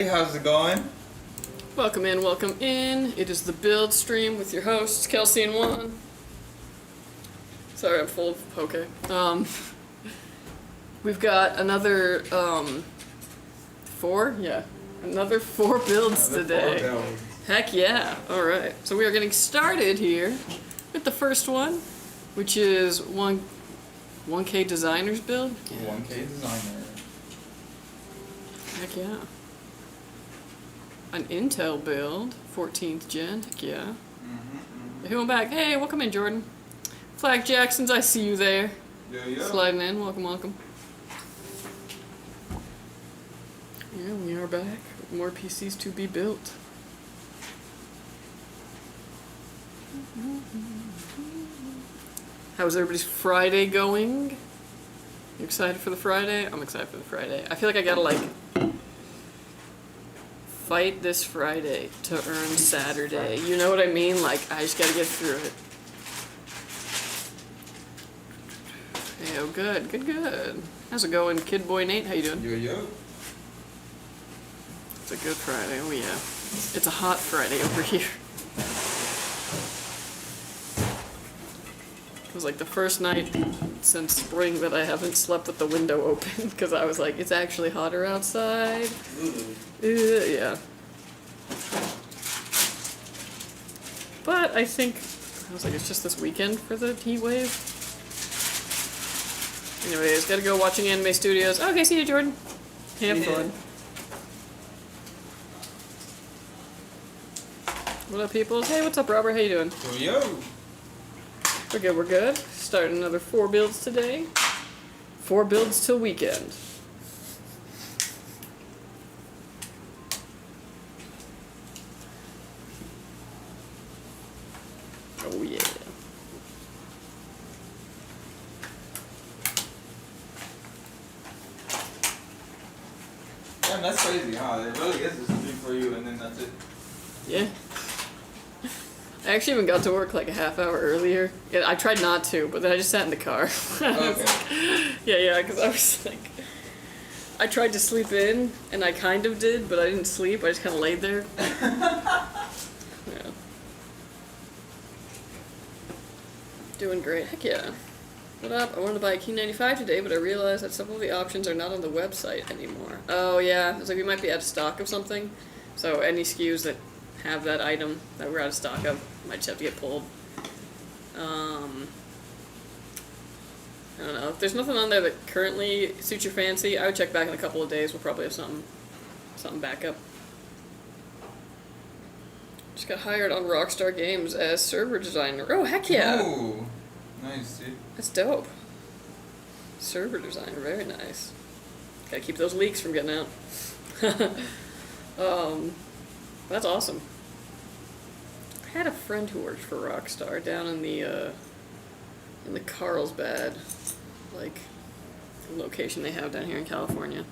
Hey, how's it going? Welcome in, welcome in. It is the build stream with your hosts, Kelsey and Juan. Sorry, I'm full of poke. We've got another, four? Yeah. Another four builds today. 4 builds. Heck yeah. Alright. So we are getting started here with the first one, which is 1K Designer's build. 1K Designer. Heck yeah. An Intel build, 14th gen, heck yeah. Hey, I'm back. Hey, welcome in, Jordan. Flag Jacksons, I see you there. Yeah. Sliding in, welcome, welcome. Yeah, we are back with more PCs to be built. How's everybody's Friday going? You excited for the Friday? I'm excited for the Friday. I feel like I gotta fight this Friday to earn Saturday. You know what I mean? Like, I just gotta get through it. Hey, oh, good, good, good. How's it going, Kid Boy Nate? How you doing? Yo. It's a good Friday. Oh yeah, it's a hot Friday over here. It was like the first night since spring that I haven't slept with the window open because I was like, it's actually hotter outside. Yeah. But I think, I was like, it's just this weekend for the heat wave. Anyways, gotta go watching Anime Studios. Okay, see you, Jordan. Have fun. What up, peoples? Hey, what's up, Robert? How you doing? Yo. We're good, we're good. Starting another 4 builds today. 4 builds till weekend. Oh yeah. Damn, that's crazy, huh? It really is just something for you and then that's it. Yeah. I actually even got to work like a half hour earlier. Yeah, I tried not to, but then I just sat in the car. Okay. Yeah, because I was like, I tried to sleep in, and I kind of did, but I didn't sleep. I just kind of laid there. Yeah. Doing great. Heck yeah. What up? I wanted to buy a King 95 today, but I realized that some of the options are not on the website anymore. Oh yeah, it's like we might be out of stock of something. So any SKUs that have that item that we're out of stock of might just have to get pulled. I don't know. If there's nothing on there that currently suits your fancy, I would check back in a couple of days. We'll probably have something back up. Just got hired on Rockstar Games as server designer. Oh, heck yeah! Ooh. Nice, dude. That's dope. Server designer, very nice. Gotta keep those leaks from getting out. That's awesome. I had a friend who worked for Rockstar down in the Carlsbad, like, location they have down here in California.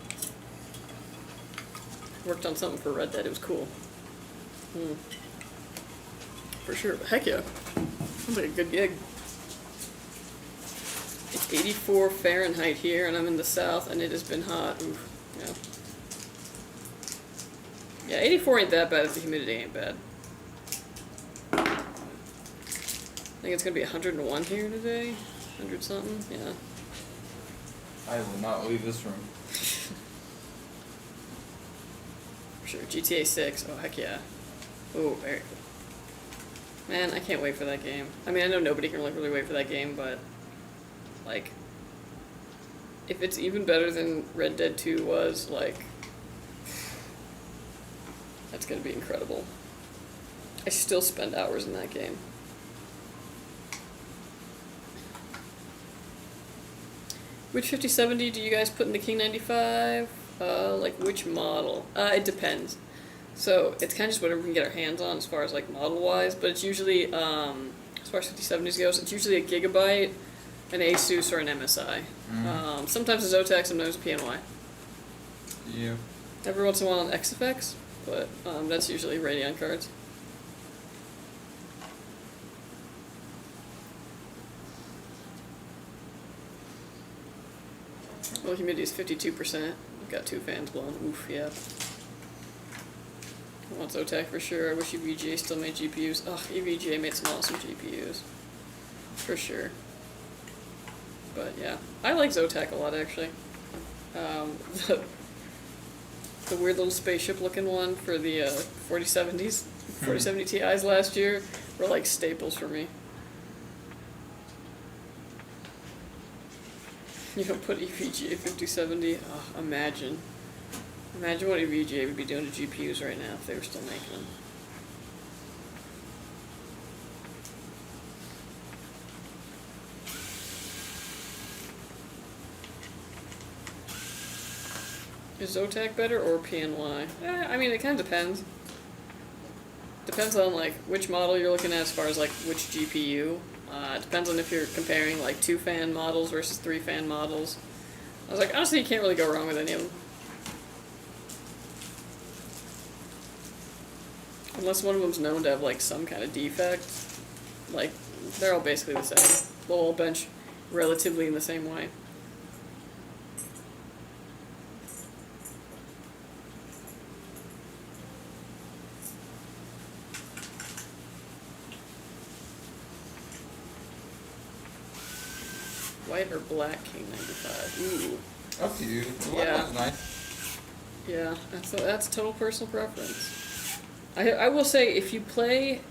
Worked on something for Red Dead. It was cool. For sure. But heck yeah. Sounds like a good gig. It's 84 Fahrenheit here, and I'm in the south, and it has been hot. Oof. Yeah, 84 ain't that bad if the humidity ain't bad. I think it's gonna be 101 here today. 100 something, yeah. I will not leave this room. For sure. GTA 6, oh heck yeah. Oh, very cool. Man, I can't wait for that game. I mean, I know nobody can really wait for that game, but like, if it's even better than Red Dead 2 was, like, that's gonna be incredible. I still spend hours in that game. Which 5070 do you guys put in the King 95? Like which model? It depends. So it's kind of just whatever we can get our hands on as far as like model wise, but it's usually, as far as 5070s goes, it's usually a Gigabyte, an ASUS, or an MSI. Sometimes a Zotac, sometimes a PNY. Yeah. Every once in a while an XFX, but that's usually Radeon cards. Well, humidity is 52%. We've got 2 fans blowing. Oof, yeah. want Zotac for sure. I wish EVGA still made GPUs. Ugh, EVGA made some awesome GPUs. For sure. But yeah, I like Zotac a lot actually. The weird little spaceship looking one for the 4070s, 4070 Ti's last year were like staples for me. You don't put EVGA 5070, oh, imagine. Imagine what EVGA would be doing to GPUs right now if they were still making them. Is Zotac better or PNY? I mean, it kind of depends. Depends on like which model you're looking at as far as like which GPU. It depends on if you're comparing like 2-fan models versus 3-fan models. I was like, honestly, you can't really go wrong with any of them. Unless one of them's known to have like some kind of defect. Like, they're all basically the same. They'll all bench relatively in the same way. White or black King 95? Ooh. Up to you. The white Yeah. one's nice. Yeah, that's total personal preference. I will say if you plan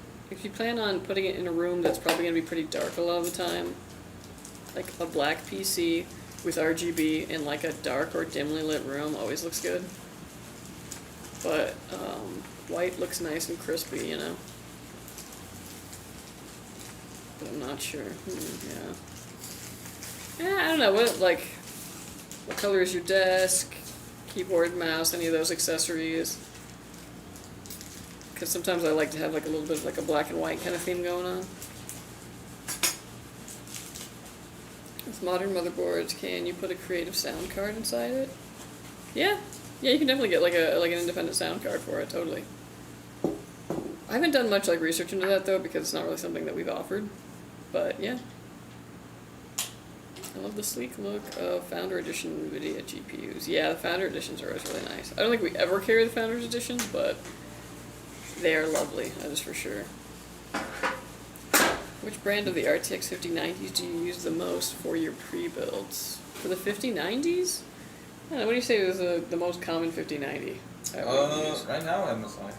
on putting it in a room that's probably gonna be pretty dark a lot of the time, like a black PC with RGB in like a dark or dimly lit room always looks good. But white looks nice and crispy, you know. But I'm not sure. Yeah. Yeah, I don't know, what color is your desk, keyboard, mouse, any of those accessories? Because sometimes I like to have like a little bit of like a black and white kind of theme going on. With modern motherboards, can you put a creative sound card inside it? Yeah, you can definitely get like an independent sound card for it, totally. I haven't done much like research into that though, because it's not really something that we've offered, but yeah. I love the sleek look of Founder Edition NVIDIA GPUs. Yeah, the Founder Editions are always really nice. I don't think we ever carry the Founders Editions, but they are lovely, that is for sure. Which brand of the RTX 5090s do you use the most for your pre-builds? For the 5090s? I don't know, what do you say is the most common 5090? Right now MSI.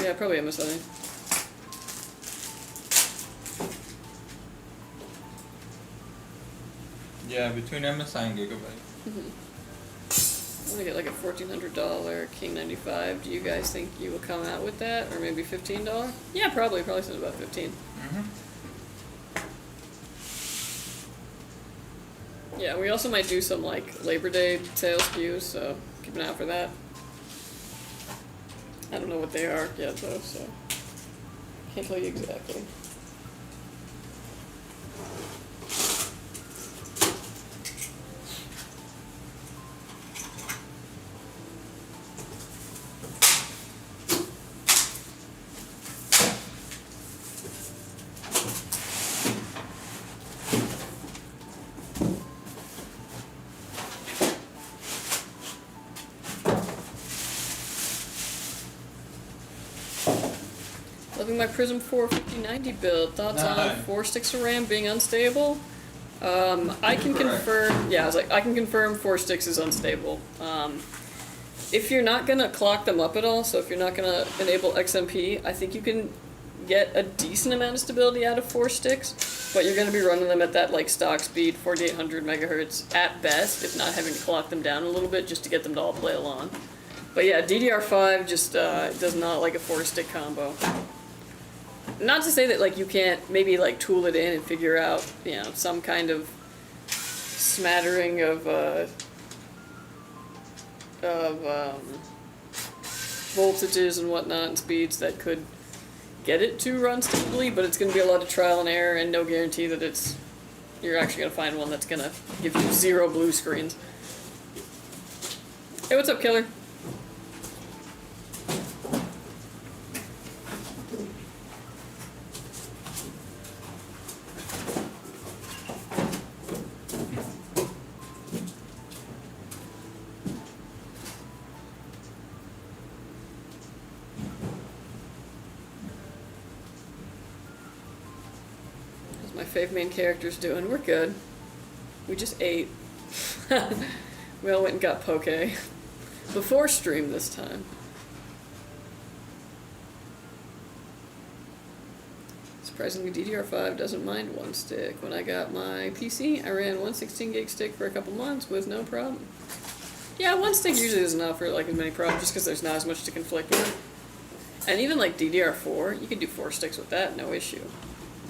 Yeah, probably MSI. Yeah, between MSI and Gigabyte. I'm gonna get like a $1,400 King 95. Do you guys think you will come out with that, or maybe $15? Yeah, probably said about 15. Yeah, we also might do some like Labor Day sales SKUs, so keep an eye out for that. I don't know what they are yet though, so can't tell you exactly. Loving my Prism 4 5090 build. Thoughts on 4 sticks of RAM being unstable? I can confirm. Yeah, I was like, I can confirm 4 sticks is unstable. If you're not gonna clock them up at all, so if you're not gonna enable XMP, I think you can get a decent amount of stability out of 4 sticks, but you're gonna be running them at that like stock speed, 4800 megahertz at best, if not having to clock them down a little bit just to get them to all play along. But yeah, DDR5 just does not like a 4 stick combo. Not to say that like you can't maybe like tool it in and figure out, you know, some kind of smattering of voltages and whatnot and speeds that could get it to run stably, but it's going to be a lot of trial and error and no guarantee that you're actually going to find one that's going to give you 0 blue screens. Hey, what's up, Killer? fave main character's doing? We're good. We just ate. We all went and got poke. Before stream this time. Surprisingly, DDR5 doesn't mind one stick. When I got my PC, I ran one 16 gig stick for a couple months with no problem. Yeah, one stick usually doesn't offer like as many problems just because there's not as much to conflict with. And even like DDR4, you can do 4 sticks with that, no issue.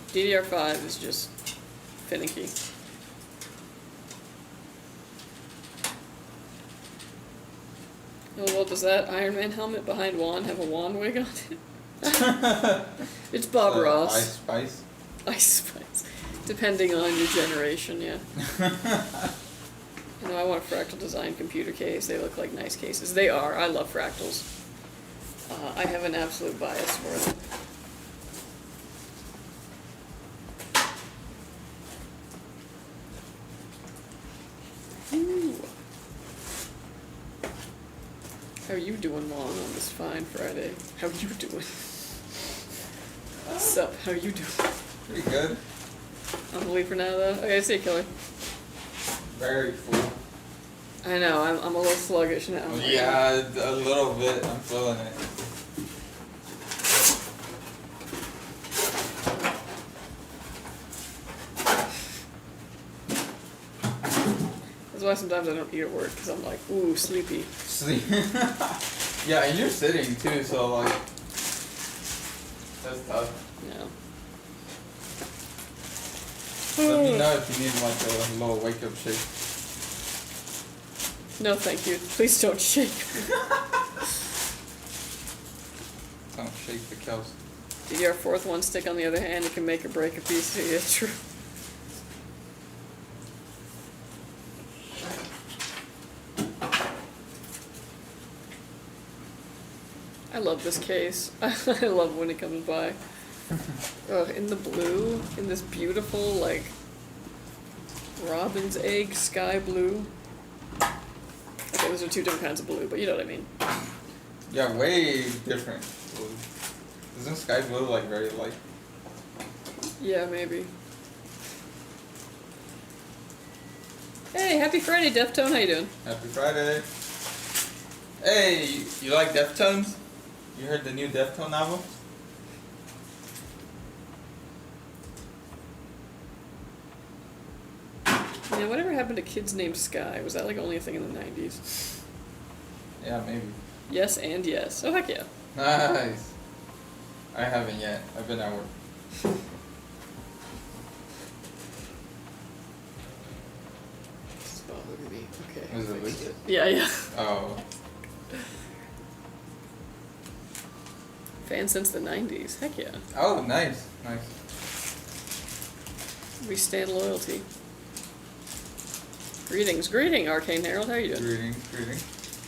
DDR5 is just finicky. Oh, well, does that Iron Man helmet behind Juan have a Juan wig on it? It's Bob Ross. Ice Spice? Ice Spice. Depending on your generation, yeah. You know, I want a fractal design computer case. They look like nice cases. They are. I love fractals. I have an absolute bias for them. Ooh. How you doing, Long, on this fine Friday? How you doing? What's up? How you doing? Pretty good. I'm gonna leave for now, though. Okay, see you, Killer. Very full. I know, I'm a little sluggish now. Yeah, a little bit. I'm feeling it. That's why sometimes I don't eat at work, because I'm like, ooh, sleepy. Sleep. Yeah, and you're sitting too, so like, that's tough. Yeah. Let me know if you need like a little wake up shake. No, thank you. Please don't shake me. Don't shake the cows. DDR4 one stick, on the other hand, it can make or break a PC. Yeah, true. I love this case. I love when it comes by. In the blue, in this beautiful, like, robin's egg sky blue. Okay, those are 2 different kinds of blue, but you know what I mean. Yeah, way different blue. Isn't sky blue like very light? Yeah, maybe. Hey, happy Friday, Deftone. How you doing? Happy Friday. Hey, you like Deftones? You heard the new Deftone album? Yeah, whatever happened to kids named Sky? Was that like only a thing in the 90s? Yeah, maybe. Yes and yes. Oh, heck yeah. Nice. I haven't yet. I've been at work. Oh, look at me. Okay. Is it legit? Yeah, yeah. Oh. Fan since the 90s. Heck yeah. Oh, nice. Nice. We stand loyalty. Greetings. Greeting, Arcane Herald. How are you doing? Greetings, greetings.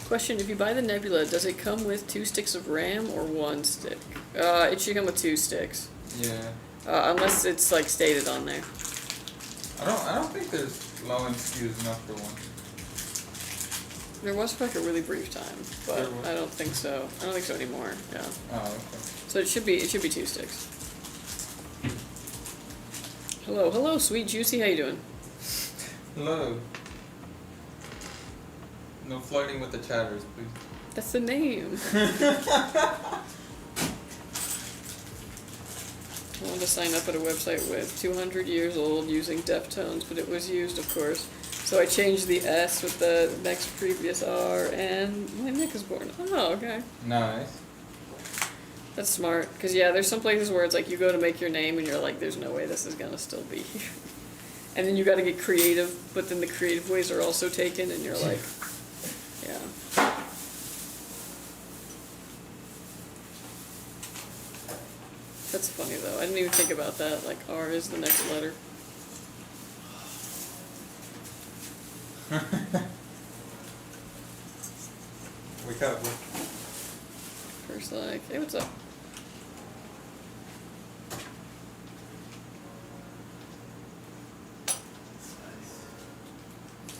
Question, if you buy the Nebula, does it come with 2 sticks of RAM or 1 stick? It should come with 2 sticks. Yeah. Unless it's like stated on there. I don't think there's low-end SKUs enough for one. There was for like a really brief time, but There was. I don't think so. I don't think so anymore. Yeah. Oh, okay. So it should be 2 sticks. Hello, hello, sweet juicy. How you doing? Hello. No flirting with the chatters, please. That's the name. I wanted to sign up at a website with 200 years old using Deftones, but it was used, of course. So I changed the S with the next previous R, and my nick is born. Oh, okay. Nice. That's smart. Because, yeah, there's some places where it's like you go to make your name and you're like, there's no way this is going to still be here. And then you got to get creative, but then the creative ways are also taken, and you're like, yeah. That's funny, though. I didn't even think about that. Like, R is the next letter. Wake up. First, like, hey, what's up?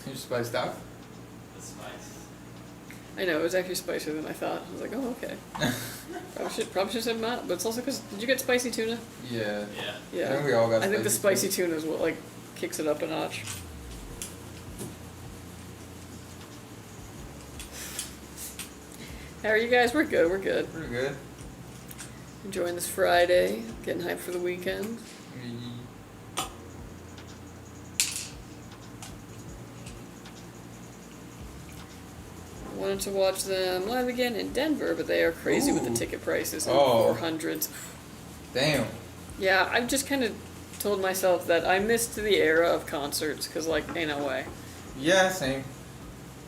You spiced out? The spice. I know, it was actually spicier than I thought. I was like, oh, okay. Probably should have not, but it's also because, did you get spicy tuna? Yeah. Yeah. I think we all got I think the spicy tuna. tuna is what, like, kicks it up a notch. How are you guys? We're good, we're good. Pretty good. Enjoying this Friday, getting hyped for the weekend. Wanted to watch them live again in Denver, but they are crazy with the ticket prices in the 400s. Damn. Yeah, I've just kind of told myself that I missed the era of concerts, because, like, ain't no way. Yeah, same.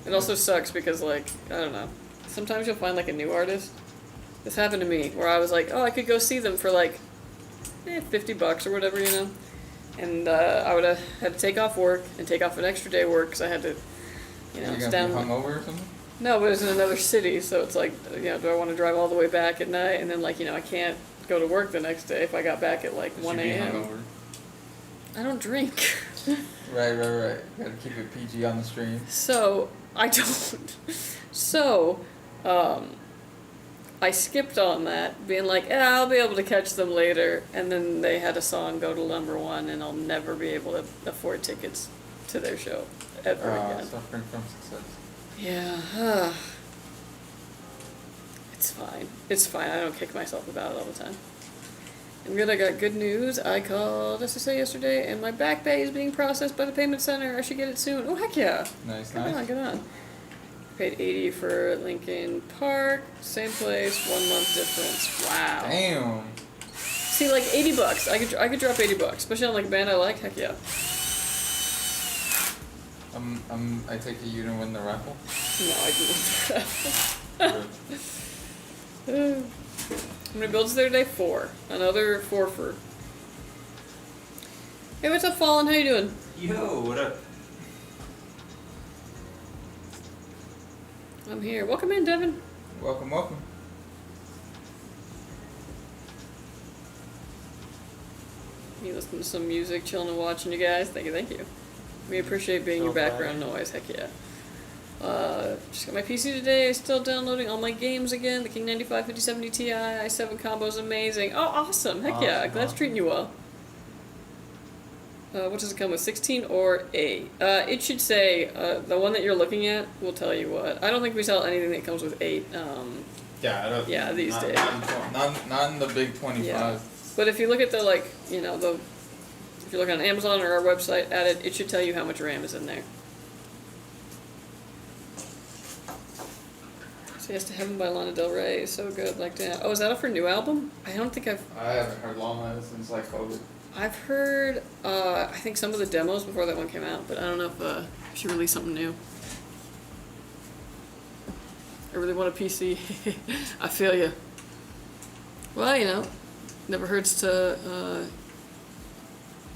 It also sucks because, like, I don't know, sometimes you'll find, like, a new artist. This happened to me, where I was like, oh, I could go see them for, like, $50 or whatever, you know? And I would have had to take off work and take off an extra day of work, because I had to, you know, You're gonna be hungover or something? No, but it was in another city, so it's like, you know, do I want to drive all the way back at night? And then, like, you know, I can't go to work the next day if I got back at, like, 1 a.m. I don't drink. Right. Gotta keep it PG on the stream. So, I don't. So, I skipped on that, being like, I'll be able to catch them later. And then they had a song go to #1, and I'll never be able to afford tickets to their show ever again. Suffering from success. Yeah. It's fine. It's fine. I don't kick myself about it all the time. I'm good. I got good news. I called SSA yesterday, and my back pay is being processed by the payment center. I should get it soon. Oh, heck yeah. Nice. Good on. Paid $80 for Lincoln Park. Same place, 1 month difference. Wow. Damn. See, like, $80. I could drop $80, especially on, like, a band I like. Heck yeah. I take it you didn't win the raffle? No, I didn't. How many builds there today? 4. Another 4 for. Hey, what's up, Fallen? How you doing? Yo, what up? I'm here. Welcome in, Devin. Welcome. You listening to some music, chilling and watching you guys. Thank you. We appreciate being your background noise. Heck yeah. Just got my PC today. Still downloading all my games again. The King 95 5070 Ti i7 combo is amazing. Oh, awesome. Heck yeah. Glad it's treating you well. What does it come with? 16 or 8? It should say, the one that you're looking at will tell you what. I don't think we sell anything that comes with 8. Yeah, I don't. Yeah, these days. Not in the big 25. Yeah. But if you look at the, like, you know, if you look on Amazon or our website at it, it should tell you how much RAM is in there. So Yes to Heaven by Lana Del Rey is so good. Like that. Oh, is that off her new album? I haven't heard Lana since like COVID. I've heard, I think some of the demos before that one came out, but I don't know if she released something new. I really want a PC. I feel you. Well, you know, never hurts to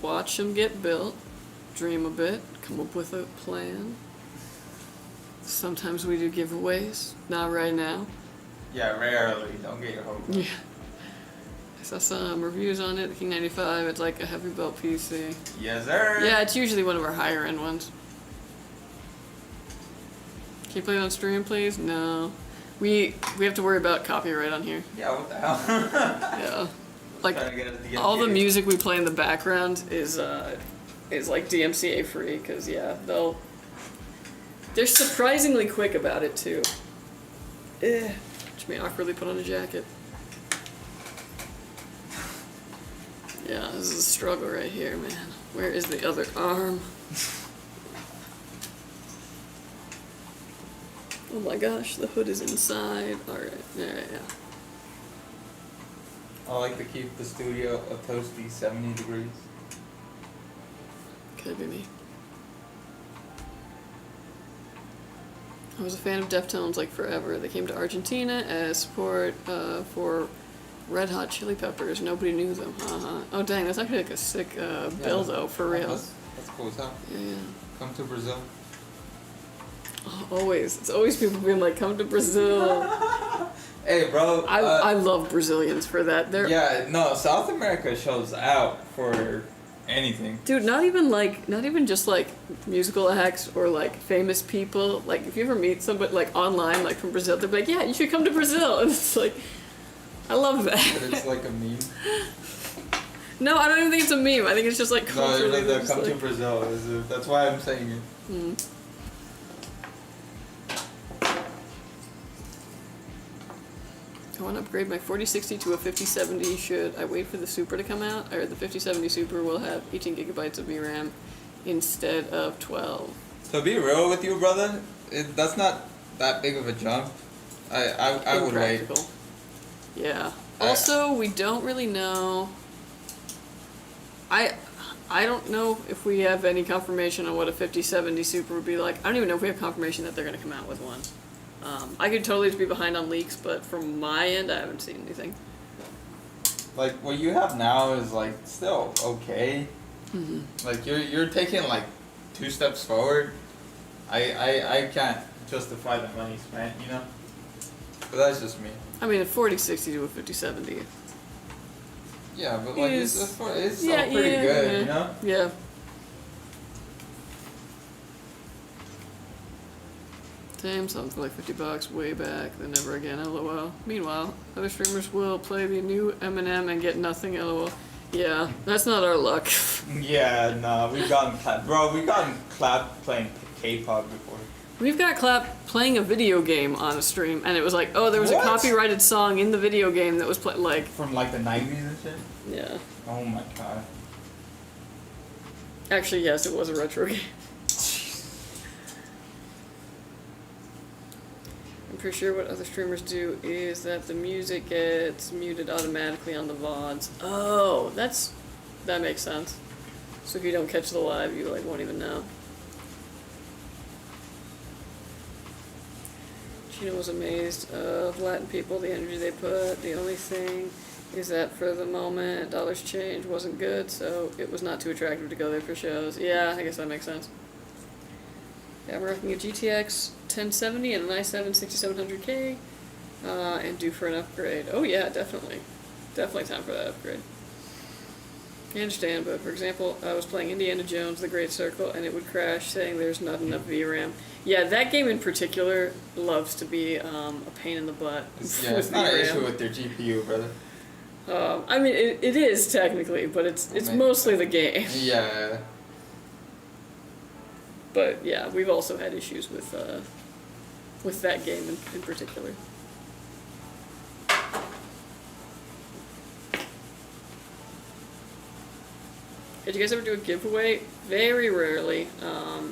watch them get built, dream a bit, come up with a plan. Sometimes we do giveaways, not right now. Yeah, rarely. Don't get your hopes up. Yeah. I saw some reviews on it, the King 95, it's like a heavy built PC. Yes, sir. Yeah, it's usually one of our higher end ones. Can you play it on stream, please? No. We have to worry about copyright on here. Yeah, what the hell? Yeah. Like, all the music we play in the background is like DMCA free, because, yeah, they're surprisingly quick about it, too. Which may awkwardly put on a jacket. Yeah, this is a struggle right here, man. Where is the other arm? Oh my gosh, the hood is inside. Alright, yeah. I like to keep the studio a toasty 70 degrees. Could be me. I was a fan of Deftones like forever. They came to Argentina as support for Red Hot Chili Peppers. Nobody knew them. Oh dang, that's actually like a sick bill though, for real. That's cool as hell. Yeah. Come to Brazil. Oh, always. It's always people being like, come to Brazil. Hey, bro. I love Brazilians for that. South America shows out for anything. Dude, not even just like musical acts or like famous people. Like if you ever meet somebody like online, like from Brazil, they're like, yeah, you should come to Brazil. And it's like, I love that. But it's like a meme. No, I don't even think it's a meme. I think it's just like No, culturally. the come to Brazil. That's why I'm saying it. I want to upgrade my 4060 to a 5070. Should I wait for the Super to come out? Or the 5070 Super will have 18 gigabytes of VRAM instead of 12. To be real with you, brother, that's not that big of a jump. I would wait. Yeah. Also, we don't really know. I don't know if we have any confirmation on what a 5070 Super would be like. I don't even know if we have confirmation that they're going to come out with one. I could totally just be behind on leaks, but from my end, I haven't seen anything. Like, what you have now is, like, still okay. Like, you're taking, like, 2 steps forward. I can't justify the money spent, you know? But that's just me. I mean, a 4060 to a 5070. Yeah, but, like, it's still pretty good, yeah. you know? Yeah. Damn, something for like $50 way back, then never again, lol. Meanwhile, other streamers will play the new Eminem and get nothing, lol. Yeah, that's not our luck. Yeah, nah, we've gotten clapped playing K-pop before. We've got clapped playing a video game on a stream, and it was like, oh, there was a copyrighted song in the video game that was like... From like the 90s and shit? Yeah. Oh my god. Actually, yes, it was a retro game. I'm pretty sure what other streamers do is that the music gets muted automatically on the VODs. Oh, that makes sense. So if you don't catch the live, you like won't even know. Gina was amazed of Latin people, the energy they put. The only thing is that for the moment, dollars change wasn't good, so it was not too attractive to go there for shows. Yeah, I guess that makes sense. Yeah, I'm rocking a GTX 1070 and an i7 6700K, and due for an upgrade. Oh yeah, definitely. Definitely time for that upgrade. I understand, but for example, I was playing Indiana Jones, The Great Circle, and it would crash saying there's not enough VRAM. Yeah, that game in particular loves to be a pain in the butt. It's not an issue with their GPU, brother. I mean, it is technically, but it's mostly the game. Yeah. But yeah, we've also had issues with that game in particular. Did you guys ever do a giveaway? Very rarely,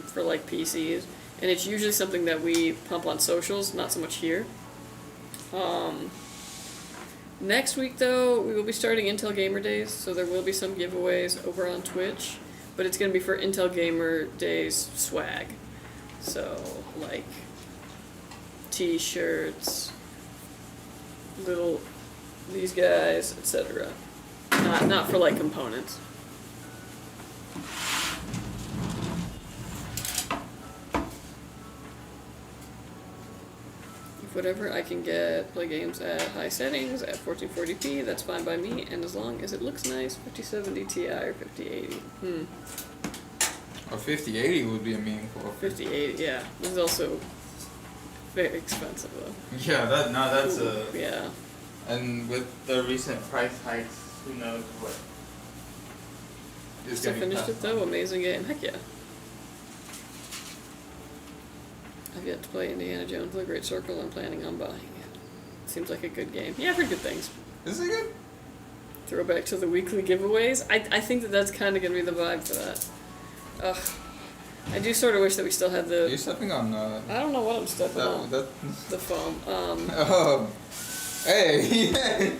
for like PCs, and it's usually something that we pump on socials, not so much here. Next week though, we will be starting Intel Gamer Days, so there will be some giveaways over on Twitch, but it's going to be for Intel Gamer Days swag. So, like, t-shirts, these guys, etc. Not for like components. Whatever I can get, play games at high settings, at 1440p, that's fine by me, and as long as it looks nice, 5070 Ti or 5080. A 5080 would be a meaningful. 5080, yeah. This is also very expensive, though. Yeah, that's a... Yeah. And with the recent price hikes, who knows what is Just finished it, though. Amazing game. Heck yeah. I've yet to play Indiana Jones, The Great Circle. I'm planning on buying it. Seems like a good game. Yeah, I've heard good things. Is it good? Throwback to the weekly giveaways. I think that's kind of going to be the vibe for that. Ugh. I do sort of wish that we still had the... Are you stepping on... I don't know what I'm stepping on. The foam. Oh. Hey!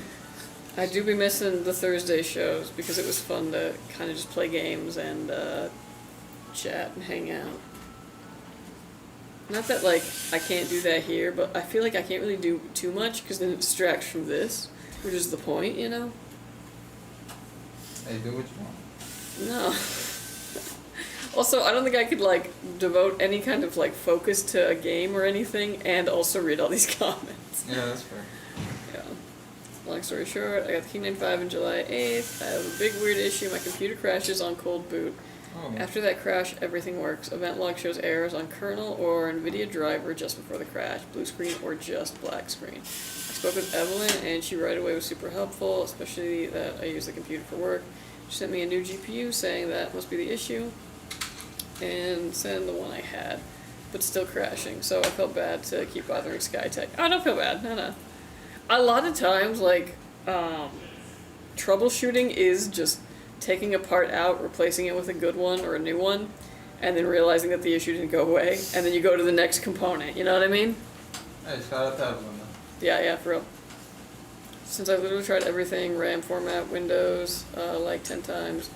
I do be missing the Thursday shows because it was fun to kind of just play games and chat and hang out. Not that, like, I can't do that here, but I feel like I can't really do too much because then it distracts from this, which is the point, you know? Hey, do what you want. No. Also, I don't think I could, like, devote any kind of, like, focus to a game or anything and also read all these comments. Yeah, that's fair. Yeah. Long story short, I got the King 95 on July 8th. I have a big weird issue. My computer crashes on cold boot. Oh. After that crash, everything works. Event log shows errors on kernel or NVIDIA driver just before the crash, blue screen or just black screen. I Spoke with Evelyn, and she right away was super helpful, especially that I use the computer for work. She sent me a new GPU saying that must be the issue, and sent the one I had, but still crashing. So I felt bad to keep bothering Skytech. Oh, don't feel bad. No. A lot of times, like, troubleshooting is just taking a part out, replacing it with a good one or a new one, and then realizing that the issue didn't go away, and then you go to the next component. You know what I mean? Hey, shout out to Evelyn. Yeah, for real. Since I've literally tried everything, RAM format, Windows, like 10 times,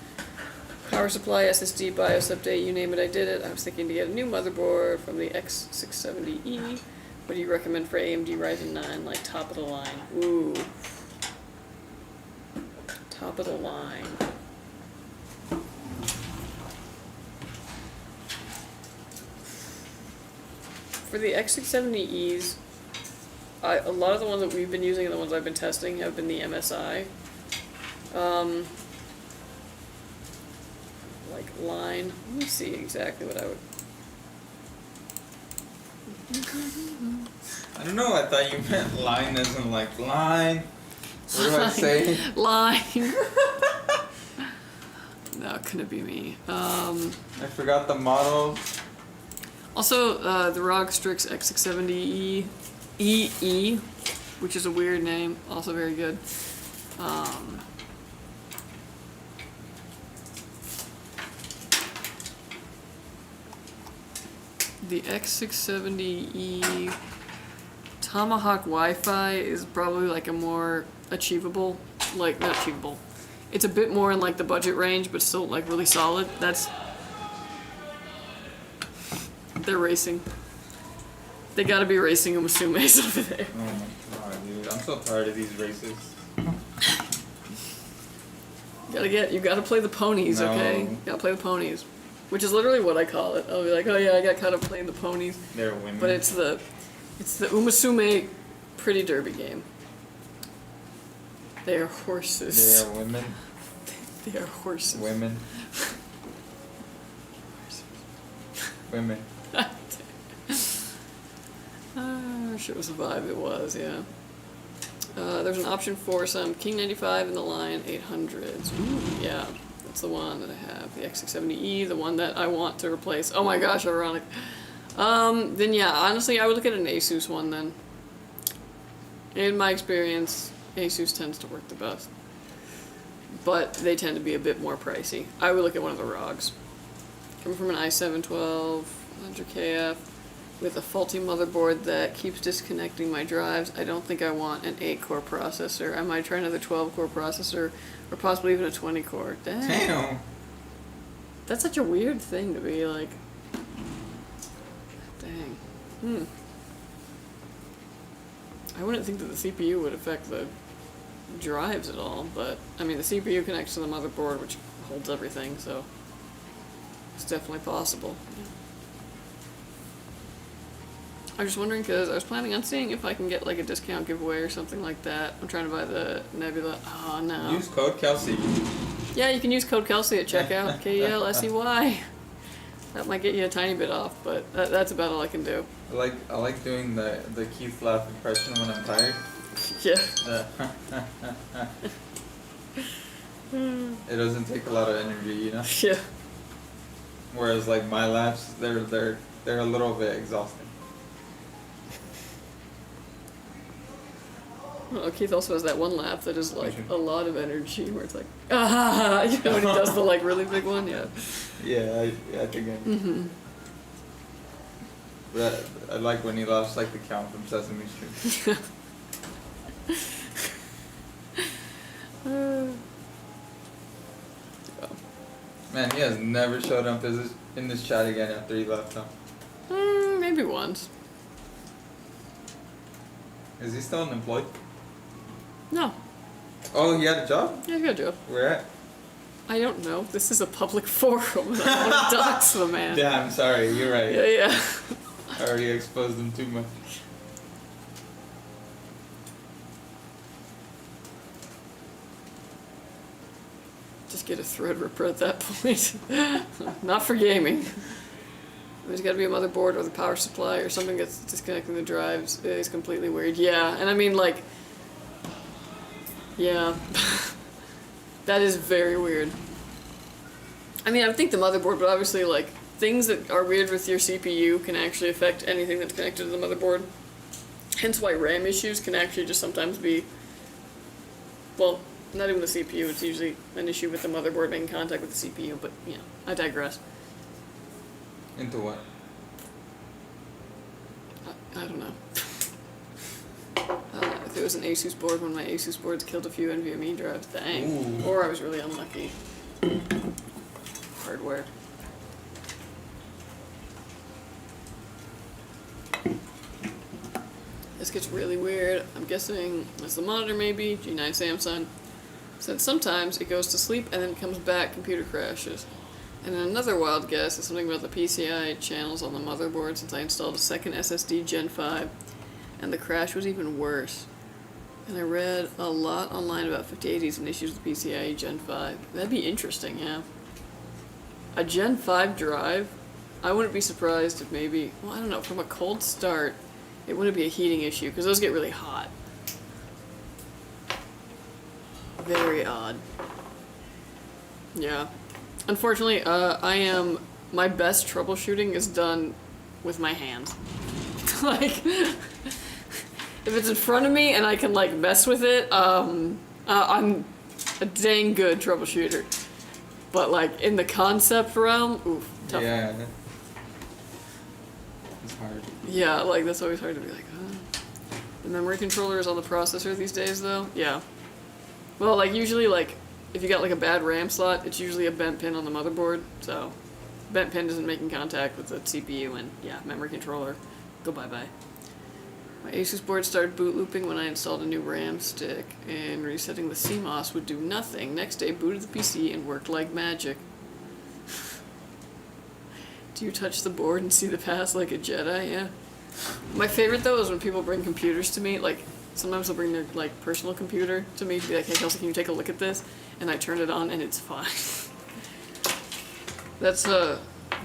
power supply, SSD, BIOS update, you name it, I did it. I was thinking to get a new motherboard from the X670E. What do you recommend for AMD Ryzen 9, like top of the line? Ooh. Top of the line. For the X670Es, a lot of the ones that we've been using and the ones I've been testing have been the MSI. Like line. Let me see exactly what I would. I don't know, I thought you meant line as in like line. What do I say? Line. No, couldn't be me. I forgot the model. Also, the ROG Strix X670E EE, which is a weird name, also very good. The X670E Tomahawk Wi-Fi is probably like a more achievable, like not achievable. It's a bit more in like the budget range, but still like really solid. They're racing. They gotta be racing Umasumes over there. Oh my god, dude. I'm so tired of these races. You gotta play the ponies, No. okay? You gotta play the ponies. Which is literally what I call it. I'll be like, oh yeah, I got caught up playing the ponies. They're women. But it's the Umasume Pretty Derby game. They are horses. They are women. They are horses. Women. Women. Shit was a vibe, it was, yeah. There's an option for some King 95 in the line 800s. Ooh, yeah, that's the one that I have. The X670E, the one that I want to replace. Oh my gosh, ironic. Then yeah, honestly, I would look at an ASUS one then. In my experience, ASUS tends to work the best. But they tend to be a bit more pricey. I would look at one of the ROGs. Coming from an i7 100KF with a faulty motherboard that keeps disconnecting my drives, I don't think I want an 8-core processor. I might try another 12-core processor, or possibly even a 20-core. Damn. That's such a weird thing to be like. Dang. I wouldn't think that the CPU would affect the drives at all, but I mean the CPU connects to the motherboard, which holds everything, so it's definitely possible. I was just wondering because I was planning on seeing if I can get like a discount giveaway or something like that. I'm trying to buy the Nebula. Oh no. Use code Kelsey. Yeah, you can use code Kelsey at checkout. KELSEY. That might get you a tiny bit off, but that's about all I can do. I like doing the Keith laugh impression when I'm tired. Yeah. It doesn't take a lot of energy, you know. Yeah. Whereas like my laughs, they're a little bit exhausting. Well, Keith also has that one laugh that is like a lot of energy, where it's like, ah, you know, when he does the like really big one, yeah. Yeah, I think I. Mm-hmm. But I like when he laughs like the Count from Sesame Street. Man, he has never showed up in this chat again after he left, huh? Maybe once. Is he still unemployed? No. Oh, he had a job? Yeah, he's got a job. Where at? I don't know. This is a public forum. And I don't want to dox the man. Yeah, I'm sorry. You're right. Yeah. I already exposed him too much. Just get a Threadripper at that point. Not for gaming. There's got to be a motherboard or the power supply or something that's disconnecting the drives. It is completely weird. Yeah, and I mean, like, yeah. That is very weird. I mean, I would think the motherboard, but obviously, like, things that are weird with your CPU can actually affect anything that's connected to the motherboard. Hence why RAM issues can actually just sometimes be, well, not even the CPU, it's usually an issue with the motherboard making contact with the CPU, but, you know, I digress. Into what? I don't know. If it was an ASUS board, one of my ASUS boards killed a few NVMe drives, dang. Ooh. Or I was really unlucky. Hardware. This gets really weird. I'm guessing it's the monitor maybe, G9 Samsung. Said sometimes it goes to sleep and then it comes back, computer crashes. And another wild guess is something about the PCI channels on the motherboard since I installed a second SSD Gen 5 and the crash was even worse. And I read a lot online about 5080s and issues with PCIe Gen 5. That'd be interesting, yeah. A Gen 5 drive? I wouldn't be surprised if maybe, well, I don't know, from a cold start, it wouldn't be a heating issue because those get really hot. Very odd. Yeah. Unfortunately, my best troubleshooting is done with my hands. Like, if it's in front of me and I can, like, mess with it, I'm a dang good troubleshooter. But, like, in the concept realm, oof, tough. Yeah. It's hard. Yeah, like, that's always hard to be like, The memory controller is on the processor these days, though? Yeah. Well, like, usually, like, if you got, like, a bad RAM slot, it's usually a bent pin on the motherboard, so bent pin isn't making contact with the CPU, and, yeah, memory controller, go bye-bye. My ASUS board started boot looping when I installed a new RAM stick, and resetting the CMOS would do nothing. Next day, booted the PC and worked like magic. Do you touch the board and see the past like a Jedi? Yeah. My favorite, though, is when people bring computers to me, like, sometimes they'll bring their, like, personal computer to me to be like, hey, Kelsey, can you take a look at this? And I turn it on, and it's fine. That's,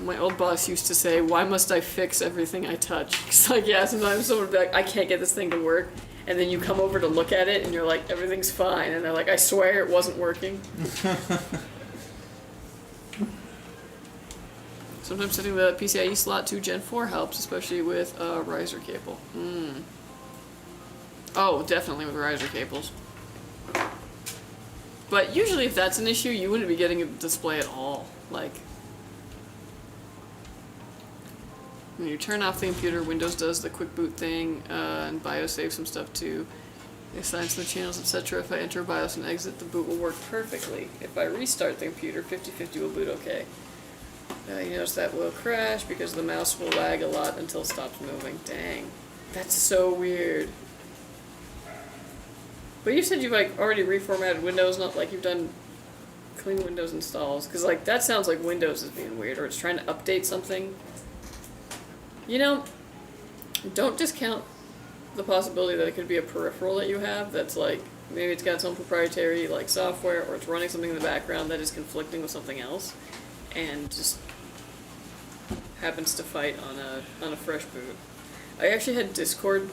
my old boss used to say, why must I fix everything I touch? It's like, yeah, sometimes someone would be like, I can't get this thing to work. And then you come over to look at it, and you're like, everything's fine. And they're like, I swear it wasn't working. Sometimes setting the PCIe slot to Gen 4 helps, especially with a riser cable. Oh, definitely with riser cables. But usually if that's an issue, you wouldn't be getting a display at all. Like, when you turn off the computer, Windows does the quick boot thing, and BIOS saves some stuff too. It assigns the channels, etc. If I enter BIOS and exit, the boot will work perfectly. If I restart the computer, 50/50 will boot okay. You notice that will crash because the mouse will lag a lot until it stops moving. Dang. That's so weird. But you said you've, like, already reformatted Windows, not like you've done clean Windows installs. Because, like, that sounds like Windows is being weird, or it's trying to update something. You know, don't discount the possibility that it could be a peripheral that you have that's, like, maybe it's got its own proprietary, like, software, or it's running something in the background that is conflicting with something else, and just happens to fight on a fresh boot. I actually had Discord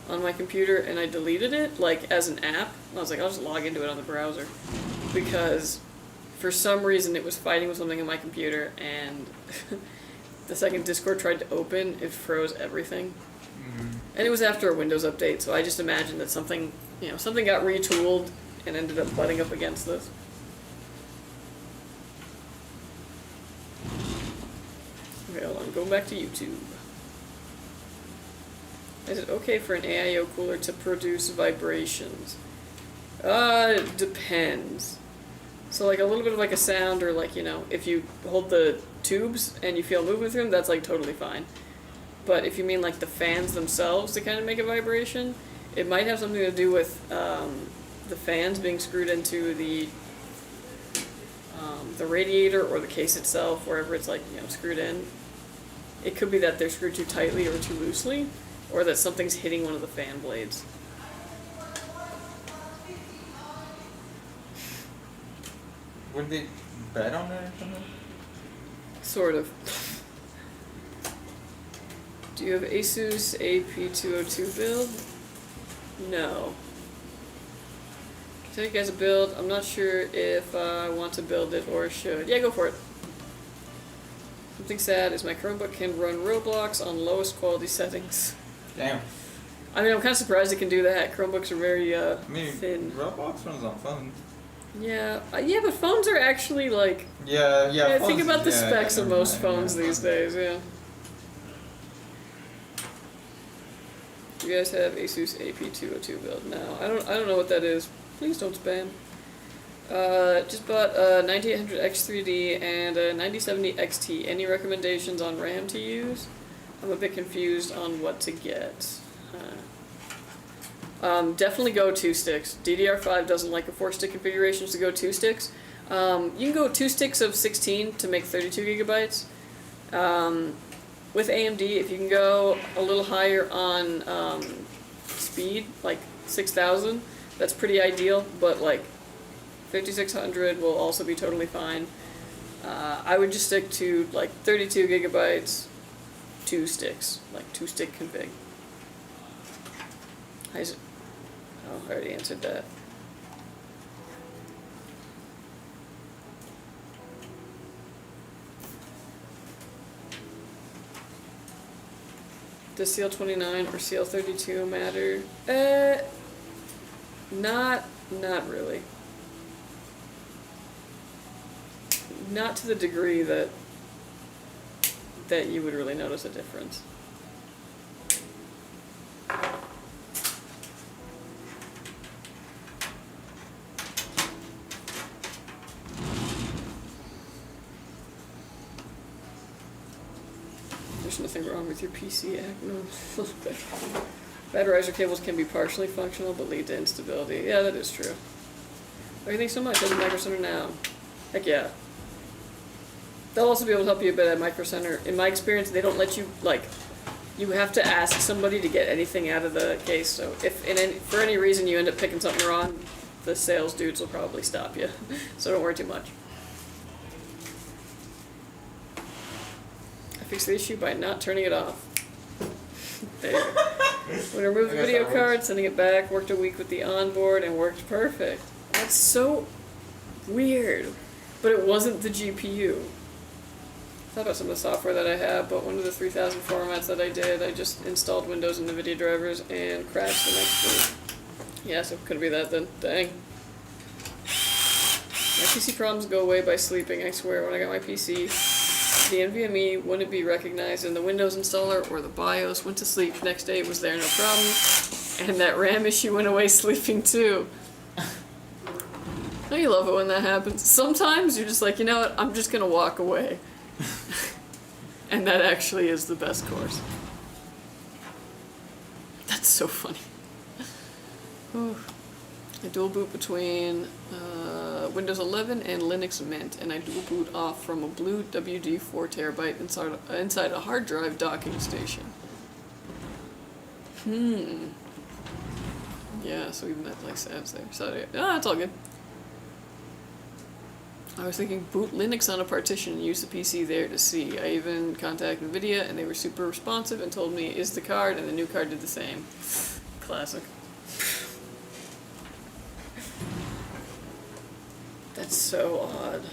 on my computer and I deleted it, like, as an app. I was like, I'll just log into it on the browser, because for some reason it was fighting with something on my computer, and the second Discord tried to open, it froze everything. And it was after a Windows update, so I just imagined that something got retooled and ended up butting up against this. Okay, hold on, going back to YouTube. Is it okay for an AIO cooler to produce vibrations? Depends. So, like, a little bit of, like, a sound, or, like, you know, if you hold the tubes and you feel movement through them, that's, like, totally fine. But if you mean, like, the fans themselves to kind of make a vibration, it might have something to do with the fans being screwed into the radiator or the case itself, wherever it's, like, you know, screwed in. It could be that they're screwed too tightly or too loosely, or that something's hitting one of the fan blades. Would they bet on it or something? Sort of. Do you have ASUS AP202 build? No. Can I tell you guys a build? I'm not sure if I want to build it or should. Yeah, go for it. Something sad is my Chromebook can run Roblox on lowest quality settings. Damn. I mean, I'm kind of surprised it can do that. Chromebooks are very thin. Roblox runs on phones. Yeah, yeah, but phones are actually like. Yeah. Think about the specs of most phones these days. Yeah. Do you guys have ASUS AP202 build? No, I don't know what that is. Please don't spam. Just bought a 9800 X3D and a 9070 XT. Any recommendations on RAM to use? I'm a bit confused on what to get. Definitely go 2 sticks. DDR5 doesn't like a 4-stick configuration, so go 2 sticks. You can go 2 sticks of 16 to make 32 gigabytes. With AMD, if you can go a little higher on speed, like 6000, that's pretty ideal, but like 5600 will also be totally fine. I would just stick to like 32 gigabytes, 2 sticks, like 2-stick config. Oh, I already answered that. Does CL29 or CL32 matter? Not really. Not to the degree that you would really notice a difference. There's nothing wrong with your PC, no. Bad riser cables can be partially functional but lead to instability. Yeah, that is true. Oh, thanks so much. I have a Micro Center now. Heck yeah. They'll also be able to help you a bit at Micro Center. In my experience, they don't let you, like, you have to ask somebody to get anything out of the case. So if for any reason you end up picking something wrong, the sales dudes will probably stop you. So don't worry too much. I fixed the issue by not turning it off. There. When I removed the video card, sending it back, worked a week with the onboard, and worked perfect. That's so weird. But it wasn't the GPU. I thought about some of the software that I have, but one of the 3000 formats that I did, I just installed Windows and NVIDIA drivers and crashed the next week. Yeah, so could it be that then? Dang. My PC problems go away by sleeping, I swear. When I got my PC, the NVMe wouldn't be recognized in the Windows installer or the BIOS. Went to sleep, next day it was there, no problem. And that RAM issue went away sleeping too. Don't you love it when that happens? Sometimes you're just like, you know what, I'm just gonna walk away. And that actually is the best course. That's so funny. I dual boot between Windows 11 and Linux Mint, and I dual boot off from a blue WD 4 terabyte inside a hard drive docking station. Yeah, so even that like saves there. So yeah, it's all good. I was thinking boot Linux on a partition and use the PC there to see. I even contacted NVIDIA and they were super responsive and told me is the card, and the new card did the same. Classic. That's so odd.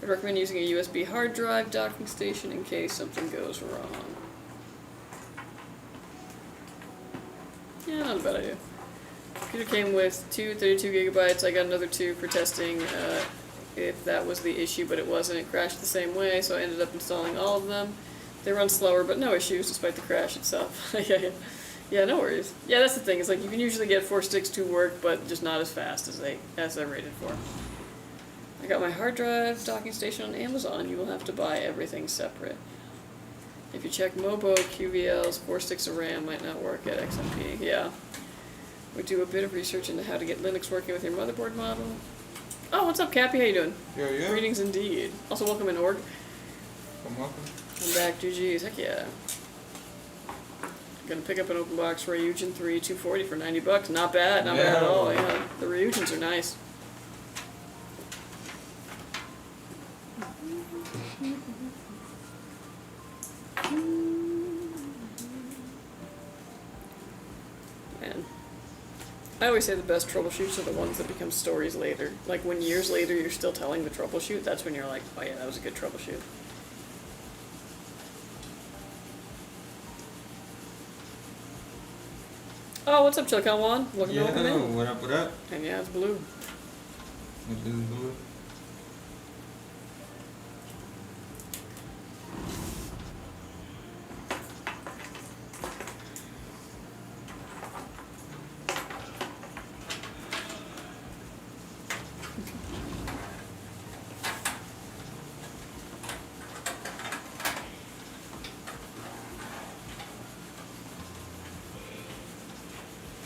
I'd recommend using a USB hard drive docking station in case something goes wrong. Yeah, not a bad idea. Computer came with 32 gigabytes. I got another 2 for testing if that was the issue, but it wasn't. It crashed the same way, so I ended up installing all of them. They run slower, but no issues despite the crash itself. Yeah, no worries. Yeah, that's the thing. It's like you can usually get 4 sticks to work, but just not as fast as they're rated for. I got my hard drive docking station on Amazon. You will have to buy everything separate. If you check Mobo, QVL's 4 sticks of RAM might not work at XMP. Yeah. We do a bit of research into how to get Linux working with your motherboard model. Oh, what's up, Cappy? How you doing? Yeah. Greetings indeed. Also, welcome in Org. Welcome. I'm back, GG's. Heck yeah. Gonna pick up an open box Ryujin 3 240 for $90. Not bad, not bad at all. Yeah, the Ryujins are nice. I always say the best troubleshoots are the ones that become stories later. Like when years later you're still telling the troubleshoot, that's when you're like, oh yeah, that was a good troubleshoot. Oh, what's up, Chillicothe Juan? Welcome to welcome in. What up, what up? And yeah, it's blue. It is blue.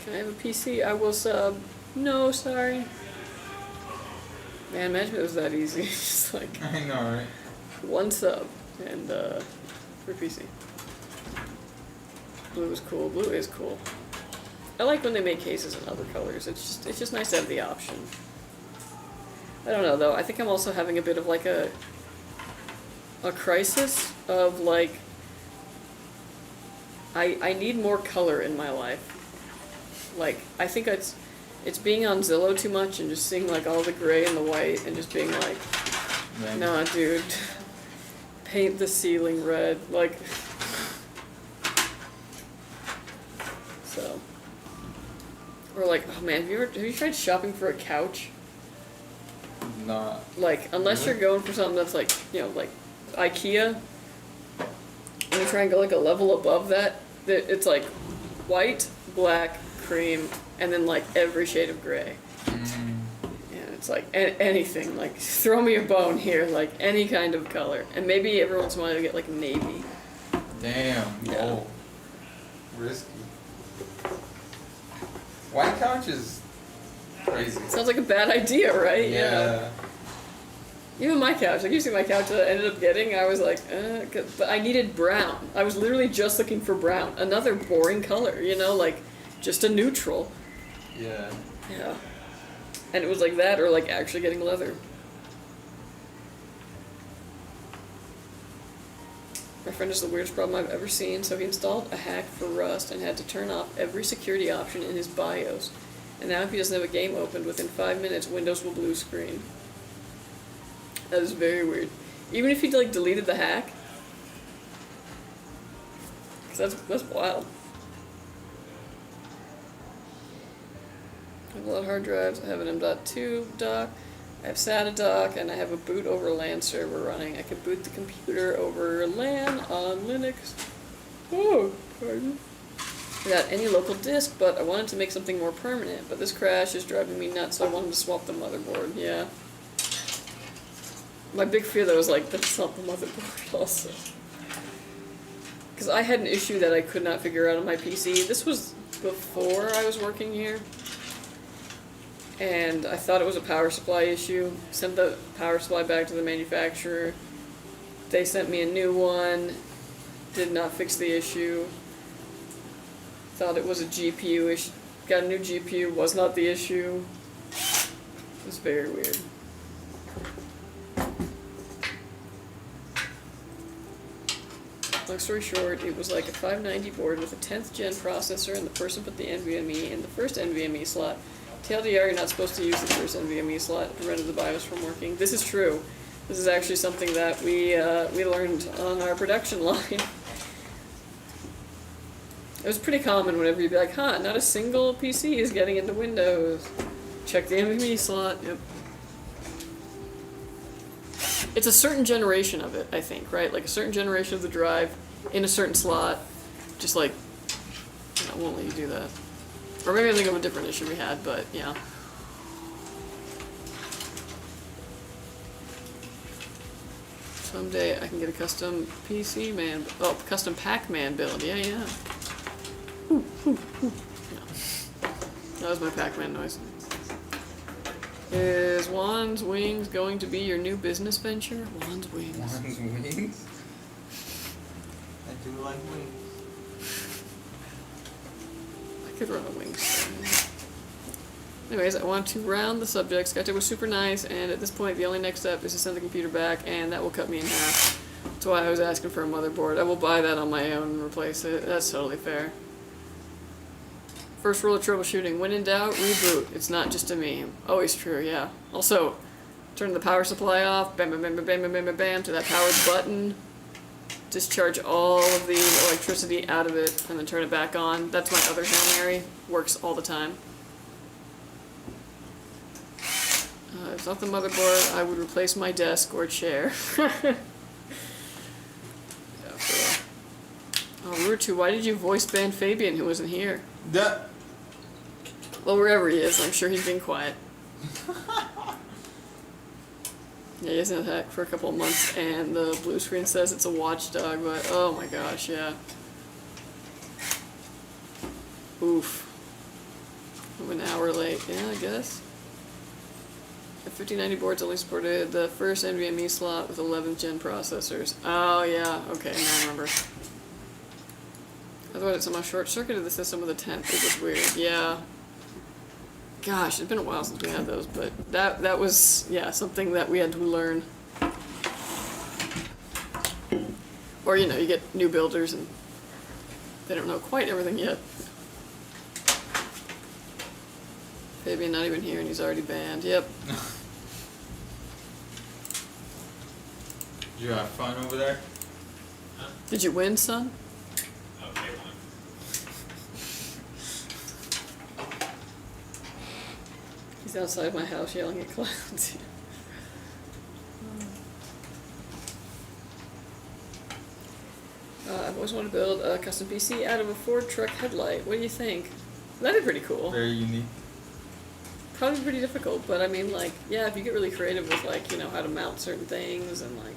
Can I have a PC? I will sub. No, sorry. Man, imagine it was that easy. Just like I know, right? one sub and for PC. Blue is cool. Blue is cool. I like when they make cases in other colors. It's just nice to have the option. I don't know though. I think I'm also having a bit of like a crisis of like I need more color in my life. Like, I think it's being on Zillow too much and just seeing, like, all the gray and the white and just being like, Right. nah, dude, paint the ceiling red, like, so. Or like, oh man, have you tried shopping for a couch? Not. Like, unless Really? you're going for something that's like, you know, like IKEA, and you try and go like a level above that, it's like white, black, cream, and then like every shade of gray. Mm. And it's like anything, like throw me a bone here, like any kind of color. And maybe every once in a while you get like navy. Damn. Yeah. Oh. Risky. White couch is crazy. Sounds like a bad idea, right? Yeah. Even my couch, like you see my couch that I ended up getting, I was like, but I needed brown. I was literally just looking for brown. Another boring color, you know, like just a neutral. Yeah. Yeah. And it was like that or like actually getting leather. My friend has the weirdest problem I've ever seen, so he installed a hack for Rust and had to turn off every security option in his BIOS. And now if he doesn't have a game opened, within 5 minutes, Windows will blue screen. That is very weird. Even if he like deleted the hack. Cause that's wild. I have a lot of hard drives. I have an M.2 dock. I have SATA dock, and I have a boot over LAN server running. I can boot the computer over LAN on Linux. Oh, pardon. Without any local disk, but I wanted to make something more permanent. But this crash is driving me nuts, so I wanted to swap the motherboard. Yeah. My big fear though was like, that's not the motherboard also. Because I had an issue that I could not figure out on my PC. This was before I was working here. And I thought it was a power supply issue. Sent the power supply back to the manufacturer. They sent me a new one. Did not fix the issue. Thought it was a GPU issue. Got a new GPU, was not the issue. It was very weird. Long story short, it was like a 590 board with a 10th gen processor, and the person put the NVMe in the first NVMe slot. TLDR, you're not supposed to use the first NVMe slot to prevent the BIOS from working. This is true. This is actually something that we learned on our production line. It was pretty common whenever you'd be like, huh, not a single PC is getting into Windows. Check the NVMe slot, yep. It's a certain generation of it, I think, right? Like a certain generation of the drive in a certain slot. Just like, I won't let you do that. Or maybe I think of a different issue we had, but yeah. Someday I can get a custom PC man, custom Pac-Man build. Yeah, yeah. Ooh, ooh, ooh. Yeah. That was my Pac-Man noise. Is Juan's Wings going to be your new business venture? Juan's Wings. Juan's Wings? I do like wings. I could run a wings stand. Anyways, I want to round the subject. Skytech was super nice, and at this point the only next step is to send the computer back, and that will cut me in half. That's why I was asking for a motherboard. I will buy that on my own and replace it. That's totally fair. First rule of troubleshooting, when in doubt, reboot. It's not just a meme. Always true, yeah. Also, turn the power supply off, bam, bam, bam, bam, bam, bam, bam, bam, to that powered button. Discharge all of the electricity out of it, and then turn it back on. That's my other Hail Mary. Works all the time. If it's not the motherboard, I would replace my desk or chair. Oh, Rutu, why did you voice ban Fabian who wasn't here? Yeah. Well, wherever he is, I'm sure he's being quiet. Yeah, he hasn't attacked for a couple of months, and the blue screen says it's a watchdog, but oh my gosh, yeah. Oof. I'm an hour late, yeah, I guess. The 5090 boards only supported the first NVMe slot with 11th gen processors. Oh yeah, okay, now I remember. Otherwise it somehow short-circuited the system with a 10th. It was weird, yeah. Gosh, it's been a while since we had those, but that was, yeah, something that we had to learn. Or, you know, you get new builders and they don't know quite everything yet. Fabian not even here and he's already banned, yep. Did you have fun over there? Huh? Did you win, son? Oh, they won. He's outside my house yelling at clouds. I've always wanted to build a custom PC out of a Ford truck headlight. What do you think? That'd be pretty cool. Very unique. Probably pretty difficult, but I mean, like, yeah, if you get really creative with, like, you know, how to mount certain things and, like,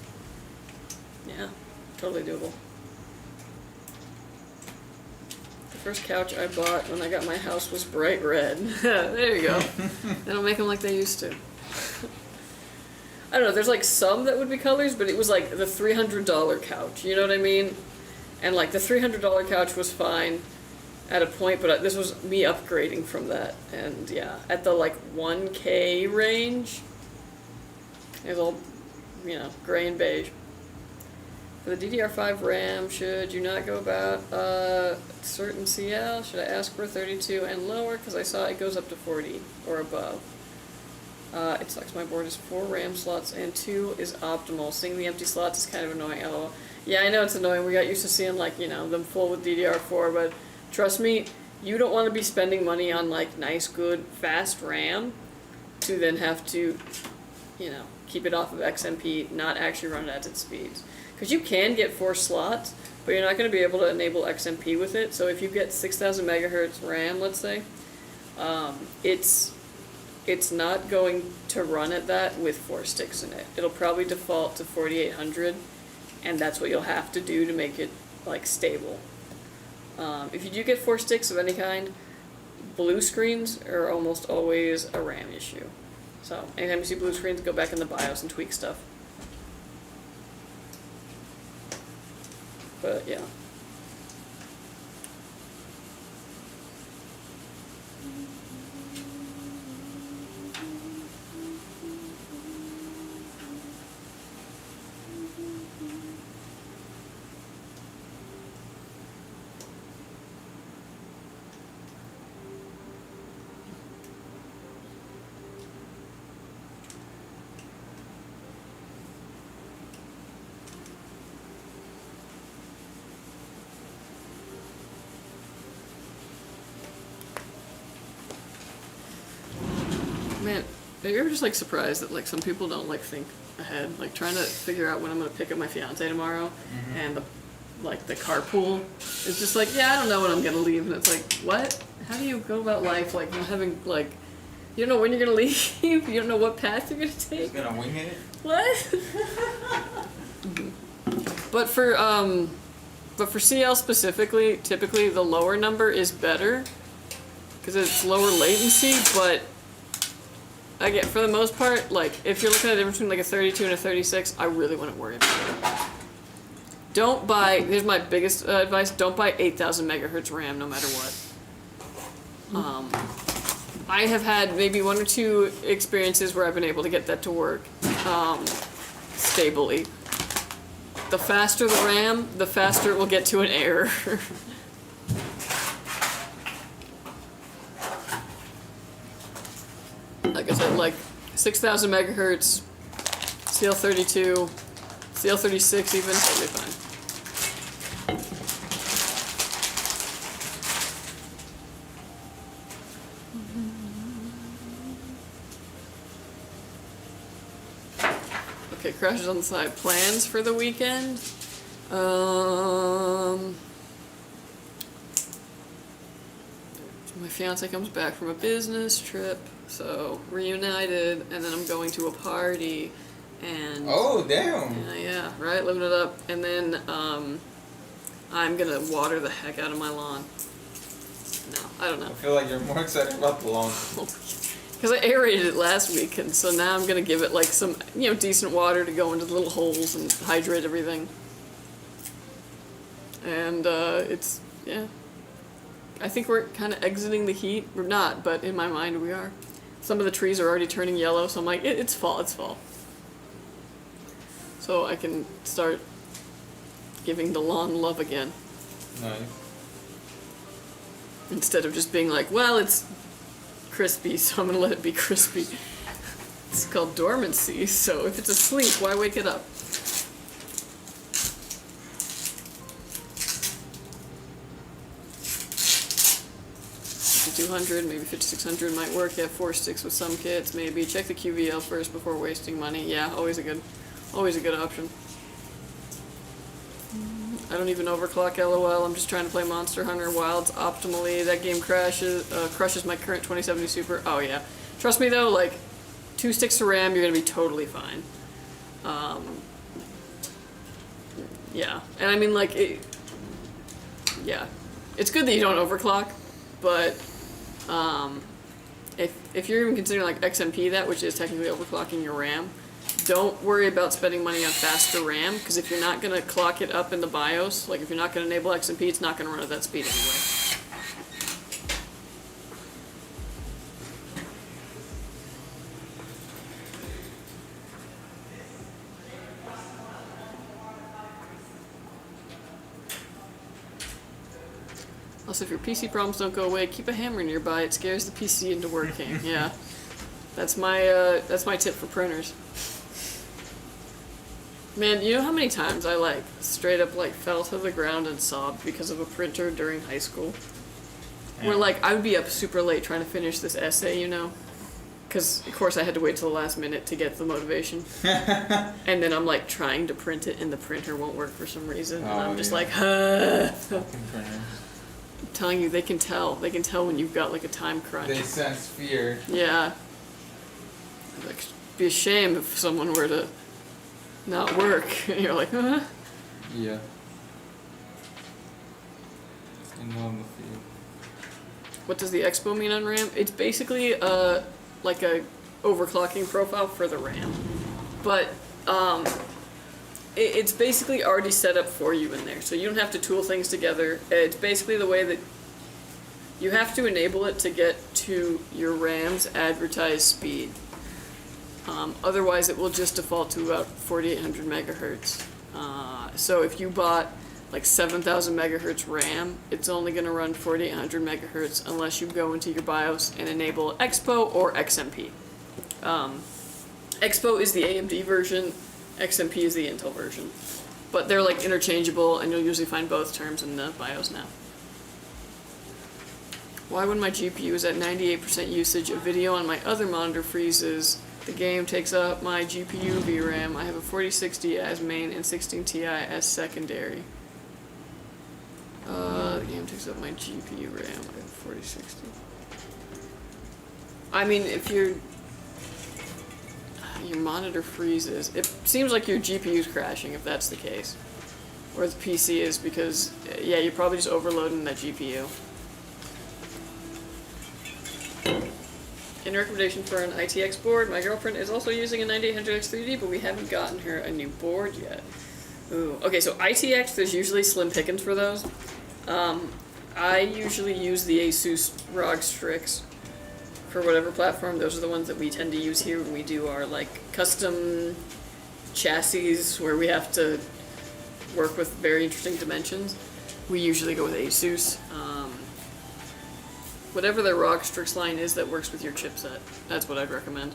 yeah, totally doable. The first couch I bought when I got my house was bright red. There you go. They don't make them like they used to. I don't know, there's, like, some that would be colors, but it was, like, the $300 couch, you know what I mean? And, like, the $300 couch was fine at a point, but this was me upgrading from that, and yeah, at the like 1K range, it was all, you know, gray and beige. For the DDR5 RAM, should you not go about certain CL? Should I ask for 32 and lower? Because I saw it goes up to 40 or above. It sucks. My board is 4 RAM slots and 2 is optimal. Seeing the empty slots is kind of annoying. LOL. Yeah, I know it's annoying. We got used to seeing, like, you know, them full with DDR4, but trust me, you don't want to be spending money on, like, nice, good, fast RAM to then have to, you know, keep it off of XMP, not actually run it at its speeds. Because you can get 4 slots, but you're not going to be able to enable XMP with it. So if you get 6,000 megahertz RAM, let's say, it's not going to run at that with 4 sticks in it. It'll probably default to 4800, and that's what you'll have to do to make it, like, stable. If you do get 4 sticks of any kind, blue screens are almost always a RAM issue. So anytime you see blue screens, go back in the BIOS and tweak stuff. But yeah. Man, are you ever just, like, surprised that, like, some people don't, like, think ahead? Like, trying to figure out when I'm gonna pick up my fiance tomorrow, and the carpool is just like, yeah, I don't know when I'm gonna leave, and it's like, what? How do you go about life, like, not having, like, you don't know when you're gonna leave, you don't know what path you're gonna take? Just gonna wing it? What? But for CL specifically, typically the lower number is better, because it's lower latency, but again, for the most part, like, if you're looking at the difference between, like, a 32 and a 36, I really wouldn't worry about it. Don't buy, here's my biggest advice, don't buy 8,000 megahertz RAM no matter what. I have had maybe 1 or 2 experiences where I've been able to get that to work stably. The faster the RAM, the faster it will get to an error. Like I said, like 6,000 megahertz, CL32, CL36 even, totally fine. Okay, crashes on the side. Plans for the weekend? My fiance comes back from a business trip, so reunited, and then I'm going to a party, and Oh, damn. yeah, right, living it up, and then I'm gonna water the heck out of my lawn. No, I don't I know, feel like you're more excited about the lawn. because I aerated it last week, and so now I'm gonna give it like some decent water to go into the little holes and hydrate everything, and it's yeah. I think we're kind of exiting the heat. We're not, but in my mind we are. Some of the trees are already turning yellow, so I'm like, it's fall, it's fall. So I can start giving the lawn love again. Nice. Instead of just being like, well, it's crispy, so I'm gonna let it be crispy. It's called dormancy, so if it's asleep, why wake it up? 200, maybe 5600 might work. Yeah, 4 sticks with some kits, maybe. Check the QVL first before wasting money. Yeah, always a good option. I don't even overclock LOL. I'm just trying to play Monster Hunter Wilds optimally. That game crushes my current 2070 Super. Oh yeah. Trust me though, like 2 sticks of RAM, you're gonna be totally fine. Yeah, and I mean like yeah, it's good that you don't overclock, but if you're even considering like XMP that, which is technically overclocking your RAM, don't worry about spending money on faster RAM, because if you're not going to clock it up in the BIOS, like if you're not going to enable XMP, it's not going to run at that speed anyway. Also, if your PC problems don't go away, keep a hammer nearby. It scares the PC into working. Yeah, that's my tip for printers. Man, you know how many times I like straight up like fell to the ground and sobbed because of a printer during high school? Where like I would be up super late trying to finish this essay, because of course I had to wait till the last minute to get the motivation. And then I'm like trying to print it and the printer won't work for some reason, and I'm just like, Fucking printers. I'm telling you, they can tell when you've got like a time crunch. They sense fear. Yeah. I'd like be ashamed if someone were to not work. And you're like, huh? Yeah. I know the feel. What does the expo mean on RAM? It's basically like a overclocking profile for the RAM, but it's basically already set up for you in there, so you don't have to tool things together. It's basically the way that you have to enable it to get to your RAM's advertised speed. Otherwise, it will just default to about 4,800 megahertz. So if you bought like 7,000 megahertz RAM, it's only going to run 4,800 megahertz unless you go into your BIOS and enable Expo or XMP. Expo is the AMD version, XMP is the Intel version. But they're like interchangeable, and you'll usually find both terms in the BIOS now. Why when my GPU is at 98% usage, a video on my other monitor freezes? The game takes up my GPU VRAM. I have a 4060 as main and 16 Ti as secondary. The game takes up my GPU RAM. I have 4060. I mean, if your monitor freezes, it seems like your GPU's crashing if that's the case. Or the PC is, because, yeah, you're probably just overloading that GPU. In recommendation for an ITX board, my girlfriend is also using a 9800X3D, but we haven't gotten her a new board yet. Ooh. Okay, so ITX, there's usually slim pickings for those. I usually use the ASUS ROG STRIX for whatever platform. Those are the ones that we tend to use here when we do our like custom chassis where we have to work with very interesting dimensions. We usually go with ASUS. Whatever their ROG STRIX line is that works with your chipset. That's what I'd recommend.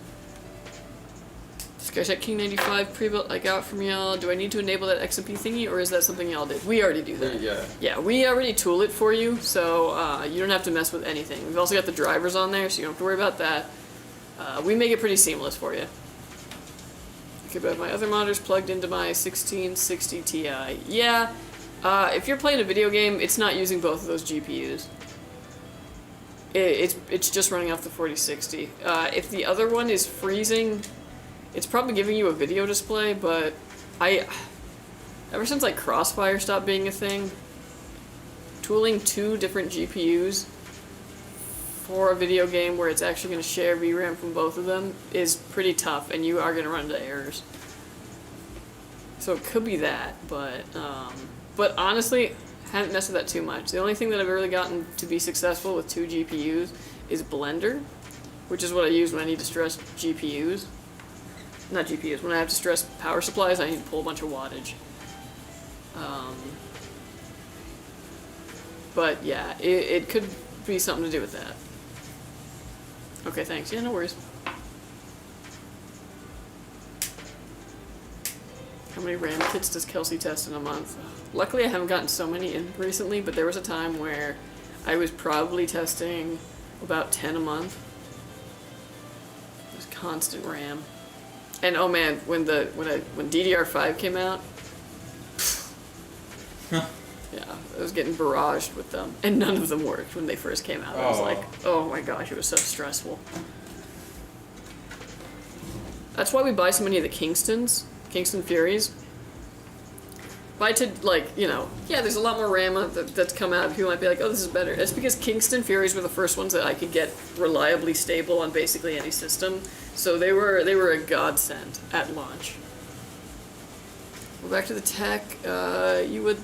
Skytech King 95 pre-built I got from y'all. Do I need to enable that XMP thingy, or is that something y'all did? We already do that. Yeah. Yeah, we already tool it for you, so you don't have to mess with anything. We've also got the drivers on there, so you don't have to worry about that. We make it pretty seamless for you. Okay, but my other monitors plugged into my 1660 Ti. Yeah, if you're playing a video game, it's not using both of those GPUs. It's just running off the 4060. If the other one is freezing, it's probably giving you a video display, but ever since like Crossfire stopped being a thing, tooling 2 different GPUs for a video game where it's actually going to share VRAM from both of them is pretty tough, and you are going to run into errors. So it could be that, but honestly, haven't messed with that too much. The only thing that I've really gotten to be successful with 2 GPUs is Blender, which is what I use when I need to stress GPUs. Not GPUs, when I have to stress power supplies, I need to pull a bunch of wattage. But yeah, it could be something to do with that. Okay, thanks. Yeah, no worries. How many RAM kits does Kelsey test in a month? Luckily, I haven't gotten so many in recently, but there was a time where I was probably testing about 10 a month. It was constant RAM. And oh man, when DDR5 came out, yeah, I was getting barraged with them, and none of them worked when they first came out. I was like, oh my gosh, it was so stressful. That's why we buy so many of the Kingston Furies. Buy to, like, you know, yeah, there's a lot more RAM that's come out. People might be like, oh, this is better. It's because Kingston Furies were the first ones that I could get reliably stable on basically any system. So they were a godsend at launch. Well, back to the tech. You would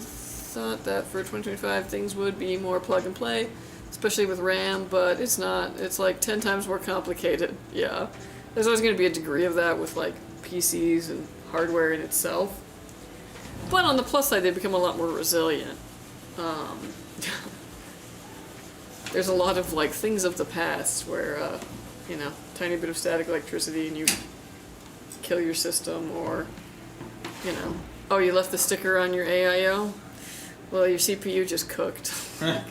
thought that for 2025 things would be more plug and play, especially with RAM, but it's not. It's like 10 times more complicated. Yeah. There's always going to be a degree of that with like PCs and hardware in itself. But on the plus side, they become a lot more resilient. There's a lot of like things of the past where, you know, tiny bit of static electricity and you kill your system, or, you know, oh, you left the sticker on your AIO? Well, your CPU just cooked. Because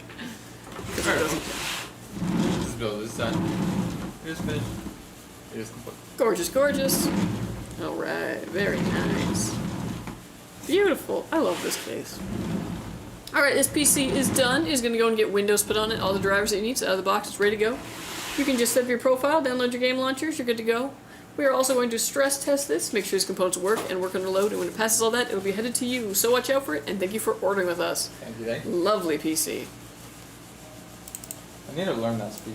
it doesn't. This build is done. Here's finished. Here's complete. Gorgeous, gorgeous. All right, very nice. Beautiful. I love this case. All right, this PC is done. It's going to go and get Windows put on it. All the drivers that you need, so out of the box, it's ready to go. You can just set up your profile, download your game launchers, you're good to go. We are also going to stress test this, make sure these components work and work under load, and when it passes all that, it will be headed to you. So watch out for it, and thank you for ordering with us. Thank you, thank you. Lovely PC. I need to learn that speech.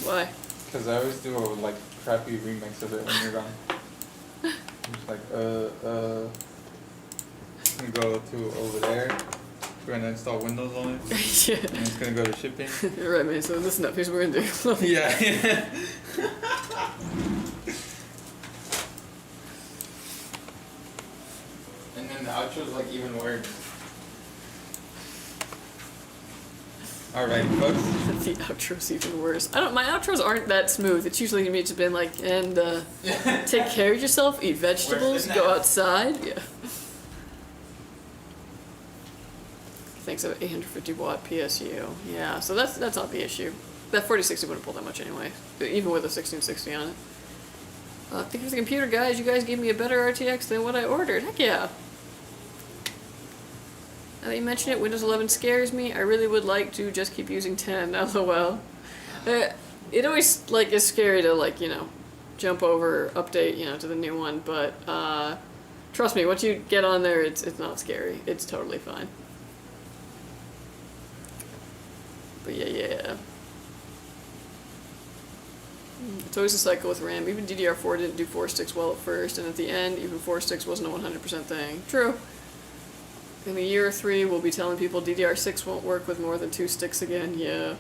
Why? Because I always do a like crappy remix of it when you're gone. I'm just like, I'm gonna go to over there. We're gonna install Windows on it. Yeah. And it's gonna go to shipping. Right, man, so listen up, here's what we're gonna do. Yeah. And then the outro's like even worse. Alright, folks. The outro's even worse. My outros aren't that smooth. It's usually me just been like, and take care of yourself, eat vegetables, go outside. Yeah. Thanks, of 850 watt PSU. Yeah, so that's not the issue. That 4060 wouldn't pull that much anyway, even with a 1660 on it. Thank you for the computer, guys. You guys gave me a better RTX than what I ordered. Heck yeah. Now that you mention it, Windows 11 scares me. I really would like to just keep using 10, lol. It always, like, is scary to, like, you know, jump over, update, you know, to the new one, but, trust me, once you get on there, it's not scary. It's totally fine. But yeah. It's always a cycle with RAM. Even DDR4 didn't do 4 sticks well at first, and at the end, even 4 sticks wasn't a 100% thing. True. In a year or 3, we'll be telling people DDR6 won't work with more than 2 sticks again. Yeah.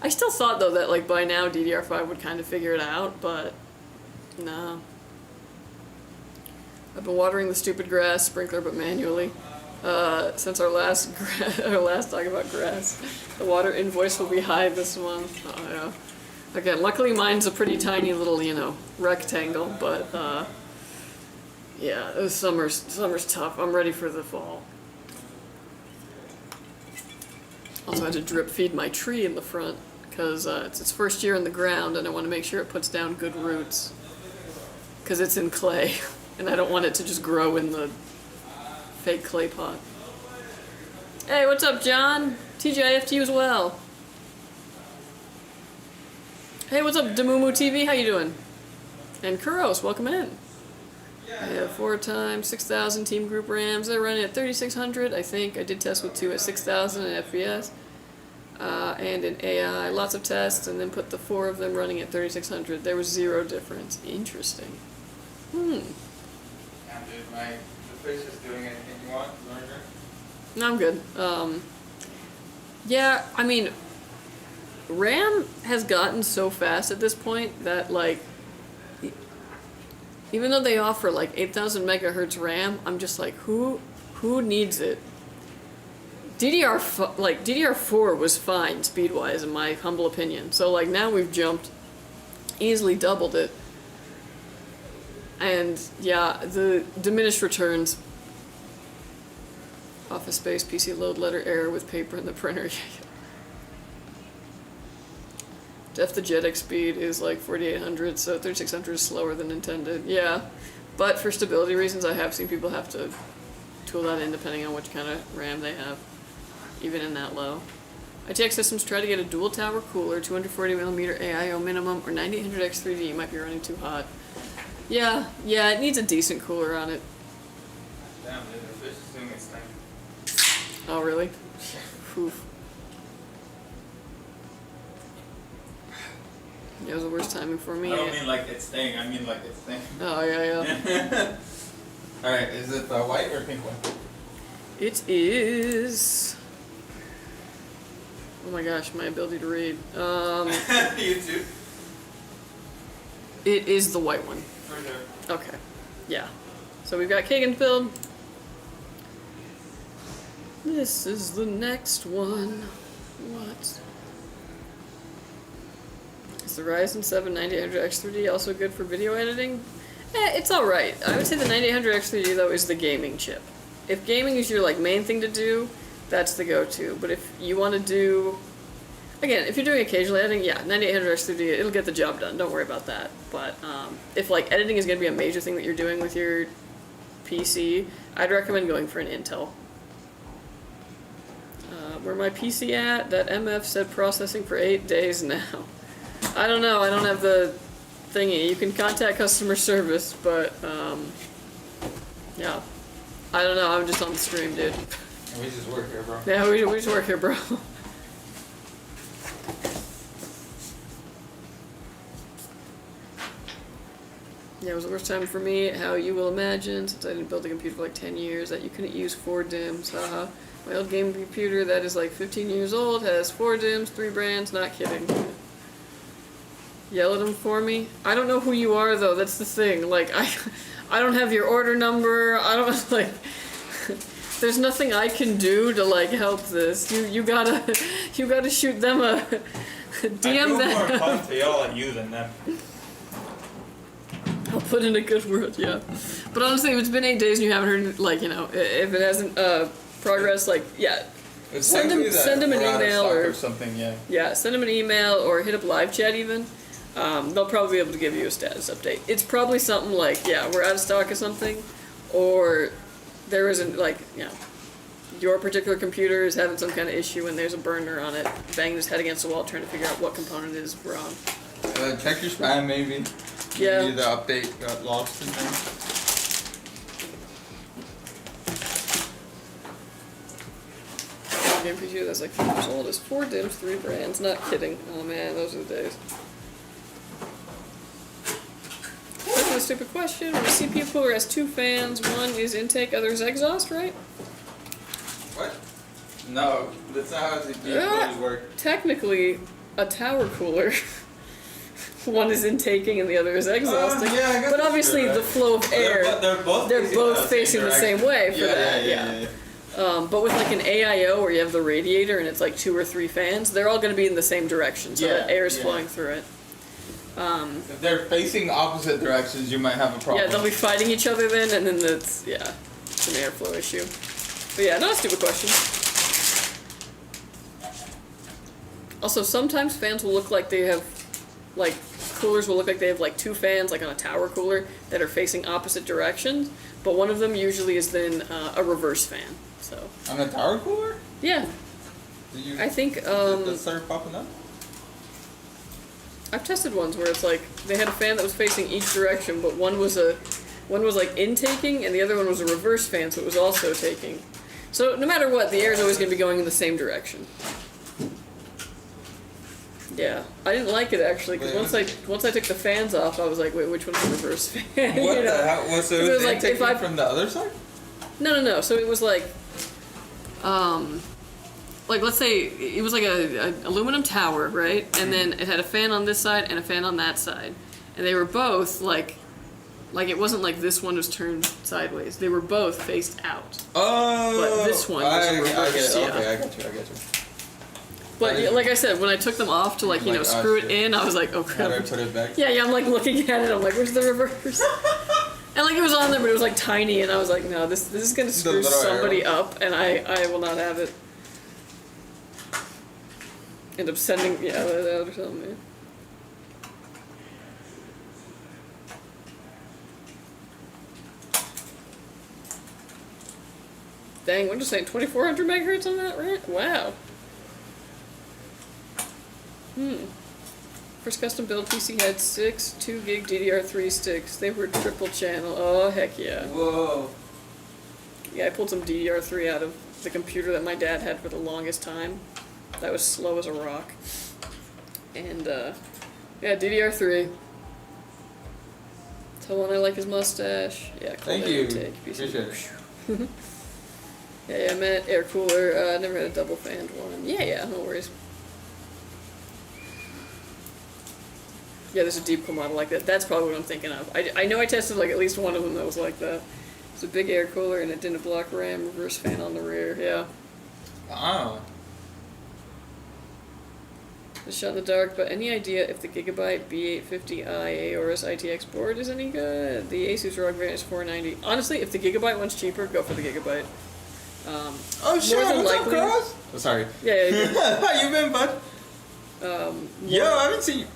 I still thought, though, that like by now DDR5 would kind of figure it out, but no. I've been watering the stupid grass sprinkler, but manually. Since our last our last talk about grass, the water invoice will be high this month. Oh yeah. Again, luckily mine's a pretty tiny little, rectangle, but yeah, summer's tough. I'm ready for the fall. Also, I had to drip feed my tree in the front because it's its first year in the ground, and I want to make sure it puts down good roots because it's in clay, and I don't want it to just grow in the fake clay pot. Hey, what's up, John? TGIF to you as well. Hey, what's up, Demumu TV? How you doing? And Kuros, welcome in. I have 4 times 6,000 team group RAMs. They're running at 3,600, I think. I did test with 2 at 6,000 in FPS. And in AI, lots of tests, and then put the 4 of them running at 3,600. There was 0 difference. Interesting. Yeah, dude, the fish is doing anything you want, Larger? No, I'm good. Yeah, I mean, RAM has gotten so fast at this point that, like, even though they offer like 8,000 megahertz RAM, I'm just like, who needs it? DDR4 was fine speed-wise, in my humble opinion. So like now we've jumped, easily doubled it, and yeah, the diminished returns. Office space, PC load letter error with paper in the printer. Def the JEDEC speed is like 4,800, so 3,600 is slower than intended. Yeah, but for stability reasons, I have seen people have to tool that in depending on which kind of RAM they have, even in that low. ITX systems try to get a dual tower cooler, 240mm AIO minimum, or 9800X3D might be running too hot. Yeah, it needs a decent cooler on it. Damn, dude, the fish is doing its thing. Oh, really? Oof. It was the worst timing for me. I don't mean like it's staying, I mean like it's staying. Oh, yeah. Alright, is it the white or pink one? It is... Oh my gosh, my ability to read. You too? It is the white one. For sure. Okay. Yeah. So we've got Keigan filled. This is the next one. What? Is the Ryzen 7 9800X3D also good for video editing? It's alright. I would say the 9800X3D though is the gaming chip. If gaming is your like main thing to do, that's the go-to. But if you want to do, again, if you're doing occasional editing, yeah, 9800X3D, it'll get the job done. Don't worry about that. But if like editing is going to be a major thing that you're doing with your PC, I'd recommend going for an Intel. Where my PC at? That MF said processing for 8 days now. I don't know. I don't have the thingy. You can contact customer service, but yeah. I don't know. I'm just on the stream, dude. We just work here, bro. Yeah, we just work here, bro. Yeah, it was the worst time for me. How you will imagine, since I didn't build a computer for like 10 years, that you couldn't use 4 DIMMs. Haha. My old gaming computer that is like 15 years old has 4 DIMMs, 3 brands. Not kidding. Yell at them for me. I don't know who you are though. That's the thing. Like I don't have your order number. I don't like. There's nothing I can do to like help this. You gotta shoot them a DM them. I feel more fun to yell at you than them. I'll put in a good word, yeah. But honestly, if it's been 8 days and you haven't heard, like, if it hasn't progressed, like, yeah. Send them an email or something, yeah. Yeah, send them an email or hit up live chat even. They'll probably be able to give you a status update. It's probably something like, yeah, we're out of stock of something, or there isn't, like, your particular computer is having some kind of issue and there's a burner on it, banging his head against the wall trying to figure out what component is wrong. Check your spam, maybe. Yeah. Maybe the update got lost in there. Game PC that's like 5 years old is 4 DIMMs, 3 brands. Not kidding. Oh man, those are the days. That's a stupid question. When a CPU cooler has 2 fans, one is intake, other is exhaust, right? What? No, that's not how CPU coolers work. Technically, a tower cooler. One is intaking and the other is exhausting. Yeah, I guess but obviously true, right? They're both facing the same way for that. Yeah. But with like an AIO where you have the radiator and it's like 2 or 3 fans, they're all going to be in the same direction, so that air is flowing through it. If they're facing opposite directions, you might have a problem. Yeah, they'll be fighting each other then, and then it's an airflow issue. But yeah, not a stupid question. Also, sometimes fans will look like they have, like, coolers will look like they have like 2 fans, like on a tower cooler, that are facing opposite directions, but one of them usually is then a reverse fan, so. On a tower cooler? Yeah. I think, Did that start popping up? I've tested ones where it's like, they had a fan that was facing each direction, but one was like intaking, and the other one was a reverse fan, so it was also taking. So no matter what, the air is always going to be going in the same direction. Yeah, I didn't like it actually, because once I took the fans off, I was like, wait, which one's the reverse fan? What the hell? Was it was like, taking from the other side? No. So it was like let's say it was like a aluminum tower, right? And then it had a fan on this side and a fan on that side, and they were both like it wasn't like this one was turned sideways. They were both faced out. Oh. But this one was reversed. Okay, I got you. But like I said, when I took them off to screw it in, I was like, oh crap. How do I put it back? Yeah, I'm like looking at it. I'm like, where's the reverse? And like it was on there, but it was like tiny, and I was like, no, this is gonna screw somebody up, and I will not have it. End up sending that out or something. Man. Dang, we're just saying 2400 megahertz on that, right? Wow. First custom build PC had 6 2 gig DDR3 sticks. They were triple channel. Oh, heck yeah. Whoa. Yeah, I pulled some DDR3 out of the computer that my dad had for the longest time. That was slow as a rock. And, yeah, DDR3. Tell one I like his mustache. Yeah, cool. Thank you. Appreciate it. Yeah, Matt, air cooler. Never had a double fanned one. Yeah, no worries. Yeah, there's a deep cool model like that. That's probably what I'm thinking of. I know I tested like at least one of them that was like that. It's a big air cooler and it didn't block RAM, reverse fan on the rear. Yeah. Oh. It's shot in the dark, but any idea if the Gigabyte B850i AORUS ITX board is any good? The ASUS ROG variant is $490. Honestly, if the Gigabyte one's cheaper, go for the Gigabyte. Oh shit! What's up, Cross? Oh, sorry. Yeah. How you been, bud? Yo, I haven't seen you.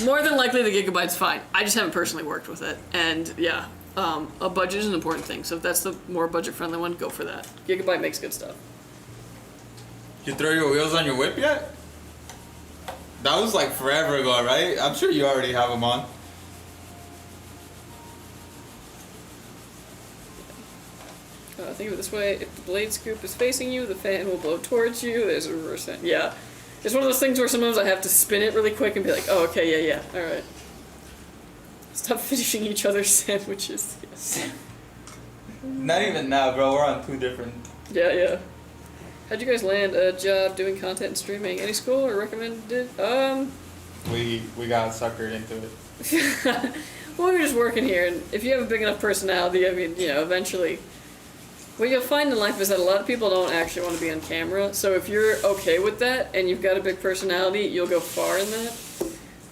More than likely the Gigabyte's fine. I just haven't personally worked with it. And yeah, a budget is an important thing. So if that's the more budget-friendly one, go for that. Gigabyte makes good stuff. You throw your wheels on your whip yet? That was like forever ago, right? I'm sure you already have them on. Think of it this way, if the blade scoop is facing you, the fan will blow towards you. There's a reverse fan. Yeah. It's one of those things where sometimes I have to spin it really quick and be like, oh, okay, yeah, alright. Stop finishing each other's sandwiches. Yes. Not even now, bro. We're on 2 different... Yeah. How'd you guys land a job doing content and streaming? Any school or recommended? We got suckered into it. Well, we're just working here, and if you have a big enough personality, I mean, eventually... What you'll find in life is that a lot of people don't actually want to be on camera, so if you're okay with that, and you've got a big personality, you'll go far in that.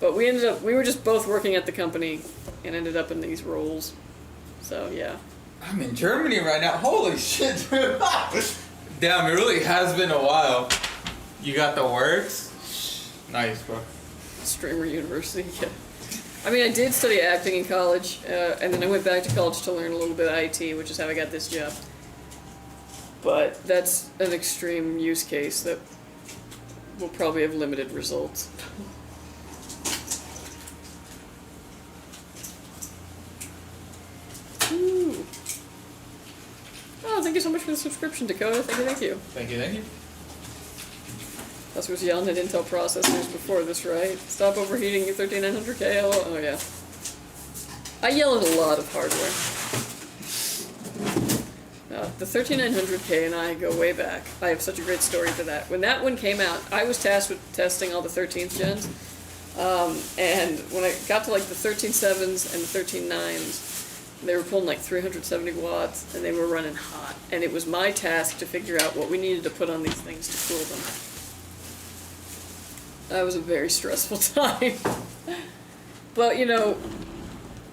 But we were just both working at the company, and ended up in these roles. So, yeah. I'm in Germany right now. Holy shit, dude. Damn, it really has been a while. You got the works? Nice, bro. Streamer University, yeah. I mean, I did study acting in college, and then I went back to college to learn a little bit of IT, which is how I got this job. But that's an extreme use case that will probably have limited results. Ooh. Oh, thank you so much for the subscription, Dakota. Thank you. Thank you. Plus, was yelling at Intel processors before this, right? Stop overheating your 13900K. Oh, yeah. I yell at a lot of hardware. The 13900K and I go way back. I have such a great story for that. When that one came out, I was tasked with testing all the 13th gens. And when I got to like the 13.7s and the 13.9s, They were pulling like 370 watts, and they were running hot. And it was my task to figure out what we needed to put on these things to cool them. That was a very stressful time. But, you know,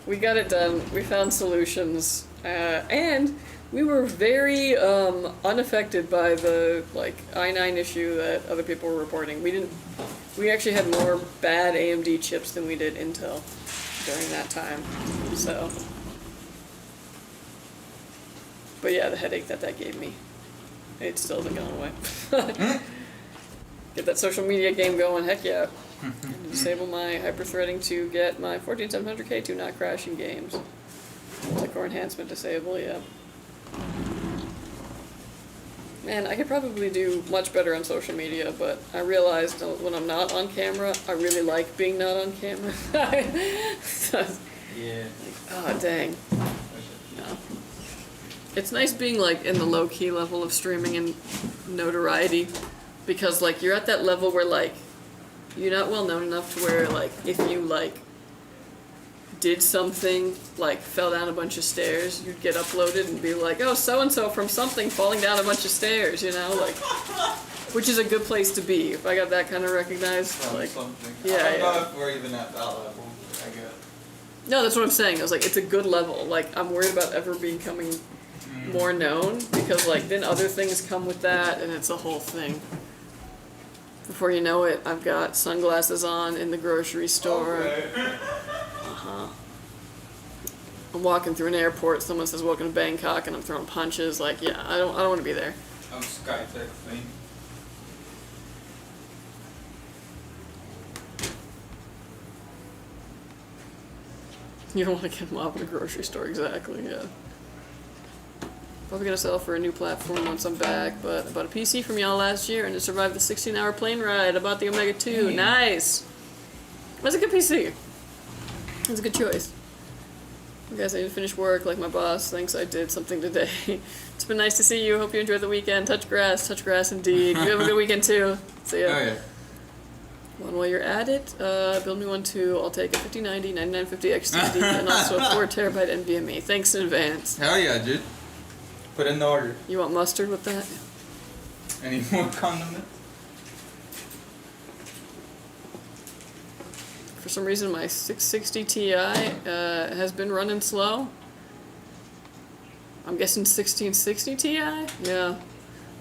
we got it done. We found solutions. And we were very unaffected by the, like, i9 issue that other people were reporting. We actually had more bad AMD chips than we did Intel during that time. So... But yeah, the headache that gave me, it still hasn't gone away. Get that social media game going, heck yeah. Disable my hyper-threading to get my 14700K to not crash in games. Multi-core enhancement disable, yeah. Man, I could probably do much better on social media, but I realized when I'm not on camera, I really like being not on camera. So, Yeah. oh, dang. No. It's nice being, like, in the low-key level of streaming and notoriety, because, like, you're at that level where, like, you're not well known enough to where, like, if you, like, did something, like, fell down a bunch of stairs, you'd get uploaded and be like, oh, so-and-so from something falling down a bunch of stairs, you know, like, which is a good place to be. If I got that kind of recognized, From like, something. yeah, I don't know yeah. if we're even at that level, I guess. No, that's what I'm saying. I was like, it's a good level. Like, I'm worried about ever becoming more known, because, like, then other things come with that, and it's a whole thing. Before you know it, I've got sunglasses on in the grocery store. Okay. I'm walking through an airport, someone says welcome to Bangkok, and I'm throwing punches. Like, yeah, I don't want to be there. I'm Skytech thing. You don't want to get mobbed in a grocery store, exactly, yeah. Probably gonna sell for a new platform once I'm back, but I bought a PC from y'all last year and it survived the 16-hour plane ride. I bought the Omega 2. Nice! That's a good PC. That's a good choice. I guess I need to finish work like my boss thinks I did something today. It's been nice to see you. Hope you enjoyed the weekend. Touch grass indeed. You have a good weekend too. See ya. Oh yeah. One while you're at it, build me one too. I'll take a 5090, 9950 XTD, and also a 4TB NVMe. Thanks in advance. Hell yeah, dude. Put in the order. You want mustard with that? Any more condiments? For some reason, my 660 Ti has been running slow. I'm guessing 1660 Ti? Yeah.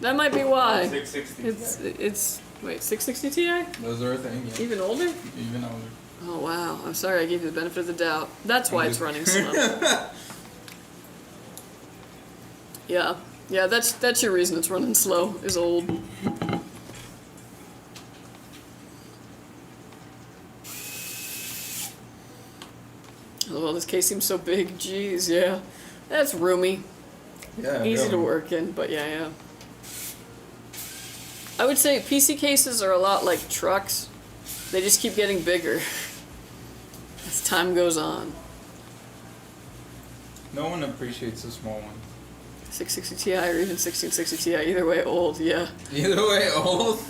That might be why. 660. It's wait, 660 Ti? Those are a thing, yeah. Even older? Even older. Oh wow. I'm sorry I gave you the benefit of the doubt. That's why it's running slow. Yeah. Yeah, that's your reason it's running slow, is old. Oh, well, this case seems so big. Jeez, yeah. That's roomy. Yeah. Easy to really. work in, but yeah. I would say PC cases are a lot like trucks. They just keep getting bigger as time goes on. No one appreciates the small one. 660 Ti or even 1660 Ti, either way old, yeah. Either way, old.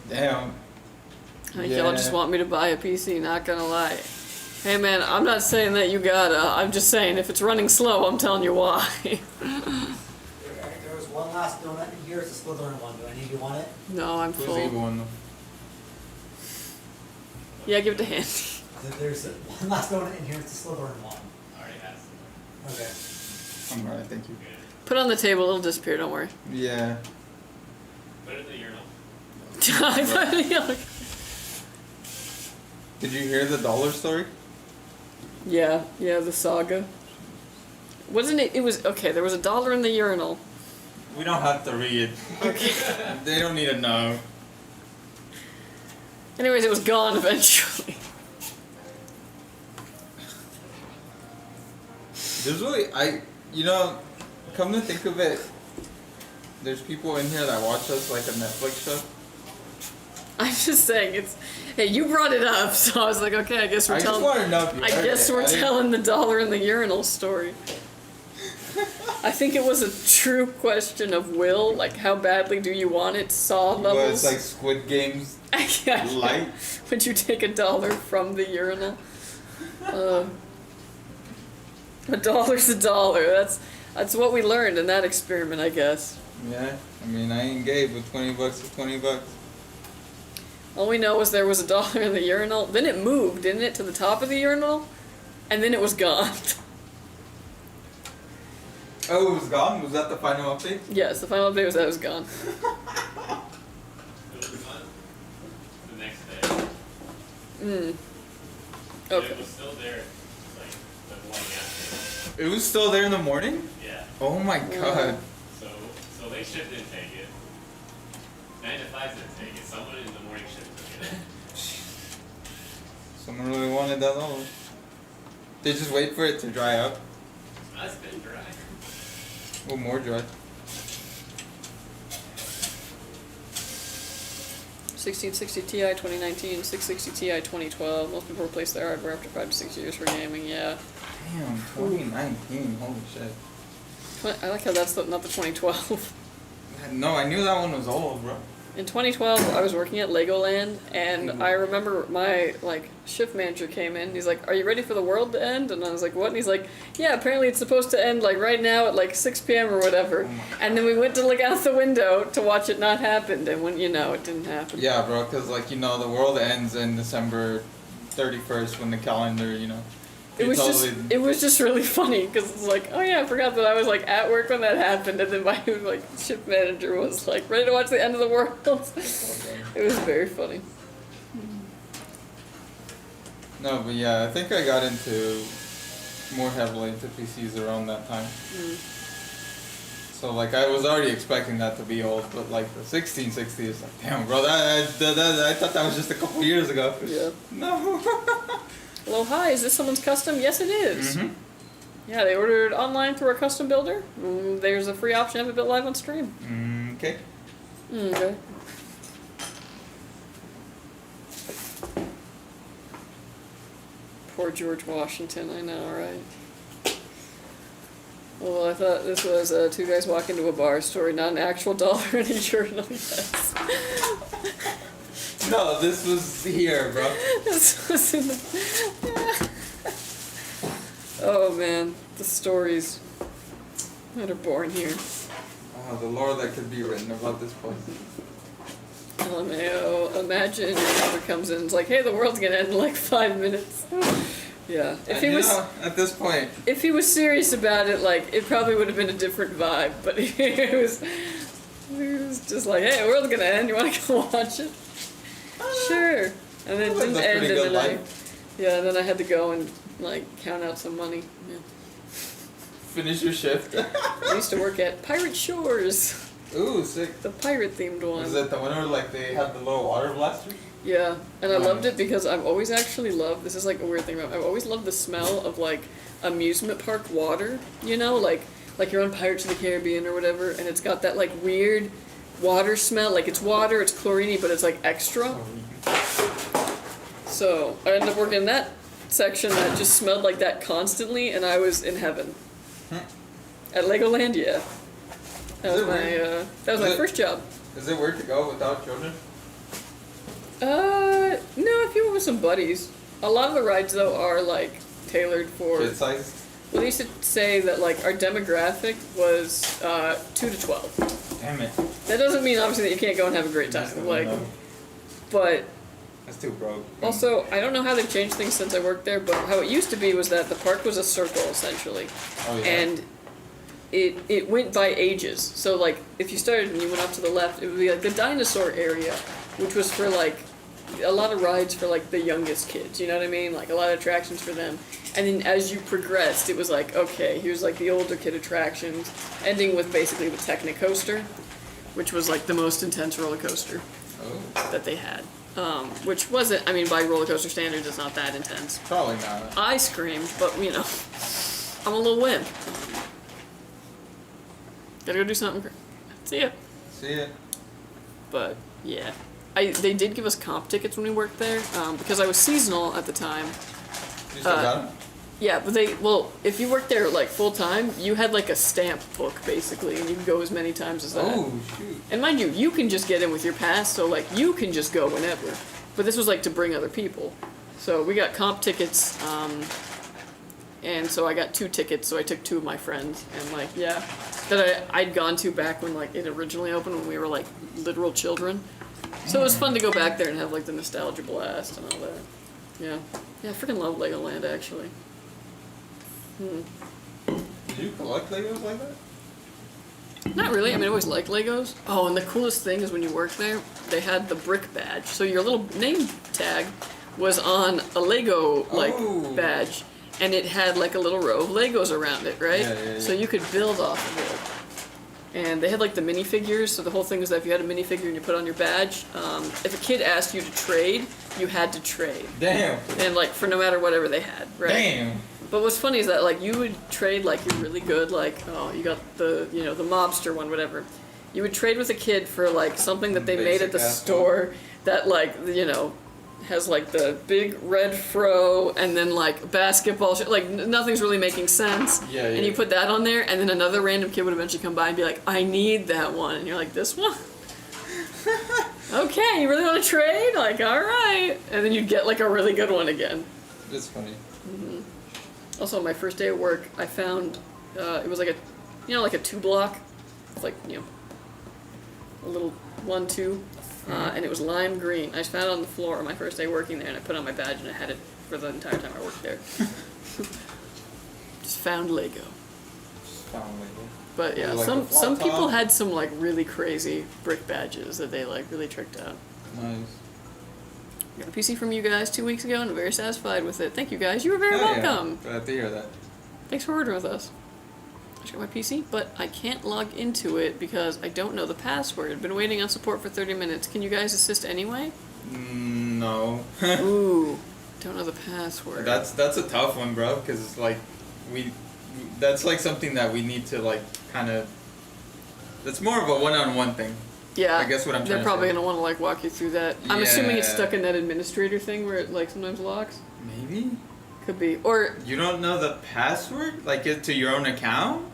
Damn. I think y'all just want me to buy a PC, not gonna lie. Hey man, I'm not saying that you gotta, I'm just saying if it's running slow, I'm telling you why. There was one last donut in here. It's a Slytherin one. Do any of you want it? No, I'm Who's full. the evil one though? Yeah, give it to Handy. There's one last donut in here. It's a Slytherin one. Already has. Okay. I'm alright, thank you. Put it on the table, it'll disappear, don't worry. Yeah. Put it in the urinal. I thought you like... Did you hear the dollar story? Yeah, the saga. Wasn't it, it was, okay, there was $1 in the urinal. We don't have to read. Okay. They don't need to know. Anyways, it was gone eventually. There's really, come to think of it, there's people in here that watch us like a Netflix show. I'm just saying, it's, hey, you brought it up, so I was like, okay, I guess we're I just telling, want to know if you I heard guess it. we're I didn't- telling the $1 in the urinal story. I think it was a true question of will, like how badly do you want it, saw Well, levels. it's like Squid Games Yeah. light. Would you take $1 from the urinal? $1's a dollar. That's what we learned in that experiment, I guess. Yeah, I mean, I ain't gay, but $20 is $20. All we know is there was $1 in the urinal. Then it moved, didn't it, to the top of the urinal? And then it was gone. Oh, it was gone? Was that the final update? Yes, the final update was that it was gone. It was fun. The next day. Mm. But Okay. it was still there, like, the morning after. It was still there in the morning? Yeah. Oh my god. So late shift didn't take it. 9 to 5 didn't take it. Someone in the morning shift took it. Someone really wanted that low. They just wait for it to dry up. That's been dry. Oh, more dry. 1660 Ti 2019, 660 Ti 2012. Most people replace their hardware after 5 to 6 years for gaming, yeah. Damn, 2019, holy shit. I like how that's not the 2012. No, I knew that one was old, bro. In 2012, I was working at Legoland, and I remember my, shift manager came in, and he's like, "Are you ready for the world to end?" And I was like, "What?" And he's like, "Yeah, apparently it's supposed to end, right now at, 6 p.m. or whatever." And then we went to look out the window to watch it not happen, and when, it didn't happen. Yeah, bro, because, the world ends in December 31st when the calendar, It was just really funny, because it's like, oh yeah, I forgot that I was, at work when that happened, and then my, shift manager was, ready to watch the end of the world. It was very funny. No, but yeah, I think I got into more heavily into PCs around that time. Mm. So I was already expecting that to be old, but the 1660 is damn, bro, I thought that was just a couple years ago. Yeah. No. Hello, hi, is this someone's custom? Yes, it is. Mm-hmm. Yeah, they ordered online through our custom builder. There's a free option to have it built live on stream. Okay. Okay. Poor George Washington, I know, right? Well, I thought this was two guys walk into a bar story, not an actual dollar in a urinal, yes. No, this was here, bro. This was in the... Oh man, the stories that are born here. Oh, the lore that could be written about this place. LMAO, imagine your neighbor comes in and is like, hey, the world's gonna end in 5 minutes. Yeah. If he was at this point, if he was serious about it, it probably would have been a different vibe. But he was just like, hey, the world's gonna end, you wanna go watch it? Sure. And then it didn't end, and then I had to go and count out some money. Yeah. finish your shift. I used to work at Pirate Shores. Ooh, sick. The pirate themed one. Was that the one where they had the little water blasters? Yeah, and I loved it because I've always actually loved, this is a weird thing about, I've always loved the smell of amusement park water, like you're on Pirates of the Caribbean or whatever, and it's got that weird water smell, it's water, it's chlorine but it's extra. So I ended up working in that section that just smelled like that constantly, and I was in heaven. At Legoland, yeah. That was my first job. Is it weird to go without children? No, if you went with some buddies. A lot of the rides, though, are, tailored for... Kid size? Well, they used to say that, our demographic was, 2 to 12. Damn it. That doesn't mean, obviously, that you can't go and have a great time. But... That's too broke. Also, I don't know how they've changed things since I worked there, but how it used to be was that the park was a circle, essentially. Oh, yeah. And it went by ages. So, if you started and you went up to the left, it would be, the dinosaur area, which was for, a lot of rides for, the youngest kids, you know what I mean? A lot of attractions for them. And then as you progressed, it was okay, here's, the older kid attractions, ending with basically the Technicoaster, which was, the most intense roller coaster that they had. Which wasn't, by roller coaster standards, it's not that intense. Probably not. I screamed, but, I'm a little wimp. Gotta go do something. See ya. See ya. But, yeah. They did give us comp tickets when we worked there, because I was seasonal at the time. You still got them? Yeah, but if you worked there, full time, you had, a stamp book, basically, and you could go as many times as that. Oh, shoot. And mind you, you can just get in with your pass, so, you can just go whenever. But this was, to bring other people. So we got comp tickets, and so I got 2 tickets, so I took 2 of my friends, and like, yeah, that I'd gone to back when like it originally opened when we were like literal children. So it was fun to go back there and have like the nostalgia blast and all that. Yeah. Yeah, I freaking love Legoland actually. Did you collect Legos like that? Not really. I mean, I always liked Legos. Oh, and the coolest thing is when you worked there, they had the brick badge. So your little name tag was on a Lego like badge, and it had like a little row of Legos around it, right? Yeah. So you could build off of it. And they had like the minifigures. So the whole thing was that if you had a minifigure and you put on your badge, if a kid asked you to trade, you had to trade. Damn. And like for no matter whatever they had, right? Damn. But what's funny is that like you would trade like you're really good, like oh you got the the mobster one, whatever. You would trade with a kid for like something that they made at the store that like has like the big red fro and then like basketball like nothing's really making sense. Yeah. And you put that on there, and then another random kid would eventually come by and be like, I need that one, and you're like, this one? Okay, you really want to trade? Like, all right. And then you'd get like a really good one again. That's funny. Also, on my first day at work, I found it was like a, like a 2-block, it's like a little 1-2, and it was lime green. I just found it on the floor on my first day working there, and I put it on my badge, and I had it for the entire time I worked there. Just found Lego. But yeah, Like some people had some like really crazy brick badges that they like really tricked out. Nice. Got a PC from you guys 2 weeks ago, and I'm very satisfied with it. Thank you guys. You were very welcome. Yeah. Glad to hear that. Thanks for ordering with us. I just got my PC, but I can't log into it because I don't know the password. Been waiting on support for 30 minutes. Can you guys assist anyway? No. Ooh, don't know the password. That's a tough one, bro. Cause like that's like something that we need to like kind of. That's more of a one-on-one thing. Yeah, I guess what I'm trying they're to probably say. gonna want to like walk you through that. I'm assuming it's stuck in that administrator thing where it like sometimes locks. Maybe. Could be, or You don't know the password, like it to your own account.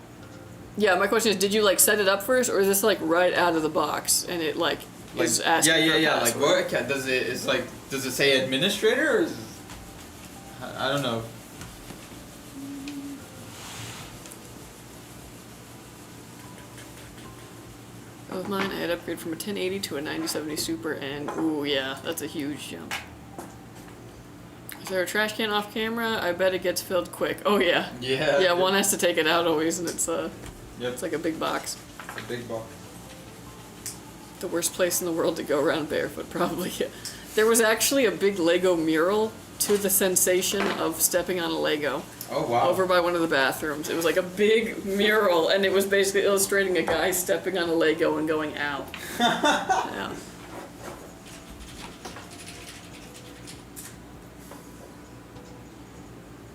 yeah. My question is, did you like set it up first, or is this like right out of the box and it like is asking for a Yeah. Like password? what account does it? It's like does it say administrator or is it, I don't know. Of mine, I had upgraded from a 1080 to a 9070 Super, and ooh yeah, that's a huge jump. Is there a trash can off camera? I bet it gets filled quick. Oh yeah. Yeah. Yeah, one has to take it out always, and it's Yep. it's like a big box. A big box. The worst place in the world to go around barefoot, probably. There was actually a big Lego mural to the sensation of stepping on a Lego. Oh wow. Over by one of the bathrooms. It was like a big mural, and it was basically illustrating a guy stepping on a Lego and going out. Yeah.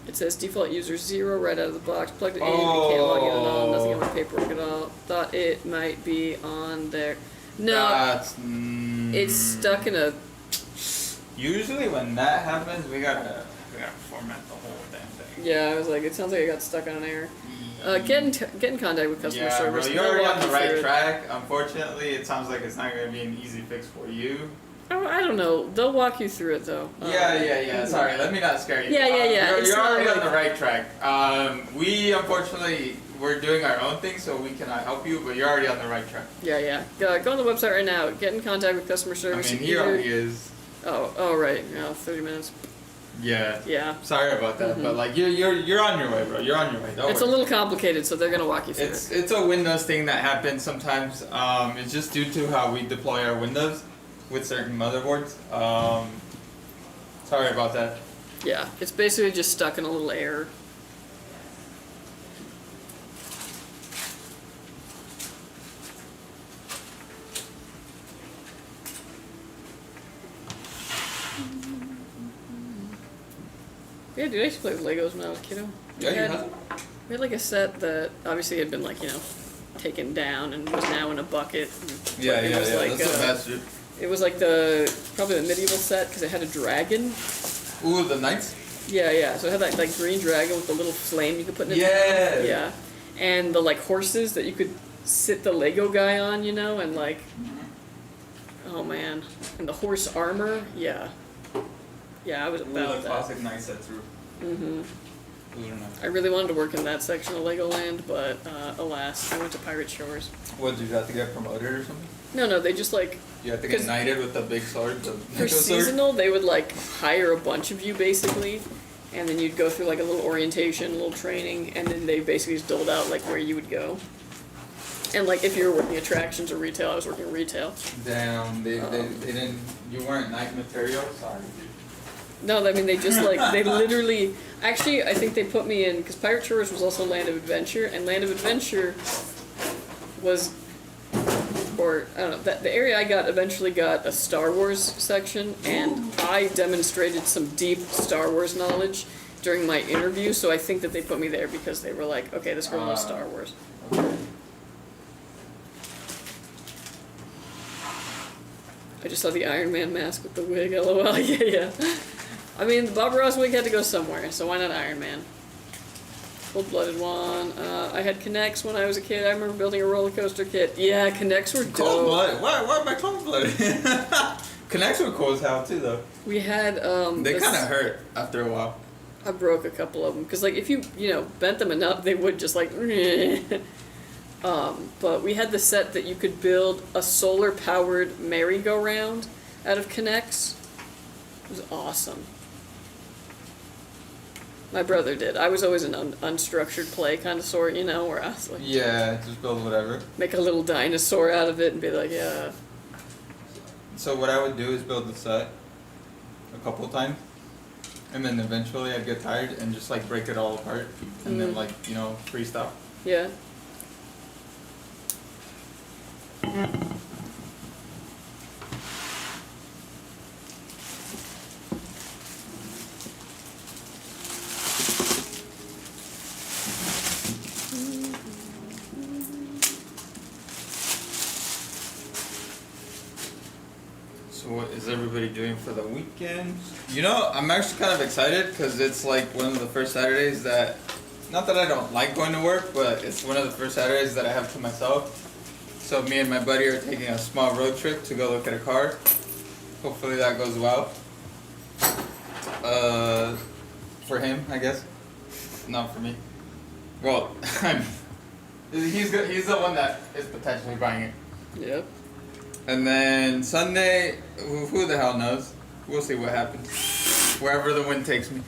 It says default user 0 right out of the box. Plugged it in, you can't log in at all. Nothing on my paperwork at all. Thought it might be on there. No, That's, it's stuck in a. Usually when that happens, we gotta format the whole damn thing. Yeah, I was like, it sounds like it got stuck on an error. Get in contact with customer Yeah, service. bro, you're already They'll on the walk you right through it. track. Unfortunately, it sounds like it's not gonna be an easy fix for you. Oh, I don't know. They'll walk you through it though. Yeah. Sorry, let me not scare you. Yeah. It's You're not already like- on the right track. We unfortunately we're doing our own thing, so we cannot help you. But you're already on the right track. Yeah. Go on the website right now. Get in contact with customer I service. mean, he already is. Oh, right. Yeah, 30 minutes. Yeah. Yeah. Sorry about that, but like you're on your way, bro. You're on your way. Don't It's a worry. little complicated, so they're gonna walk you through it. It's a Windows thing that happens sometimes. It's just due to how we deploy our Windows with certain motherboards. Sorry about that. Yeah, it's basically just stuck in a little error. Yeah, dude, I used to play with Legos when I was a kiddo. Yeah, you have. We had like a set that obviously had been like, taken down and was now in a bucket. Yeah. It was like, That's the best. Dude. It was like probably the medieval set because it had a dragon. Ooh, the knights. Yeah. So it had that like green dragon with the little flame you could put in it. Yeah. Yeah. And the like horses that you could sit the Lego guy on, and like, oh man. And the horse armor, yeah. Yeah, I was Ooh, about the that. classic knight set through. Mm-hmm. Those are nice. I really wanted to work in that section of Legoland, but alas, I went to Pirate Shores. What, did you have to get promoted or something? No, they just like You have to get 'Cause knighted with the big sword, the for ninja sword? seasonal, they would like hire a bunch of you basically, and then you'd go through like a little orientation, a little training, and then they basically just doled out like where you would go. And like if you were working attractions or retail, I was working retail. Damn, they didn't, you weren't knight material? Sorry, dude. No, I mean they just like they literally. Actually, I think they put me in because Pirate Shores was also Land of Adventure, and Land of Adventure was, or I don't know, the area I got eventually got a Star Wars section, and I demonstrated some deep Star Wars knowledge during my interview. So I think that they put me there because they were like, okay, this girl knows Star Wars. Okay. I just saw the Iron Man mask with the wig. LOL. Yeah. I mean, the Bob Ross wig had to go somewhere, so why not Iron Man? Cold-blooded one. I had Kinects when I was a kid. I remember building a roller coaster kit. Yeah, Kinects were dope. Cold-blooded? Why am I cold-blooded? Connects were cool as hell too, though. We had They kind of hurt after a while. I broke a couple of them because, like, if you bent them enough, they would just like. But we had the set that you could build a solar-powered merry-go-round out of Kinects. It was awesome. My brother did. I was always an unstructured play kind of sort, where I was like, Yeah, just build whatever. make a little dinosaur out of it and be like, yeah. So what I would do is build the set a couple times, and then eventually I'd get tired and just like break it all apart, and then like freestyle. Yeah. So what is everybody doing for the weekend? I'm actually kind of excited because it's like one of the first Saturdays that, not that I don't like going to work, but it's one of the first Saturdays that I have to myself. So me and my buddy are taking a small road trip to go look at a car. Hopefully that goes well. For him, I guess. Not for me. Well, he's the one that is potentially buying it. Yep. And then Sunday, who the hell knows? We'll see what happens. Wherever the wind takes me.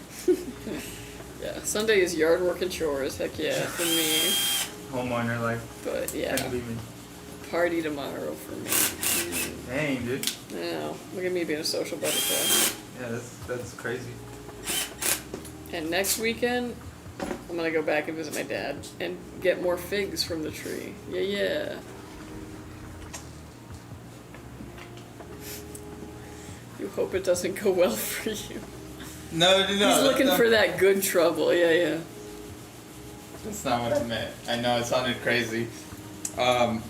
Yeah. Sunday is yard work and chores. Heck yeah, for me. Homeowner life. But yeah, Can't believe me. party tomorrow for me. Dang, dude. Now, look at me being a social butterfly. Yeah, that's crazy. And next weekend, I'm gonna go back and visit my dad and get more figs from the tree. Yeah. You hope it doesn't go well for you. No. He's looking for that good trouble. Yeah. That's not what I meant. I know it sounded crazy. I'm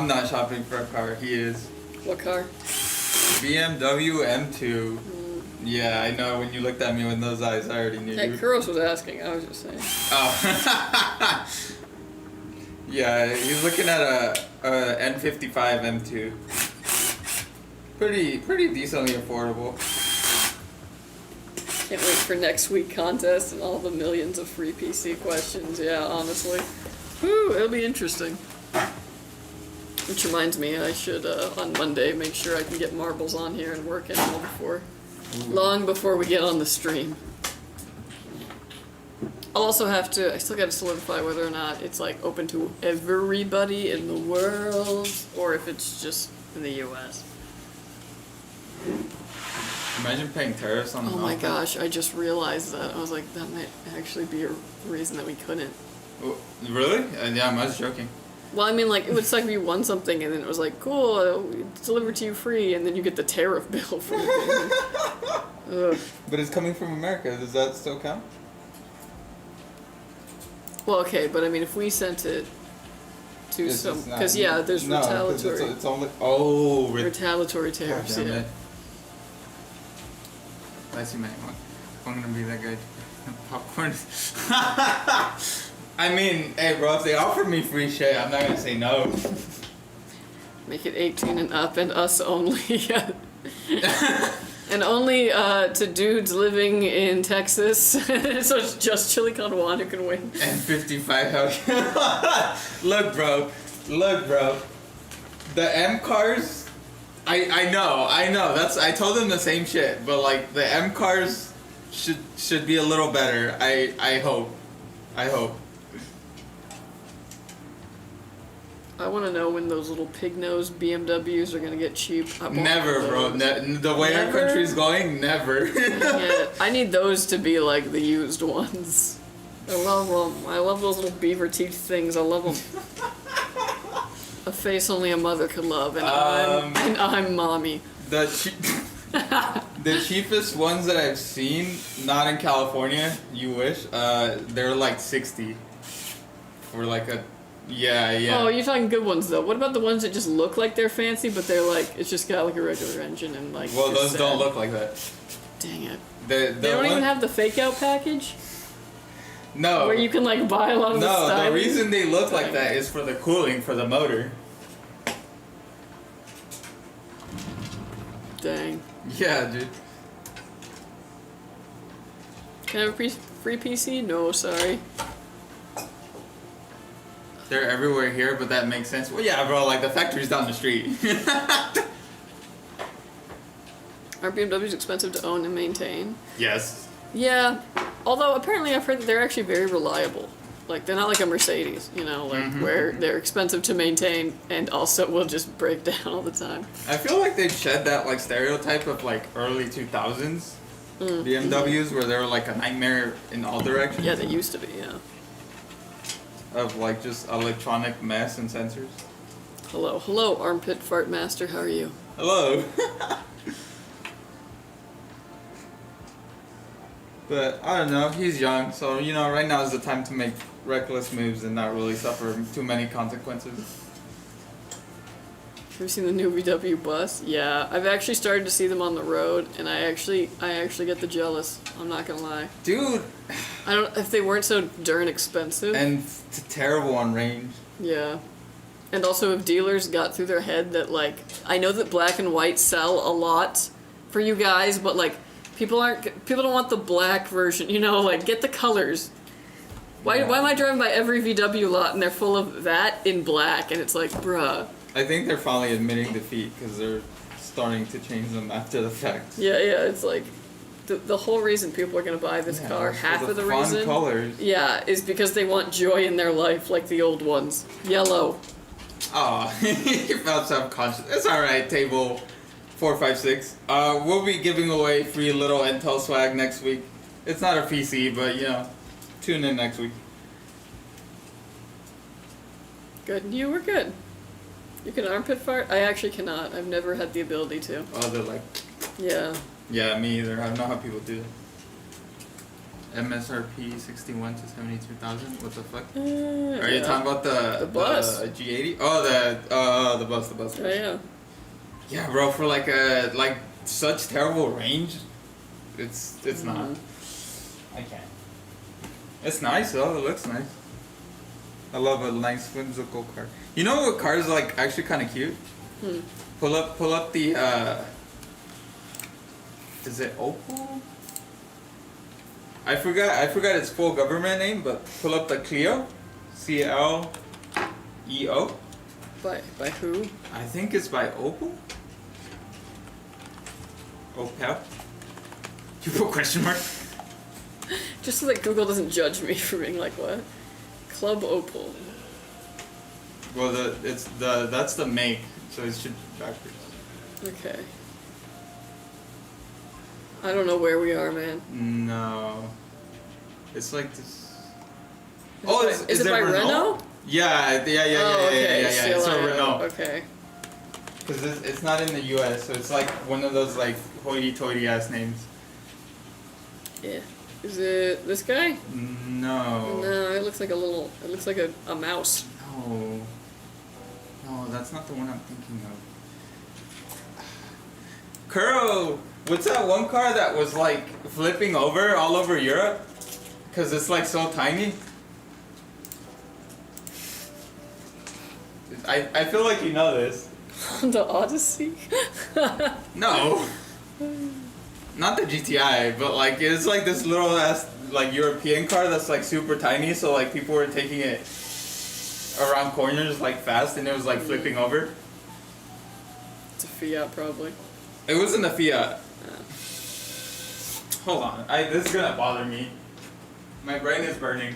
not shopping for a car. He is. What car? BMW M2. Yeah, I know. When you looked at me with those eyes, I already knew Hey, you. Kuros was asking. I was just saying. Oh. Yeah, he's looking at a N55 M2. Pretty decently affordable. Can't wait for next week contest and all the millions of free PC questions. Yeah, honestly. Whew, it'll be interesting. Which reminds me, I should, on Monday, make sure I can get marbles on here and work it all long before we get on the stream. I'll also have to, I still gotta solidify whether or not it's like open to everybody in the world, or if it's just in the US. Imagine paying tariffs on the Oh my Montech. gosh, I just realized that. I was like, that might actually be a reason that we couldn't. Oh, really? Yeah, I was joking. Well, I mean, like, it would suck if you won something and then it was like, cool, it's delivered to you free, and then you get the tariff bill for it. Ugh. But it's coming from America. Does that still count? Well, okay, but I mean, if we sent it to It's some, just not- because yeah, there's no, 'cause retaliatory, It's only retaliatory tariffs. God damn Yeah. it. I see, man. I'm gonna be that guy. Popcorn. I mean, hey, bro, if they offer me free shit, I'm not gonna say no. Make it 18 and up and us only. And only to dudes living in Texas, so it's just Chili Con Juan who can win. And 55 health. Look, bro. The M cars, I know. I told them the same shit, but like the M cars should be a little better. I hope. I want to know when those little pig-nosed BMWs are going to get cheap. Never, bro. The way our country's going, never. Yeah, I need those to be like the used ones. I love them. I love those little beaver teeth things. I love them. A face only a mother could love, and I'm mommy. The cheapest ones that I've seen, not in California, you wish, they're like 60. For like a... Yeah. Oh, you're talking good ones though. What about the ones that just look like they're fancy, but they're like, it's just got like a regular engine and like... Well, those don't look like that. Dang it. They don't even have the fake out package? No. Where you can like buy a lot of the styling? No, the reason they look like that is for the cooling for the motor. Dang. Yeah, dude. Can I have a free PC? No, sorry. They're everywhere here, but that makes sense. Well, yeah, bro, like the factory's down the street. Are BMWs expensive to own and maintain? Yes. Yeah, although apparently I've heard that they're actually very reliable. Like, they're not like a Mercedes, you know, like where they're expensive to maintain and also will just break down all the time. I feel like they've shed that like stereotype of like early 2000s BMWs where they were like a nightmare in all directions. Yeah, they used to be, yeah. Of like just electronic mess and sensors. Hello, armpit fart master, how are you? Hello. But I don't know, he's young, so you know, right now is the time to make reckless moves and not really suffer too many consequences. Have you seen the new VW bus? Yeah, I've actually started to see them on the road, and I actually get the jealous. I'm not gonna lie. Dude. I don't, if they weren't so darn expensive. And terrible on range. Yeah. And also if dealers got through their head that like, I know that black and white sell a lot for you guys, but like, people don't want the black version, you know, like get the colors. Why am I driving by every VW lot and they're full of that in black and it's like, bruh. I think they're finally admitting defeat because they're starting to change them after the fact. Yeah, it's like the whole reason people are gonna buy this car, half of the reason, colors. Yeah, is because they want joy in their life like the old ones. Yellow. Oh, you felt self-conscious. It's alright, table 456. We'll be giving away free little Intel swag next week. It's not a PC, but you know, tune in next week. Good. You were good. You can armpit fart? I actually cannot. I've never had the ability to. Oh, they're like... Yeah. Yeah, me either. I don't know how people do that. MSRP 61 to 72,000. What the fuck? Are you talking about the bus? The G80? Oh, the bus. Oh, yeah. Yeah, bro. For like such terrible range, it's not. I can't. It's nice though. It looks nice. I love a nice whimsical car. You know what car is like actually kind of cute? Pull up the is it Opel? I forgot its full government name, but pull up the Clio, CLEO. By who? I think it's by Opel. Opel. You put question mark? Just so that Google doesn't judge me for being like, what? Club Opel. Well, that's the make, so it should be backwards. Okay. I don't know where we are, man. No. It's like this. Is it by Renault? Yeah. Oh, okay. Yeah. It's a Renault. Okay. Because it's not in the U.S., so it's like one of those like hoity-toity ass names. Yeah. Is it this guy? No. No, it looks like a mouse. No, that's not the one I'm thinking of. Kuro, what's that one car that was like flipping over all over Europe? Because it's like so tiny. I feel like you know this. The Odyssey? No. not the GTI, but like it's like this little ass like European car that's like super tiny. So like people were taking it around corners like fast, and it was like flipping over. It's a Fiat probably. It wasn't a Fiat. Hold on, this is gonna bother me. My brain is burning.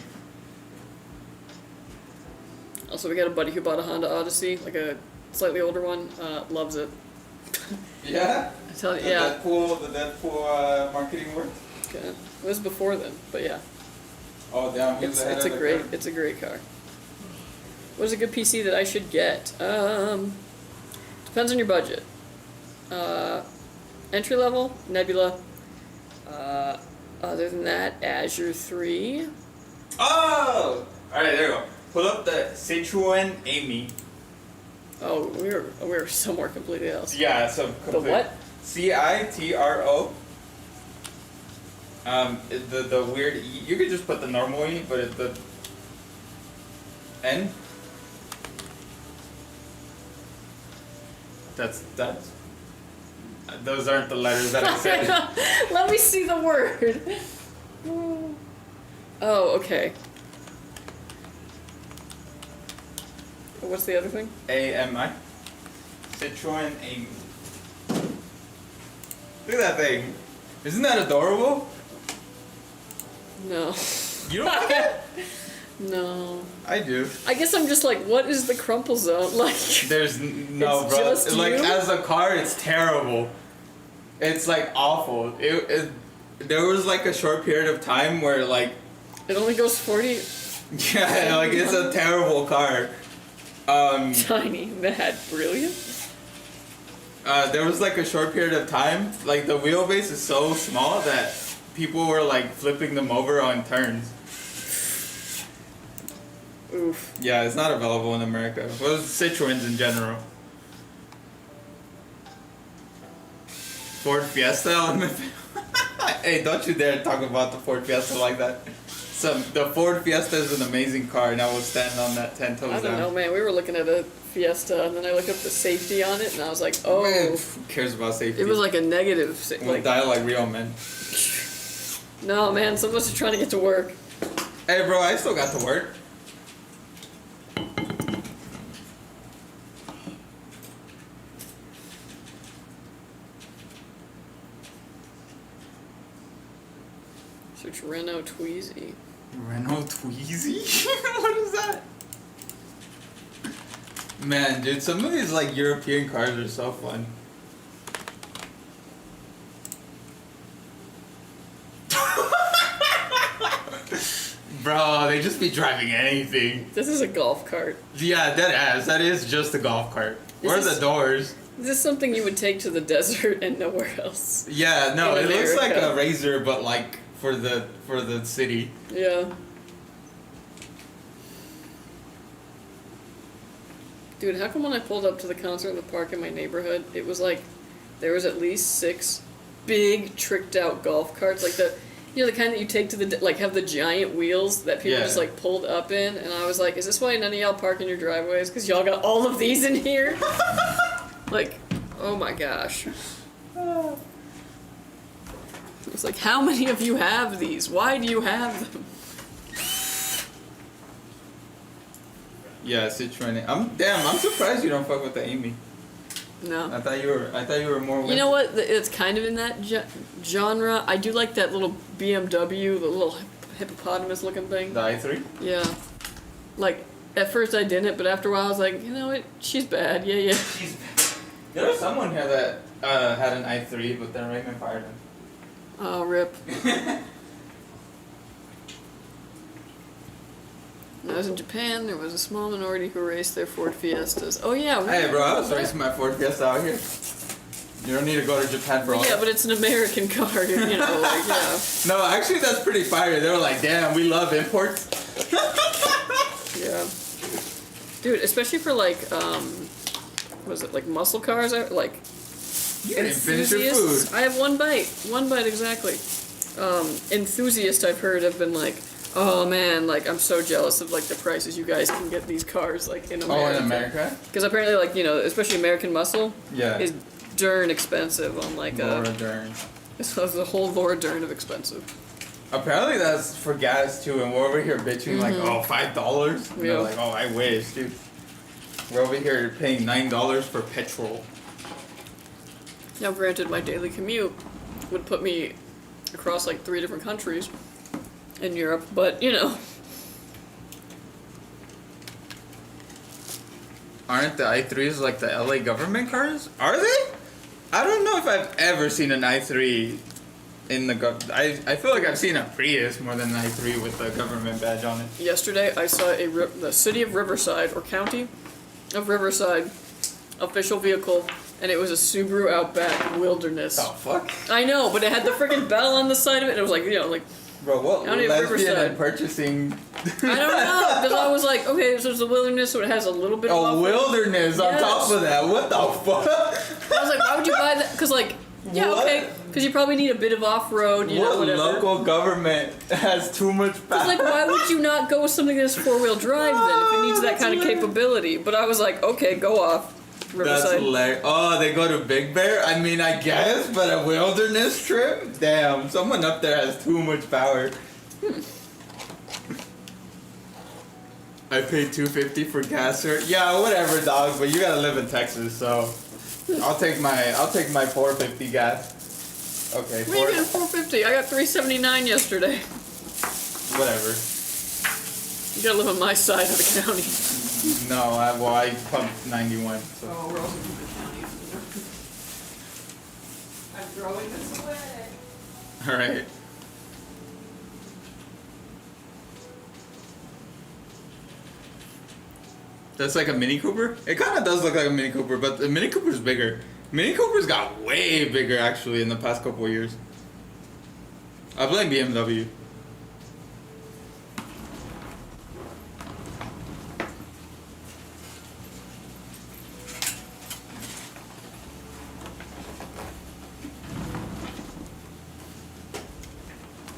Also, we got a buddy who bought a Honda Odyssey, like a slightly older one. Loves it. Yeah? I tell you, The yeah. Deadpool marketing work? Okay. It was before then, but yeah. Oh damn, he was ahead It's of a the great curve. it's a great car. What is a good PC that I should get? Depends on your budget. Entry level, Nebula. Other than that, Azure 3. Oh! Alright, there you go. Pull up the Citroen Amy. Oh, we were somewhere completely else. Yeah, so The complete. what? CITRO. The weird E. You could just put the normal E, but it's the N. That's. Those aren't the letters that I said. Let me see the word. Oh, okay. What's the other thing? AMI. Citroen Amy. Look at that thing. Isn't that adorable? No. You don't like it? No. I do. I guess I'm just like, what is the crumple zone? Like, There's no, It's bro. just Like you? as a car, it's terrible. It's like awful. There was like a short period of time where like, it only goes 40. yeah, like it's a terrible car. Tiny, mad, brilliant. There was like a short period of time, like the wheelbase is so small that people were like flipping them over on turns. Oof. Yeah, it's not available in America. Well, Citroens in general. Ford Fiesta. Hey, don't you dare talk about the Ford Fiesta like that. The Ford Fiesta is an amazing car, and I will stand on that 10 toes I down. don't know, man. We were looking at a Fiesta, and then I looked up the safety on it, and I was like, oh. Man, who cares about safety? It was like a negative. We'll die like real men. No, man. Some of us are trying to get to work. Hey, bro, I still got to work. Search Renault Twizy. Renault Twizy? What is that? Man, dude, some of these like European cars are so fun. Bro, they just be driving anything. This is a golf cart. Yeah, that is just a golf cart. Where are the doors? Is this something you would take to the desert and nowhere else? Yeah, no, In it looks like America. a Razor, but like for the city. Yeah. Dude, how come when I pulled up to the concert in the park in my neighborhood, it was like there was at least 6 big tricked out golf carts, like the the kind that you take to the like have the giant wheels that people Yeah. just like pulled up in, and I was like, is this why none of y'all park in your driveways? Because y'all got all of these in here. Like, oh my gosh. It's like, how many of you have these? Why do you have them? Yeah, Citroen. I'm surprised you don't fuck with the Amy. No. I thought you were more. You know what? It's kind of in that genre. I do like that little BMW, the little hippopotamus-looking thing. The i3. Yeah. Like, at first I didn't, but after a while I was like, you know what? She's bad. Yeah, yeah. There was someone here that had an i3, but then Raymond fired him. Oh, rip. When I was in Japan, there was a small minority who raced their Ford Fiestas. Oh, yeah. Hey, bro, I was racing my Ford Fiesta out here. You don't need to go to Japan for all Yeah, that. but it's an American car, you know, like, yeah. No, actually, that's pretty fire. They were like, damn, we love imports. Yeah. Dude, especially for, like, what is it, like muscle cars? Like, You didn't finish your enthusiasts. food. I have one bite. One bite, exactly. Enthusiasts, I've heard, have been like, oh man, like, I'm so jealous of, like, the prices you guys can get these cars, like, in America. Oh, in America? Because apparently, like, you know, especially American muscle Yeah. is darn expensive on, like, Laura Dern. This was the whole Laura Dern of expensive. Apparently that's for gas too, and we're over here bitching like, oh, $5? And they're Yeah. like, oh, I wish, dude. We're over here paying $9 for petrol. Now, granted, my daily commute would put me across like 3 different countries in Europe, but you know. Aren't the i3s like the LA government cars? Are they? I don't know if I've ever seen an i3 in the I feel like I've seen a Prius more than an i3 with the government badge on it. Yesterday, I saw the city of Riverside, or county of Riverside, official vehicle, and it was a Subaru Outback Wilderness. Oh fuck? I know, but it had the freaking bell on the side of it, and it was like, you know, like, Bro, what County of lesbian Riverside. and purchasing? I don't know, because I was like, okay, so it's a wilderness, so it has a little bit of A buffer. wilderness on Yes. top of that. What the fuck? I was like, why would you buy that? Because, like, yeah, What? okay, because you probably need a bit of off-road, you know, What whatever. local government has too much power? Because, like, why would you not go with something that's four-wheel drive then, if it needs that kind of capability? But I was like, okay, go off, That's Riverside. hilarious. Oh, they go to Big Bear? I mean, I guess, but a wilderness trip? Damn, someone up there has too much power. I paid $2.50 for gas, sir. Yeah, whatever, dog. But you gotta live in Texas, so I'll take my $4.50 gas. Okay, Where you getting $4.50? I got $3.79 yesterday. whatever. You gotta live on my side of the county. No, I pumped 91. So. Oh, we're also from the county. I'm throwing this away. All right. That's like a Mini Cooper? It kind of does look like a Mini Cooper, but the Mini Cooper's bigger. Mini Cooper's got way bigger, actually, in the past couple of years. I blame BMW.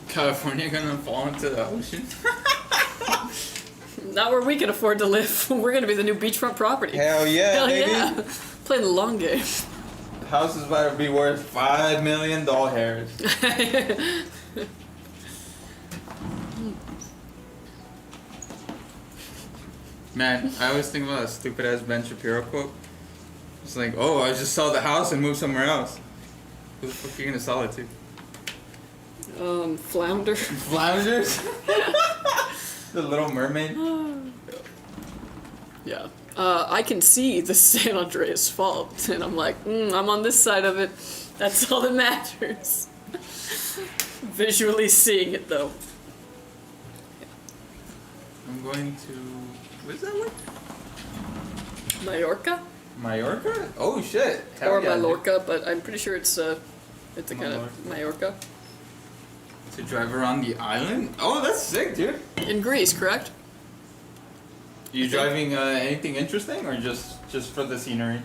California gonna fall into the ocean? Not where we can afford to live. We're gonna be the new beachfront property. Hell yeah, Hell baby. yeah. Playing the long game. House is about to be worth $5 million doll hairs. Man, I always think about a stupid ass Ben Shapiro quote. It's like, oh, I just sell the house and move somewhere else. Who the fuck are you gonna sell it to? Flounder. Flounders? The Little Mermaid? Yeah. I can see the San Andreas Fault, and I'm like, I'm on this side of it. That's all that matters. Visually seeing it, though. I'm going to... Where's that one? Mallorca? Mallorca? Oh shit. Hell Or yeah, dude. Mallorca, but I'm pretty sure it's a kind of Mallorca. To drive around the island? Oh, that's sick, dude. In Greece, correct? You driving anything interesting or just for the scenery?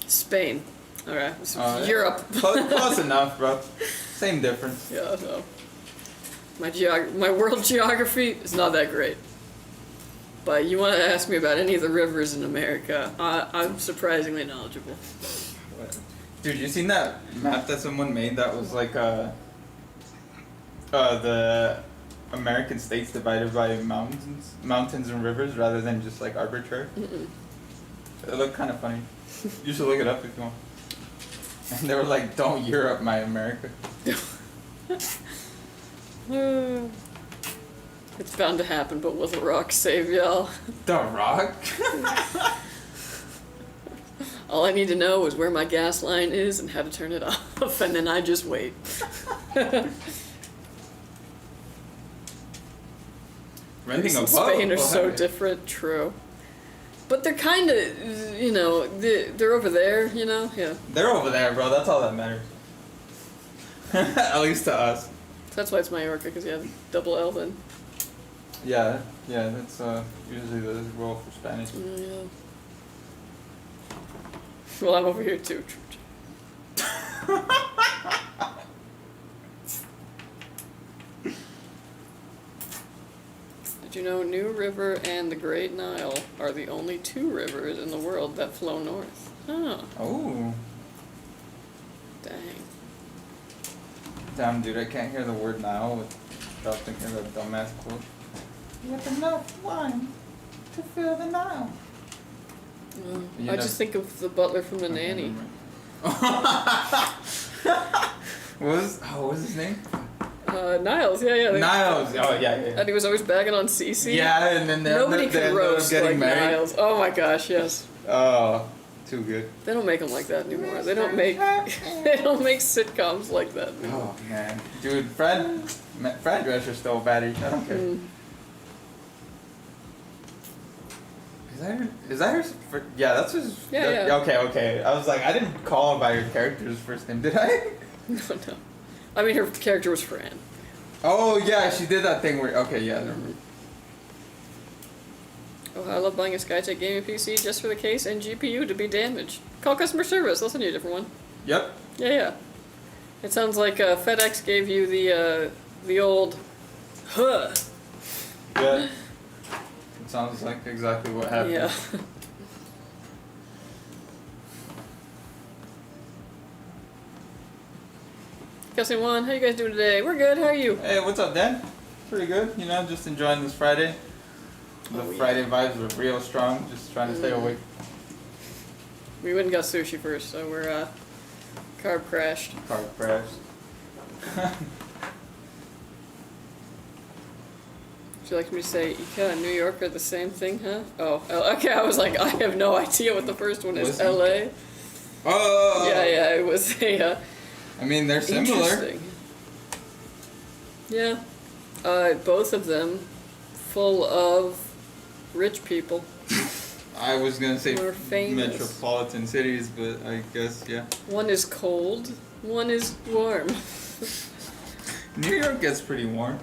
Spain. Alright, Yeah. Europe. Close enough, bro. Same difference. Yeah, no. My world geography is not that great. But you want to ask me about any of the rivers in America, I'm surprisingly knowledgeable. Dude, you seen that map that someone made that was like the American states divided by mountains and rivers rather than just like arbitrary? Mm-mm. It looked kind of funny. You should look it up if you want. And they were like, "Don't Europe my America." It's bound to happen, but will The Rock save y'all? The Rock? All I need to know is where my gas line is and how to turn it off, and then I just wait. Renting a boat? Spain are Oh, so heck. different, true. But they're kind of, they're over there, yeah. They're over there, bro. That's all that matters. At least to us. That's why it's Mallorca, because you have double L then. Yeah, that's usually the rule for Spanish. Yeah. Well, I'm over here too. Did you know New River and the Great Nile are the only two rivers in the world that flow north? Oh, Oh. dang. Damn, dude, I can't hear the word now without thinking of a dumbass quote. You have enough wine to fill the Nile. You I know- just think of the butler from The Nanny. What was his name? Niles, yeah. Niles. Oh yeah. And he was always bagging on Cece. Yeah, and then Nobody they could ended up roast getting like married. Niles. Oh my gosh, yes. Oh, too good. They don't make them like that anymore. They don't make sitcoms like that anymore. Oh man, dude, Fred Drescher's still batty. I don't care. Is that her? Yeah, that's his. Yeah. Okay. I was like, I didn't call her by her character's first name, did I? No. I mean, her character was Fran. Oh yeah, she did that thing where. Okay, yeah. Never mind. Oh, I love buying a Skytech gaming PC just for the case and GPU to be damaged. Call customer service. They'll send you a different one. Yep. Yeah. It sounds like FedEx gave you the old, huh. Yeah. It sounds like exactly what happened. Yeah. Guessing one, how you guys doing today? We're good. How are you? Hey, what's up, Dan? Pretty good. You know, just enjoying this Friday. The Friday vibes were real strong. Just trying to stay awake. We went and got sushi first, so we're carb crashed. Car crash. Would you like me to say Ika and New York are the same thing, huh? Oh, okay. I was like, I have no idea what the first one is. What's LA. Oh. Yeah. It was a. I mean, they're similar. Interesting. Yeah. Both of them full of rich people. I was gonna say More famous. metropolitan cities, but I guess yeah. One is cold, one is warm. New York gets pretty warm.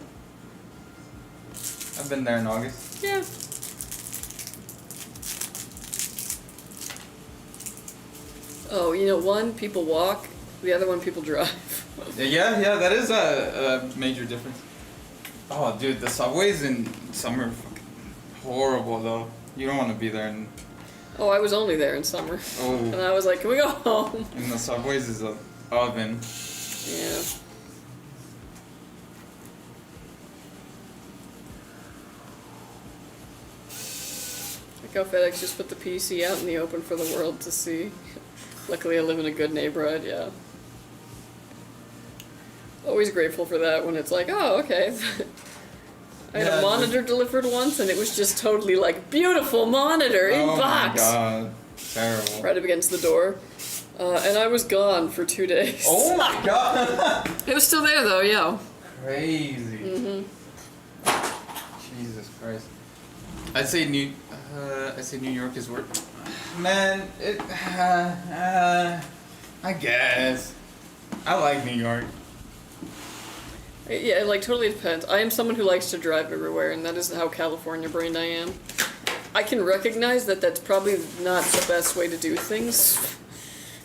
I've been there in August. Yeah. Oh, you know, one, people walk, the other one, people drive. Yeah, that is a major difference. Oh, dude, the subways in summer are fucking horrible, though. You don't want to be there in... Oh, I was only there in summer. Oh. And I was like, can we go home? And the subways is a oven. Yeah. Like how FedEx just put the PC out in the open for the world to see. Luckily I live in a good neighborhood, yeah. Always grateful for that when it's like, oh, okay. I had a monitor delivered once and it was just totally like, beautiful monitor in box! Oh my god. Terrible. Right up against the door. And I was gone for 2 days. Oh my god! It was still there though, yeah. Crazy. Jesus Christ. I'd say New York is worth. Man, I guess. I like New York. Yeah, it like totally depends. I am someone who likes to drive everywhere, and that is how California brained I am. I can recognize that that's probably not the best way to do things.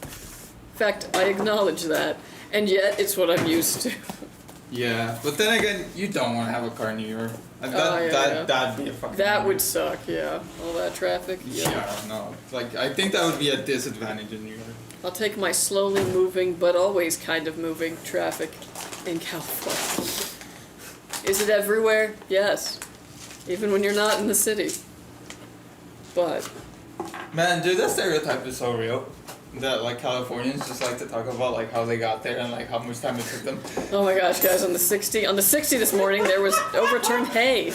In fact, I acknowledge that, and yet it's what I'm used to. Yeah, but then again, you don't want to have a car in New York. That'd be a fucking. That would suck, yeah. All that traffic. Yeah, no. Like, I think that would be a disadvantage in New York. I'll take my slowly moving, but always kind of moving traffic in California. Is it everywhere? Yes. Even when you're not in the city. But. Man, dude, that stereotype is so real. That, like, Californians just like to talk about, like, how they got there and, like, how much time it took them. Oh my gosh, guys, on the 60 this morning, there was overturned hay.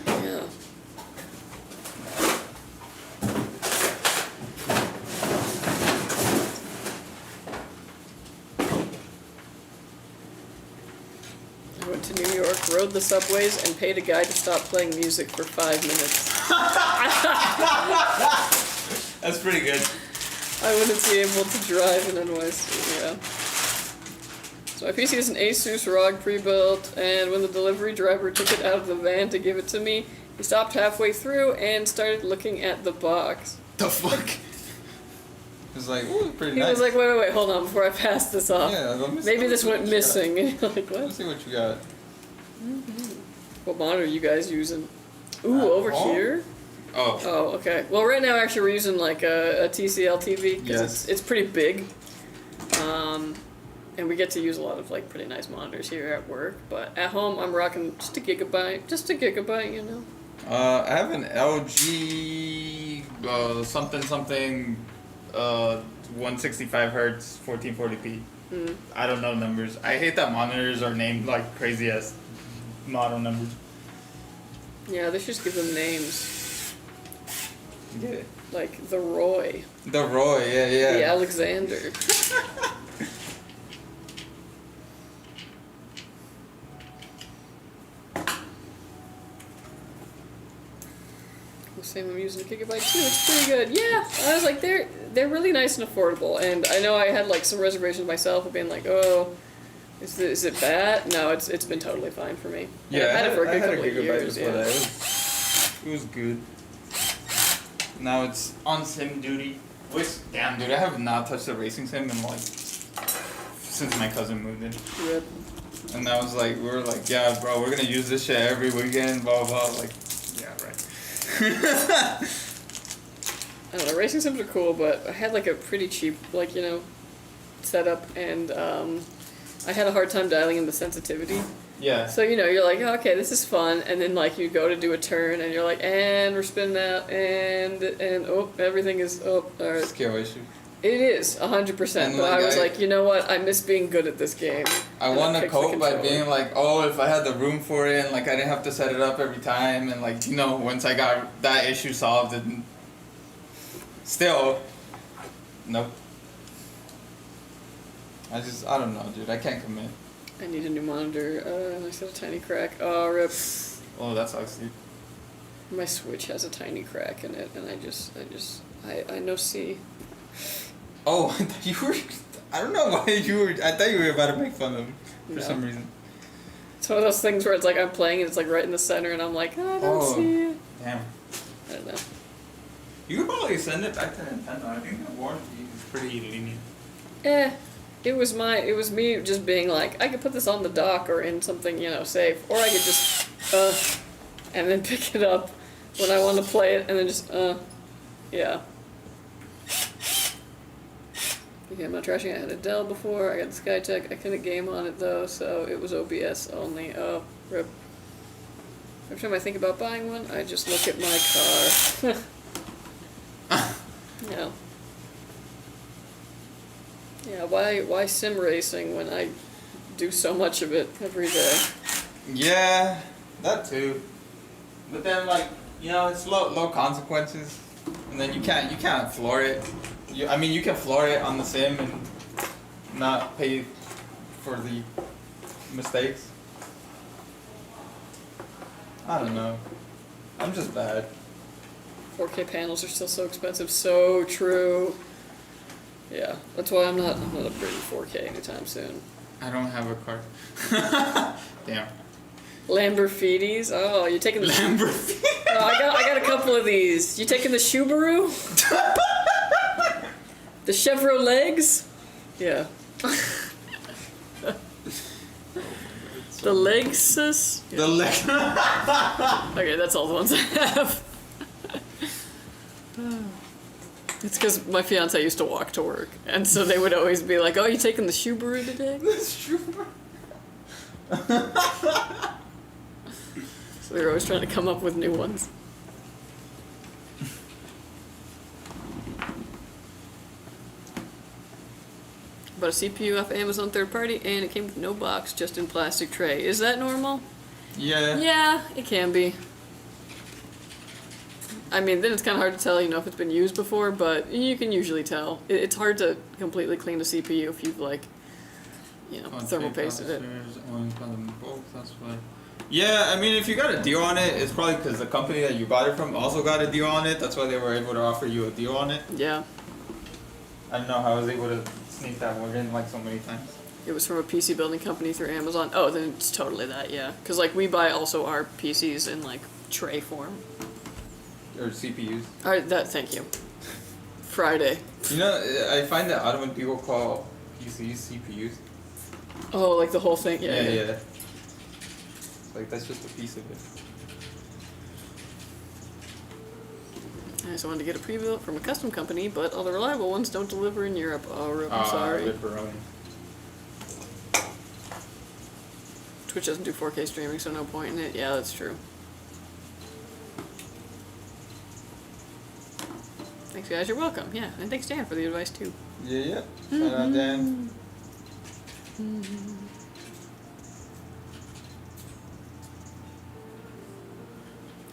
Yeah. I went to New York, rode the subways, and paid a guy to stop playing music for 5 minutes. That's pretty good. I wouldn't be able to drive in NYC, yeah. So my PC is an ASUS ROG pre-built, and when the delivery driver took it out of the van to give it to me, he stopped halfway through and started looking at the box. The fuck? It was like, ooh, pretty He nice. was like, wait, hold on, before I pass this off. Yeah, let me see Maybe what this went you missing. got. And you're like, what? Let's see what you got. What monitor are you guys using? Ooh, over home? here? Oh. Oh, okay. Well, right now actually we're using like a TCL TV because Yes. it's pretty big, and we get to use a lot of like pretty nice monitors here at work. But at home, I'm rocking just a gigabyte, you know. I have an LG something 165 hertz 1440p. I don't know numbers. I hate that monitors are named like crazy ass model numbers. Yeah, they should just give them names Yeah. like the Roy, The Roy, yeah. the Alexander. Same, I'm using a Gigabyte too. It's pretty good. Yeah, I was like, they're really nice and affordable. And I know I had like some reservations myself of being like, oh, is it bad? No, it's been totally fine for me. Yeah, I've had it for a good couple of Gigabyte years. before Yeah. that. It was good. Now it's on sim duty. Which, damn, dude, I have not touched a racing sim in like since my cousin moved in. Rip. And that was like, we were like, yeah, bro, we're gonna use this shit every weekend, blah, blah, blah. Like, yeah, right. I don't know, racing sims are cool, but I had like a pretty cheap, like, you know, setup, and I had a hard time dialing in the sensitivity. Yeah. So, you know, you're like, oh, okay, this is fun, and then like you go to do a turn, and you're like, and we're spinning out, and oh, everything is, oh, alright. Skill issue. It is 100%, And, but like, I was like, you know what? I miss being good at this game. I And want to fixed the cope by controller. being like, oh, if I had the room for it, and like I didn't have to set it up every time, and like, you know, once I got that issue solved, and still, nope. I don't know, dude. I can't commit. I need a new monitor. I said a tiny crack. Oh, rip. Oh, that sucks, dude. My Switch has a tiny crack in it, and I know C. Oh, I thought you were. I don't know why you were. I thought you were about to make fun of him for No. some reason. It's one of those things where it's like I'm playing and it's like right in the center, and I'm like, oh, I don't Oh. see it. Damn. I don't know. You could probably send it back to Nintendo. I think the warranty is pretty lenient. It was me just being like, I could put this on the dock or in something, you know, safe, or I could just, and then pick it up when I want to play it, and then just, yeah. Okay, I'm not trashing. I had a Dell before. I got the Skytech. I couldn't game on it though, so it was OBS only. Oh, rip. Every time I think about buying one, I just look at my car. Yeah. Yeah, why sim racing when I do so much of it every day? Yeah, that too. But then, like, you know, it's low consequences, and then you can't floor it. I mean, you can floor it on the sim and not pay for the mistakes. I don't know. I'm just bad. 4K panels are still so expensive. So true. Yeah, that's why I'm not upgrading 4K anytime soon. I don't have a car. Damn. Lamborghinis. Oh, you taking the Lamborghini. Oh, I got a couple of these. You taking the Subaru? The Chevrolegs? Yeah. The Lexus? Yeah. The leg. Okay, that's all the ones I have. It's because my fiance used to walk to work, and so they would always be like, "Oh, you taking the Subaru today?" So they were always trying to come up with new ones. Bought a CPU off Amazon third party, and it came with no box, just in plastic tray. Is that normal? Yeah. Yeah, it can be. I mean, then it's kind of hard to tell, you know, if it's been used before, but you can usually tell. It's hard to completely clean a CPU if you've, like, you know, thermal pasted it. That's why. Yeah, I mean, if you got a deal on it, it's probably because the company that you bought it from also got a deal on it. That's why they were able to offer you a deal on it. Yeah. I don't know how I was able to sneak that word in like so many times. It was from a PC building company through Amazon. Oh, then it's totally that, yeah. Because, like, we buy also our PCs in, like, tray form. Or CPUs. Alright, thank you. Friday. You know, I find that odd when people call PCs CPUs. Oh, like the whole thing? Yeah. It's like, that's just a piece of it. I just wanted to get a pre-built from a custom company, but all the reliable ones don't deliver in Europe. Oh, rip, I'm sorry. Ripperoni. Twitch doesn't do 4K streaming, so no point in it. Yeah, that's true. Thanks, guys. You're welcome. Yeah, and thanks, Dan, for the advice, too. Yeah. Shout out, Dan.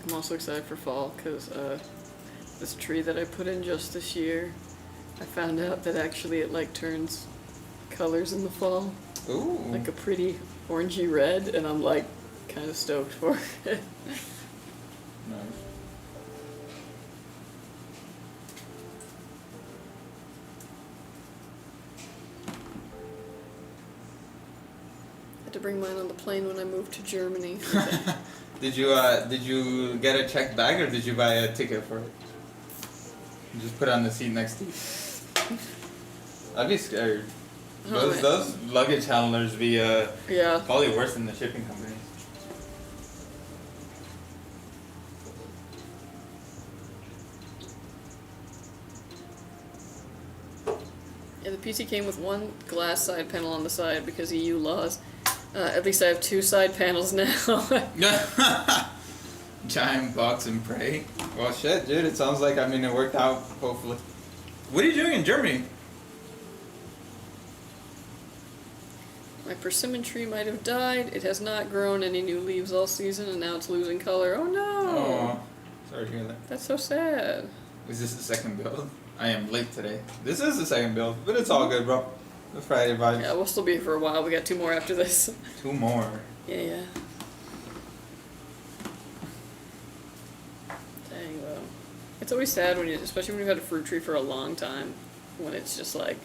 I'm also excited for fall, because this tree that I put in just this year, I found out that actually it, like, turns colors in the fall. Ooh. Like a pretty orangey red, and I'm, like, kind of stoked for it. Nice. To bring mine on the plane when I moved to Germany. Did you get a checked bag or did you buy a ticket for it? You just put it on the seat next to you. I'd be scared. Oh, Those luggage handlers be yeah. probably worse than the shipping companies. Yeah, the PC came with one glass side panel on the side because EU laws. At least I have two side panels now. Giant box and pray. Well, shit, dude. It sounds like, I mean, it worked out, hopefully. What are you doing in Germany? My persimmon tree might have died. It has not grown any new leaves all season, and now it's losing color. Oh no! Oh, sorry to hear that. That's so sad. Is this the second build? I am late today. This is the second build, but it's all good, bro. The Friday vibes. Yeah, we'll still be here for a while. We got two more after this. 2 more. Yeah. Dang, though. It's always sad when you, especially when you've had a fruit tree for a long time, when it's just like,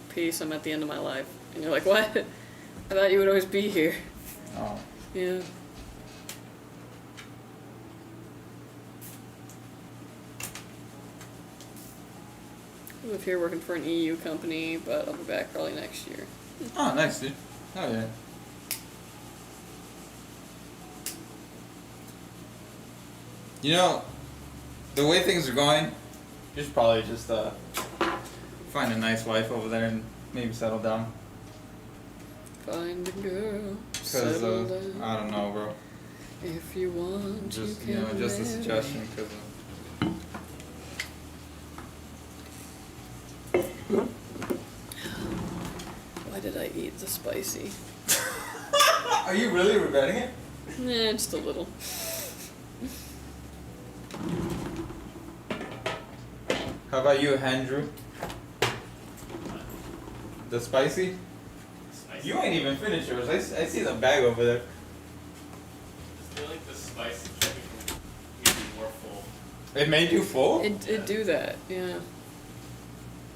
peace, I'm at the end of my life. And you're like, what? I thought you would always be here. Oh. Yeah. I live here working for an EU company, but I'll be back probably next year. Oh, nice, dude. Oh, yeah. You know, the way things are going, you should probably just find a nice wife over there and maybe settle down. Find a girl, Because, settle down. I don't know, bro. If you want, Just, you can just a marry. suggestion, because... Why did I eat the spicy? Are you really regretting it? Nah, just a little. How about you, Andrew? The spicy? Spicy. You ain't even finished yours. I see the bag over there. I feel like the spice is making me more full. It made you full? It do that, yeah.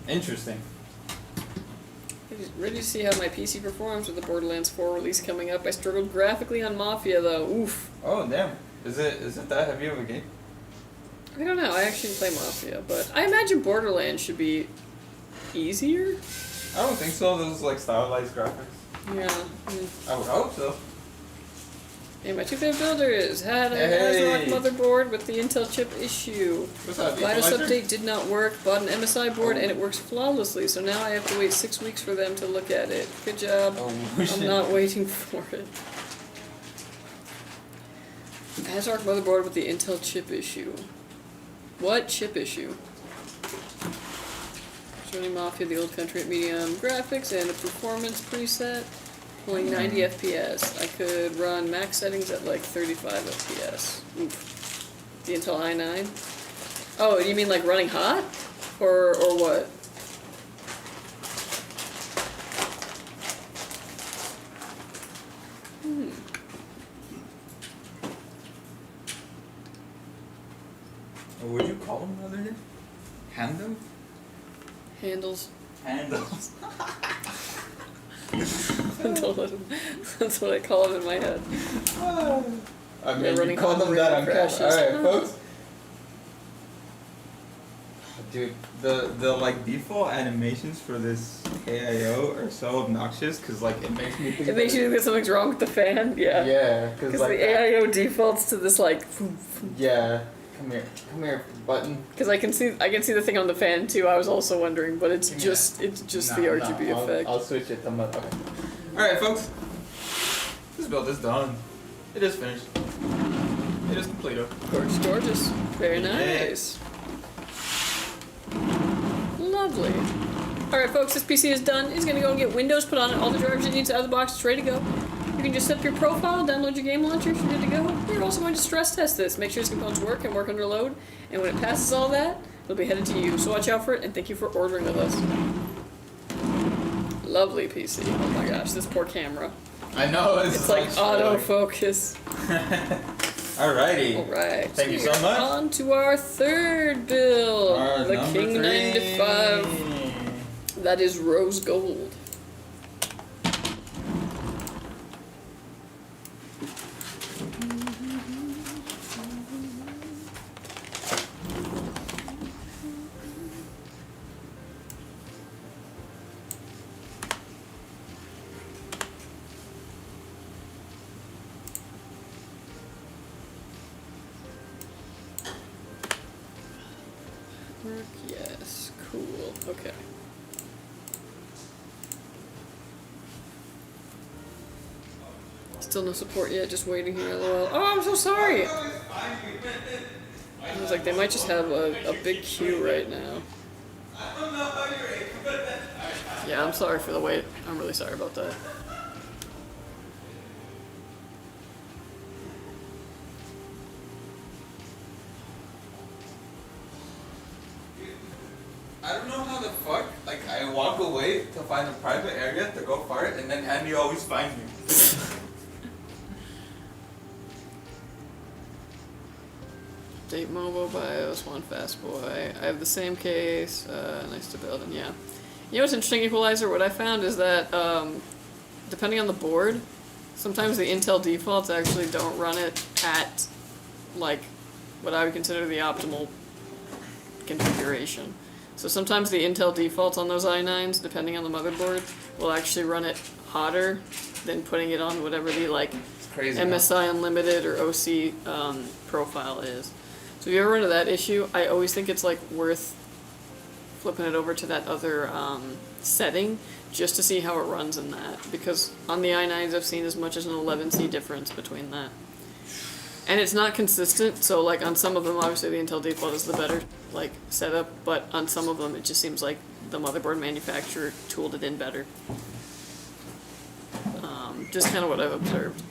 Interesting. Ready to see how my PC performs with the Borderlands 4 release coming up. I struggled graphically on Mafia though. Oof. Oh, damn. Is it that heavy of a game? I don't know. I actually didn't play Mafia, but I imagine Borderlands should be easier. I don't think so. Those like stylized graphics. Yeah. I would hope so. Hey, my two favorite builders had an Hey. ASROCK motherboard with the Intel chip issue. What's up, BIOS Equalizer? update did not work. Bought an MSI board and it works flawlessly. So now I have to wait 6 weeks for them to look at it. Good job. Oh, I'm shit. not waiting for it. ASRock motherboard with the Intel chip issue. What chip issue? It's running Mafia, the old country at medium graphics and a performance preset. Pulling 90 FPS. I could run max settings at like 35 FPS. Oof. The Intel i9. Oh, you mean like running hot? Or what? What would you call them the other day? Handle? Handles. Handles. That's what I call it in my head. I mean, Yeah, you running call hot them that on crashes. camera. Alright, folks. Dude, the like default animations for this KIO are so obnoxious because like it makes me think. It makes you think that something's wrong with the fan? Yeah. Yeah, because Because like the AIO defaults to this like... yeah, Come here, button. Because I can see the thing on the fan too. I was also wondering, but it's just the RGB effect. I'll switch it to okay. Alright folks. This build is done. It is finished. It is complete. Gorgeous, gorgeous. Very nice. Lovely. Alright folks, this PC is done. It's gonna go and get Windows put on it, all the drivers it needs out of the box, it's ready to go. You can just set up your profile, download your game launcher, you're good to go. We're also going to stress test this, make sure its components work and work under load, and when it passes all that, it'll be headed to you. So watch out for it, and thank you for ordering with us. Lovely PC. Oh my gosh, this poor camera. I know, it's like autofocus. Alrighty. Alright. Thank you so much. On to our third build. The King 3. 95. That is rose gold. Yes, cool. Okay. Still no support yet, just waiting here, lol. Oh, I'm so sorry! I was like, they might just have a big queue right now. Yeah, I'm sorry for the wait. I'm really sorry about that. I don't know how the fuck, like, I walk away to find a private area to go fart, and then Andy always finds me. Date mobile BIOS, one fast boy. I have the same case, nice to build, and yeah. You know what's interesting, Equalizer? What I found is that, depending on the board, sometimes the Intel defaults actually don't run it at, like, what I would consider the optimal configuration. So sometimes the Intel defaults on those i9s, depending on the motherboard, will actually run it hotter than putting it on whatever the like Crazy, MSI Unlimited or OC profile is. So if you ever run into that issue, I always think it's like worth flipping it over to that other setting just to see how it runs in that. Because on the i9s I've seen as much as an 11C difference between that. And it's not consistent, so like on some of them, obviously the Intel default is the better like setup, but on some of them it just seems like the motherboard manufacturer tooled it in better. Just kind of what I've observed.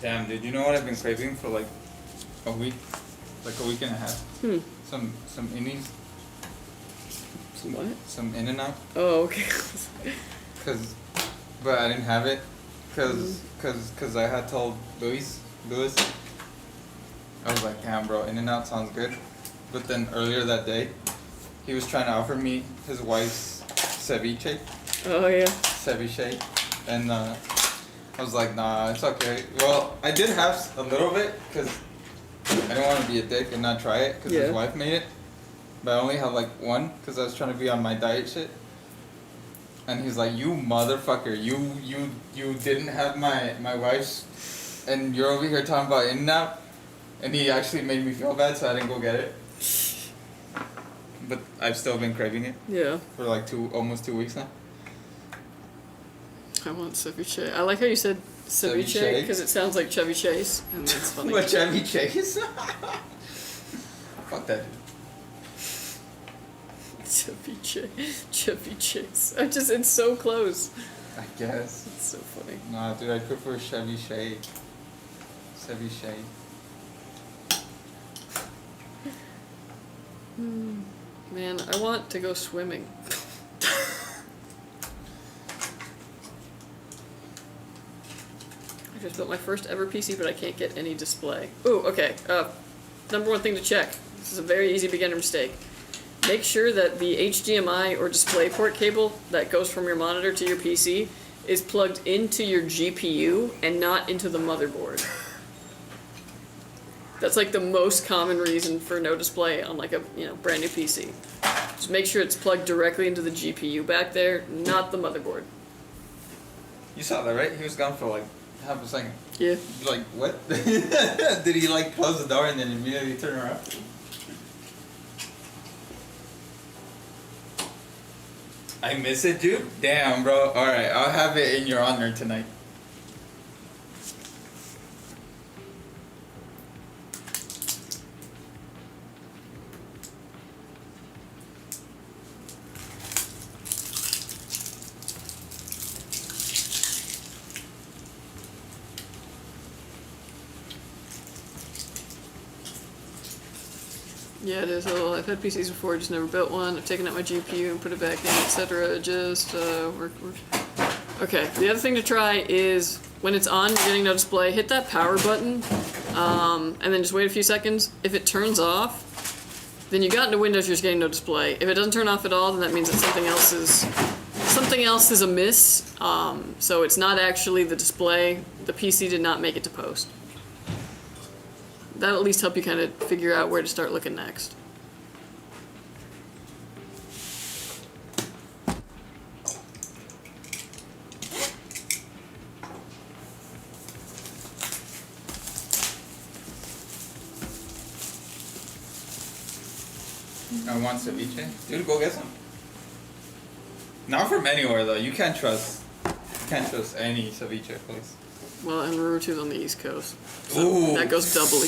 Damn, dude, you know what I've been craving for like a week? Like a week and a half? Some innies. Some what? Some In and Out. Oh, okay. But I didn't have it. Cause I had told Lewis. I was like, damn bro, In and Out sounds good. But then earlier that day, he was trying to offer me his wife's ceviche. Oh yeah. Ceviche. And I was like, nah, it's okay. Well, I did have a little bit, because I didn't want to be a dick and not try it, because his wife made it. But I only had like one, because I was trying to be on my diet shit. And he's like, you motherfucker, you didn't have my wife's, and you're over here talking about In-N-Out? And he actually made me feel bad, so I didn't go get it. but I've still been craving it Yeah. for like almost 2 weeks now. I want ceviche. I like how you said ceviche Ceviche? because it sounds like Chevy Chase, and it's funny. What, Chevy Chase? Fuck that dude. Chevy Chase. It's so close. I guess. It's so funny. Nah, dude, I prefer Chevy Chase. Chevy Chase. Man, I want to go swimming. I just built my first ever PC, but I can't get any display. Ooh, okay. Number one thing to check. This is a very easy beginner mistake. Make sure that the HDMI or DisplayPort cable that goes from your monitor to your PC is plugged into your GPU and not into the motherboard. That's like the most common reason for no display on like a brand new PC. Just make sure it's plugged directly into the GPU back there, not the motherboard. You saw that, right? He was gone for like half a second. Yeah. Like, what? Did he like close the door and then immediately turn around? I miss it, dude? Damn, bro. Alright, I'll have it in your honor tonight. Yeah, it is. I've had PCs before, just never built one. I've taken out my GPU and put it back in, etc. Just work. Okay, the other thing to try is when it's on, you're getting no display, hit that power button, and then just wait a few seconds. If it turns off, then you got into Windows, you're just getting no display. If it doesn't turn off at all, then that means that something else is amiss. So it's not actually the display. The PC did not make it to post. That'll at least help you kind of figure out where to start looking next. I want ceviche. Dude, go get some. Not from anywhere though. You can't trust any ceviche place. Well, and Naruto's on the East Coast. So Ooh. that goes doubly.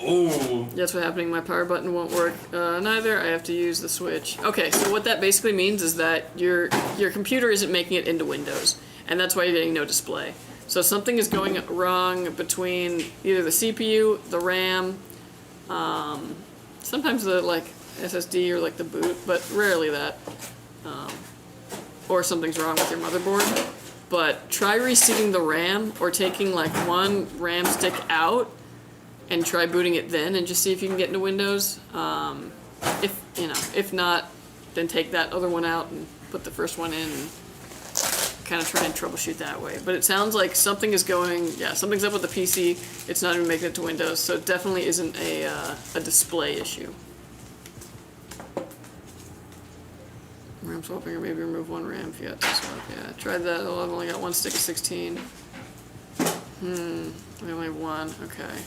Ooh. That's what's happening. My power button won't work neither. I have to use the switch. Okay, so what that basically means is that your computer isn't making it into Windows, and that's why you're getting no display. So something is going wrong between either the CPU, the RAM, sometimes the like SSD or like the boot, but rarely that. Or something's wrong with your motherboard. But try reseating the RAM or taking like one RAM stick out and try booting it then and just see if you can get into Windows. If not, then take that other one out and put the first one in and kind of try and troubleshoot that way. But it sounds like something's up with the PC. It's not even making it to Windows, so it definitely isn't a display issue. RAM swapping, or maybe remove one RAM if you got to swap. Yeah, tried that. I've only got one stick of 16. I only have one. Okay.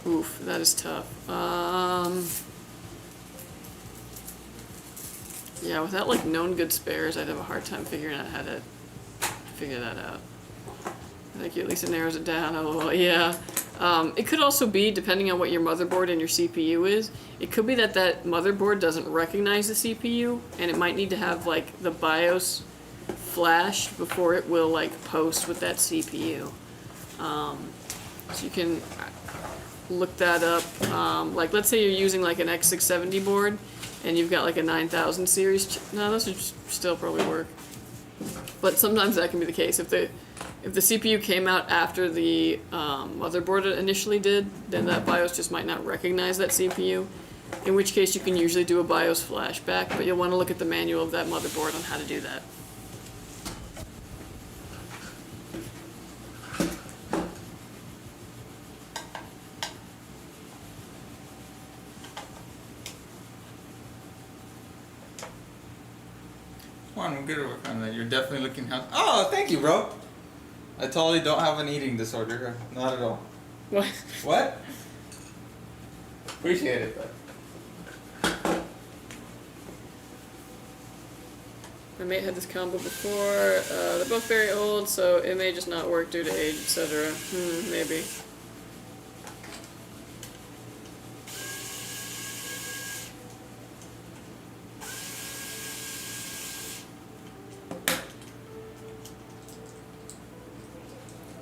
Oof, that is tough. Yeah, without like known good spares, I'd have a hard time figuring out how to figure that out. Thank you, at least it narrows it down. Oh, yeah. It could also be, depending on what your motherboard and your CPU is, it could be that motherboard doesn't recognize the CPU, and it might need to have like the BIOS flash before it will like post with that CPU. So you can look that up. Like let's say you're using like an X670 board, and you've got like a 9000 series. No, those would still probably work. But sometimes that can be the case. If the CPU came out after the motherboard initially did, then that BIOS just might not recognize that CPU, in which case you can usually do a BIOS flashback, but you'll want to look at the manual of that motherboard on how to do that. Come on, we'll get to work on that. You're definitely looking healthy. Oh, thank you, bro. I totally don't have an eating disorder. Not at all. What? What? Appreciate it though. My mate had this combo before. They're both very old, so it may just not work due to age, etc. Maybe.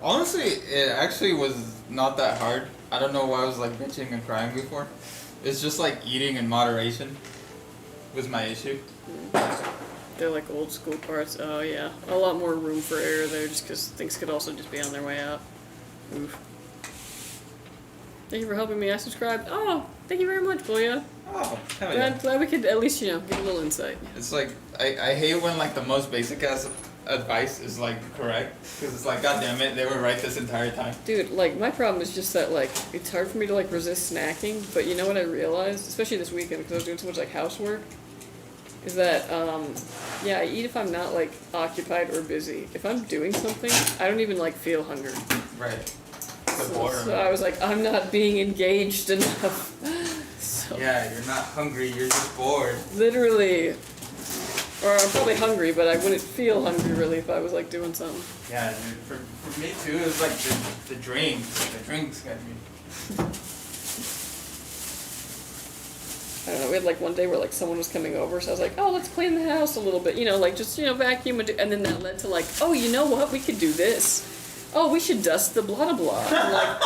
Honestly, it actually was not that hard. I don't know why I was like bitching and crying before. It's just like eating in moderation was my issue. They're like old school parts. Oh yeah, a lot more room for error there, just because things could also just be on their way out. Oof. Thank you for helping me. I subscribed. Oh, thank you very much, Boya. Oh, hell yeah. Glad we could at least, you know, give a little insight. It's like, I hate when like the most basic ass advice is like correct. Because it's like, god damn it, they were right this entire time. Dude, like, my problem is just that, like, it's hard for me to, like, resist snacking, but you know what I realized, especially this weekend, because I was doing so much, like, housework, is that, yeah, I eat if I'm not, like, occupied or busy. If I'm doing something, I don't even, like, feel hungry. Right. So I was like, I'm not being engaged enough. So Yeah, you're not hungry, you're just bored. literally, or I'm probably hungry, but I wouldn't feel hungry really if I was like doing something. Yeah, dude, for me too, it was like the drinks. The drinks got me. I don't know, we had like one day where like someone was coming over, so I was like, oh, let's clean the house a little bit, you know, like just, you know, vacuum and then that led to like, oh, you know what, we could do this. Oh, we should dust the blah blah blah. I'm like,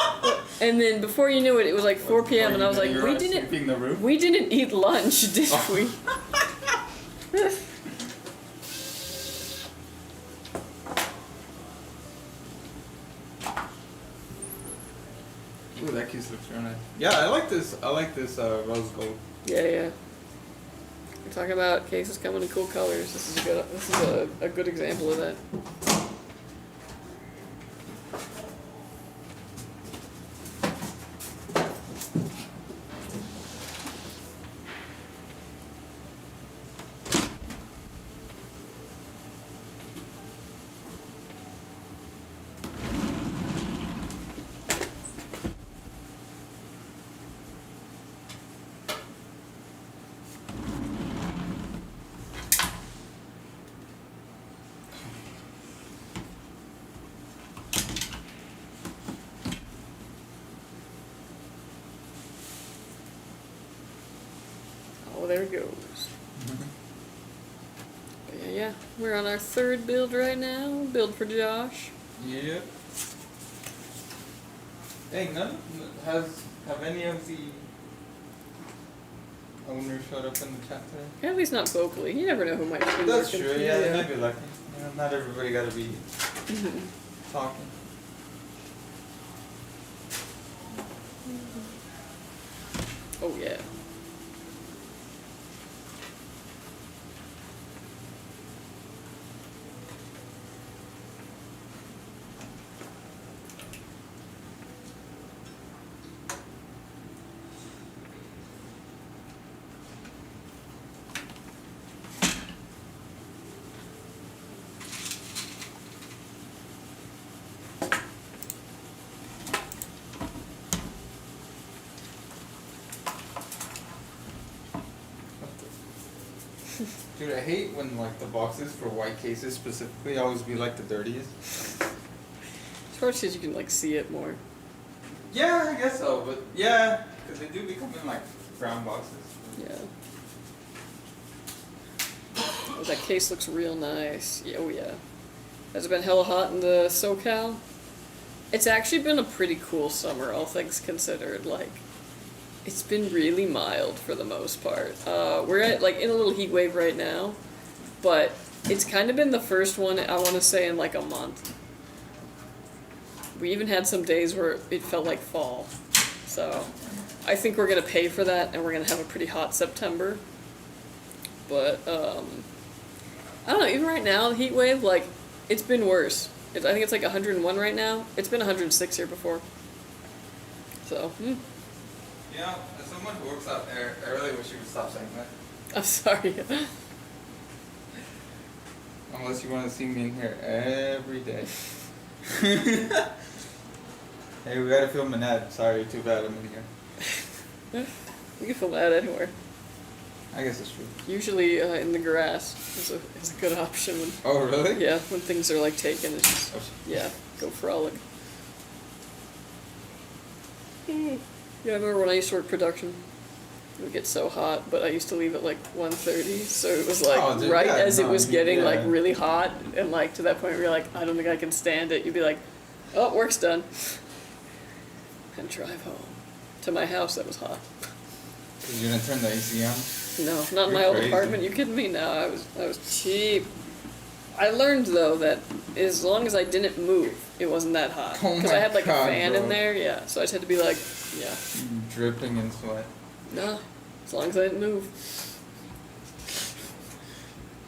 and then before you knew it, it was like 4 p.m. and I was like, we didn't eat lunch, did we? Ooh, that case looks real nice. Yeah, I like this rose gold. Yeah. We're talking about cases coming in cool colors. This is a good example of that. Oh, there it goes. But yeah, we're on our third build right now. Build for Josh. Yep. Hey, have any of the owners showed up in the chat today? At least not vocally. You never know who might be That's lurking. true, yeah, they might be lucky. You know, not everybody gotta be talking. Oh yeah. Dude, I hate when like the boxes for white cases specifically always be like the dirtiest. As far as you can like see it more. Yeah, I guess so, but yeah, because they do become in like brown boxes. Yeah. Oh, that case looks real nice. Yeah, oh yeah. Has it been hella hot in the SoCal? It's actually been a pretty cool summer, all things considered. Like, it's been really mild for the most part. We're at like in a little heat wave right now, but it's kind of been the first one I want to say in like a month. We even had some days where it felt like fall. So I think we're gonna pay for that, and we're gonna have a pretty hot September. But I don't know. Even right now, the heat wave, like, it's been worse. I think it's like 101 right now. It's been 106 here before. So. You know, as someone who works out there, I really wish you would stop saying that. I'm sorry. Unless you want to see me in here every day. Hey, we gotta film an ad. Sorry, too bad I'm in here. You can film that anywhere. I guess it's true. Usually in the grass is a good option. When, Oh, really? yeah, when things are like taken, it's just, Oh, yeah, go frolic. Yeah, I remember when I used to work production, it would get so hot, but I used to leave at like 1:30, so it was like Oh, dude, right yeah, as it no, was getting like yeah. really hot, and like to that point where you're like, I don't think I can stand it. You'd be like, oh, work's done, and drive home to my house that was hot. Cause you're gonna turn the AC on. No, not in my You're old crazy. apartment. You kidding me? No, I was cheap. I learned though that as long as I didn't move, it wasn't that hot. Oh Because I my had like God, a fan bro. in there, yeah. So I just had to be like, yeah, Dripping in sweat. no, as long as I didn't move.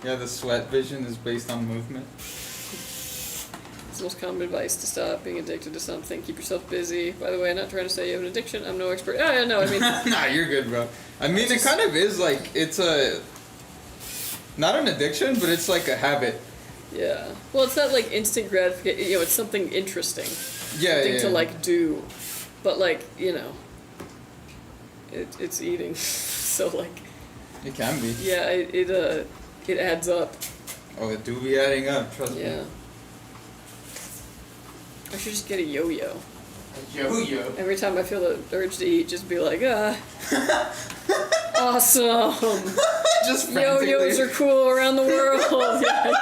Yeah, the sweat vision is based on movement. It's the most common advice to stop being addicted to something. Keep yourself busy. By the way, I'm not trying to say you have an addiction. I'm no expert. Oh, yeah, no, I mean, Nah, you're good, bro. I mean, it kind of is like, it's a, not an addiction, but it's like a habit. yeah. Well, it's not like instant gratification. You know, it's something interesting. Yeah, Something yeah. to like do. But like, you know, it's eating. So like, It can be. yeah, it adds up. Oh, it do be adding up, trust me. Yeah. I should just get a yo-yo. Yo-yo. Every time I feel the urge to eat, just be like, awesome. Just Yo-yos are cool around the world. Yeah.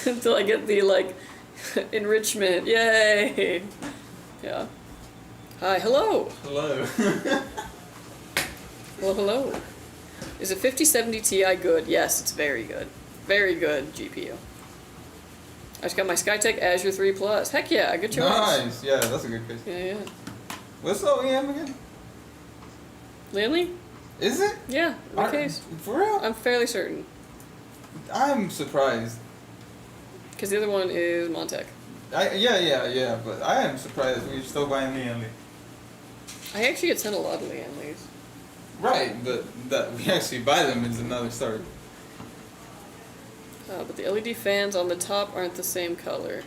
Until I get the like enrichment. Yay. Yeah. Hi, hello. Hello. Well, hello. Is a 5070 Ti good? Yes, it's very good. Very good GPU. I just got my Skytech Azure 3 Plus. Heck yeah, good choice. Nice. Yeah, that's a good case. Yeah, yeah. What's the OEM again? Lanley? Is it? Yeah, the case. For real? I'm fairly certain. I'm surprised. Because the other one is Montech. Yeah, but I am surprised we're still buying Lianli. I actually get sent a lot of Lanleys. Right, but that we actually buy them is another story. But the LED fans on the top aren't the same color.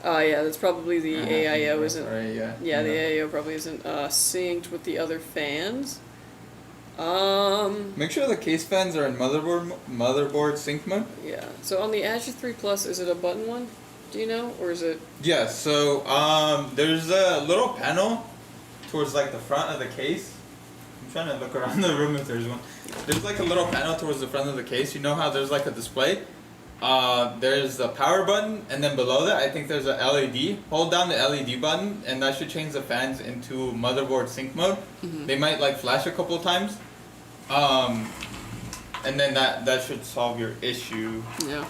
Yeah, that's probably the AIO isn't. Right, yeah. Yeah, the AIO probably isn't synced with the other fans. Make sure the case fans are in motherboard sync mode. Yeah. So on the Azure 3 Plus, is it a button one? Do you know, or is it? Yeah. So there's a little panel towards like the front of the case. I'm trying to look around the room if there's one. There's like a little panel towards the front of the case. You know how there's like a display? There's the power button, and then below that I think there's a LED. Hold down the LED button, and that should change the fans into motherboard sync mode. Mm-hmm. They might like flash a couple times. And then that should solve your issue. Yeah.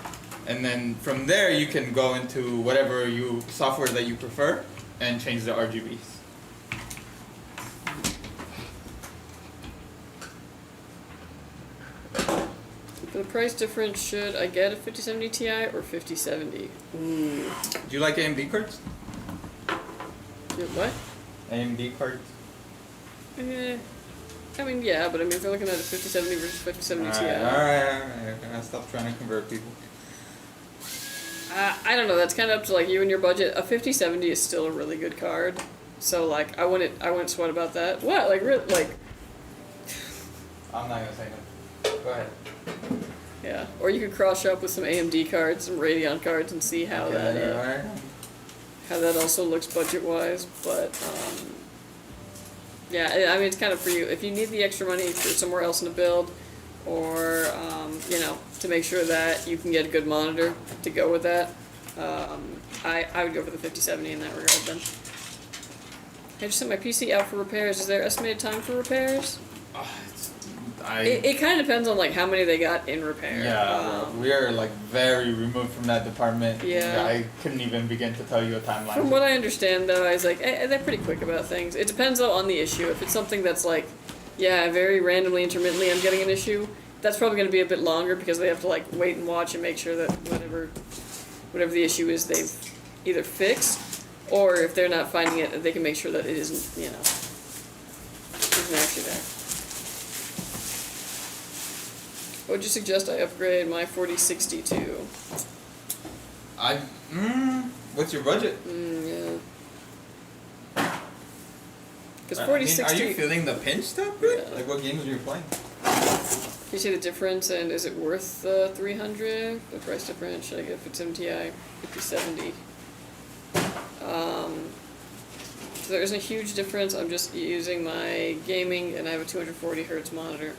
And then from there you can go into whatever software that you prefer and change the RGBs. For the price difference, should I get a 5070 Ti or 5070? Ooh. Do you like AMD cards? What? AMD cards? I mean, yeah, but I mean, if you're looking at a 5070 versus 5070 Ti. Alright. Stop trying to convert people. I don't know. That's kind of up to like you and your budget. A 5070 is still a really good card, so like I wouldn't sweat about that. What? Like like. I'm not gonna say no. Go ahead. Yeah, or you could cross shop with some AMD cards, some Radeon cards, and see how how that also looks budget wise. But yeah, I mean it's kind of for you. If you need the extra money for somewhere else in the build, or you know, to make sure that you can get a good monitor to go with that, I would go for the 5070 in that regard. Then I just sent my PC out for repairs. Is there estimated time for repairs? It kind of depends on like how many they got in repair. Yeah, we are like very removed from that department. Yeah. I couldn't even begin to tell you a timeline. From what I understand, though, I was like, they're pretty quick about things. It depends though on the issue. If it's something that's like, yeah, very randomly, intermittently, I'm getting an issue. That's probably going to be a bit longer because they have to like wait and watch and make sure that whatever the issue is, they've either fixed, or if they're not finding it, they can make sure that it isn't, you know, isn't actually there. What would you suggest I upgrade my 4060 to? What's your budget? Yeah. Because Are 4060. you feeling the pinch stuff? Really? Yeah. Like what games are you playing? Can you see the difference, and is it worth the 300? The price difference? Should I get 5070 Ti, 5070? So there isn't a huge difference. I'm just using my gaming, and I have a 240 hertz monitor.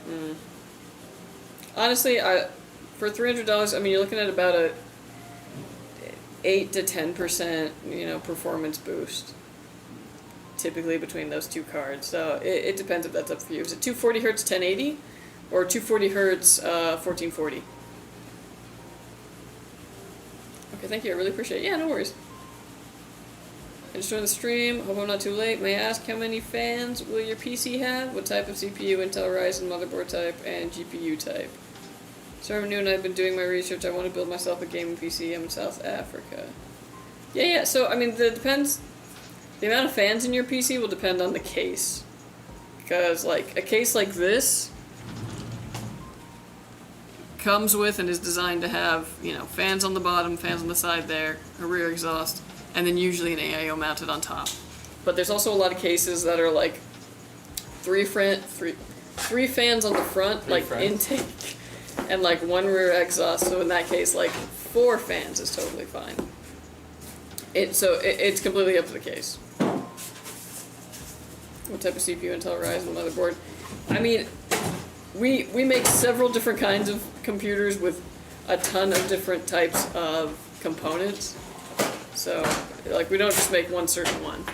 Honestly, for $300, I mean, you're looking at about a 8 to 10%, performance boost. Typically between those two cards, so it depends if that's up for you. Is it 240 hertz 1080 or 240 hertz 1440? Okay, thank you. I really appreciate it. Yeah, no worries. I just joined the stream. Hope I'm not too late. May I ask how many fans will your PC have? What type of CPU, Intel, Ryzen, motherboard type, and GPU type? So I'm new and I've been doing my research. I want to build myself a gaming PC. I'm in South Africa. Yeah. So I mean, it depends. The amount of fans in your PC will depend on the case. Because, like, a case like this comes with and is designed to have, fans on the bottom, fans on the side there, a rear exhaust, and then usually an AIO mounted on top. But there's also a lot of cases that are, like, three fans on the front, intake, and, like, one rear exhaust. So in that case, like, 4 fans is totally fine. It's completely up to the case. What type of CPU, Intel, Ryzen, motherboard? I mean, we make several different kinds of computers with a ton of different types of components. So, like, we don't just make one certain one.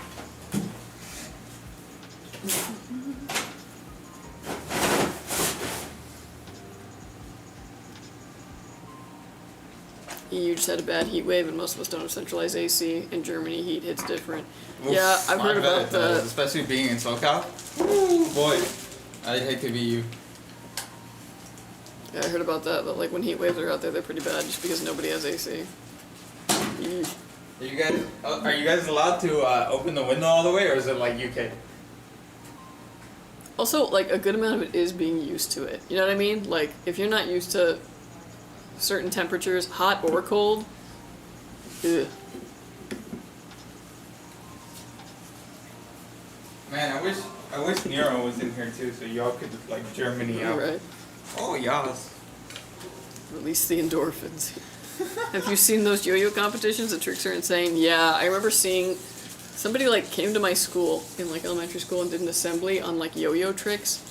EU just had a bad heat wave, and most of us don't have centralized AC. In Germany, heat hits different. Oof, yeah, I've heard about that. Especially being in SoCal. Ooh, boy, I'd hate to be you. Yeah, I heard about that. But like when heat waves are out there, they're pretty bad, just because nobody has AC. Are you guys allowed to open the window all the way, or is it like UK? Also, like a good amount of it is being used to it. You know what I mean? Like if you're not used to certain temperatures, hot or cold. Ugh. Man, I wish Nero was in here too, so y'all could like Germany out. Right. Oh yes. Release the endorphins. Have you seen those yo-yo competitions? The tricks are insane. Yeah, I remember seeing somebody like came to my school in like elementary school and did an assembly on like yo-yo tricks,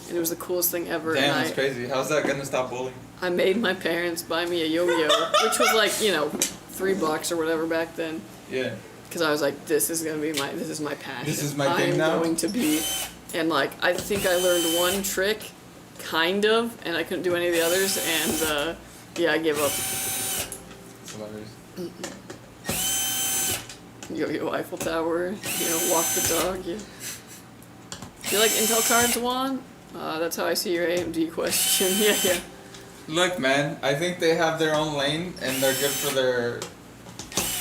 and it was the coolest thing ever. Damn, and that's crazy. How's that gonna stop bullying? I made my parents buy me a yo-yo, which was like, $3 or whatever back then. Yeah. Because I was like, this is my passion. This is my thing now? I'm going to be, and like, I think I learned one trick, kind of, and I couldn't do any of the others, and yeah, I gave up. That's hilarious. Yo-yo Eiffel Tower, walk the dog, yeah. Do you like Intel cards, Juan? That's how I see your AMD question. Yeah. Look, man, I think they have their own lane and they're good for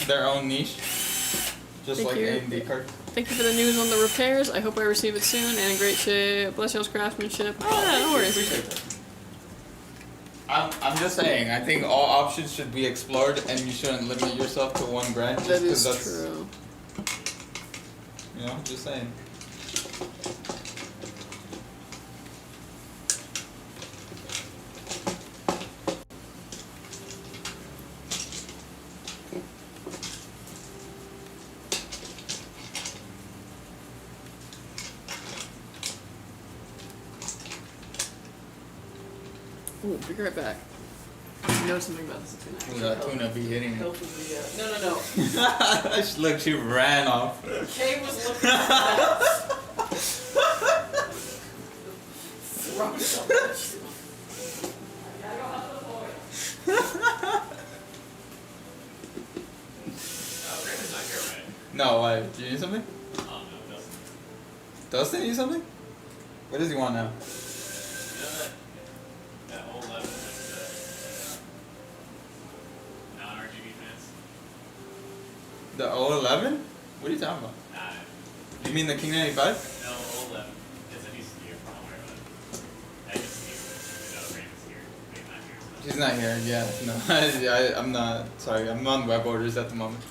their own niche. Just Thank like you. AMD cards. Thank you for the news on the repairs. I hope I receive it soon, and a great shape. Bless y'all's craftsmanship. Oh, yeah, no worries. Appreciate that. I'm just saying, I think all options should be explored and you shouldn't limit yourself to one brand just That because is that's true. Just saying. Ooh, be right back. I know something about this. Ooh, that tuna be hitting me. No. Look, she ran off. Kay was looking at that. Throw something. Raymond's not here, right? No, why? Do you need something? Oh, no, Dustin. Dustin need something? What does he want now? You know that old 11 that's non-RGB fans? The 011? What are you talking about? Nah, You mean the King 95? no, old 11. It's a decent year, don't worry about it. I just need to know Raymond's here. Maybe not here. So. He's not here, yeah. No, I'm not, sorry, I'm on web orders at the moment.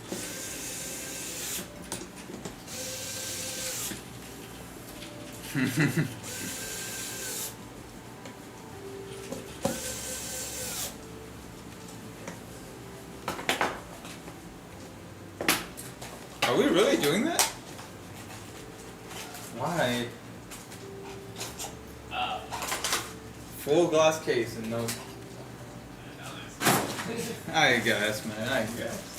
Are we really doing that? Why? Full glass case and no. I guess, man. I guess.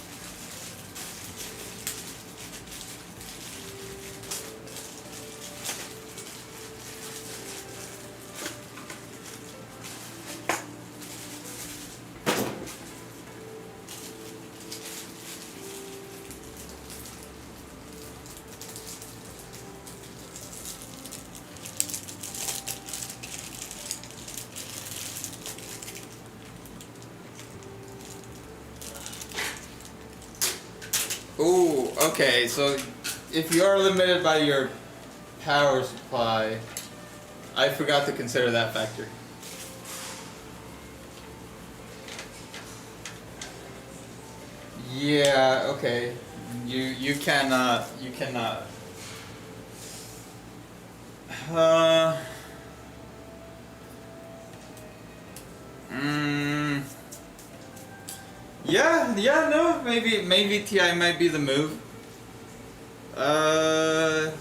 Ooh, okay, so if you are limited by your power supply, I forgot to consider that factor. Yeah, okay. You cannot. Yeah, no, maybe TI might be the move. Yeah.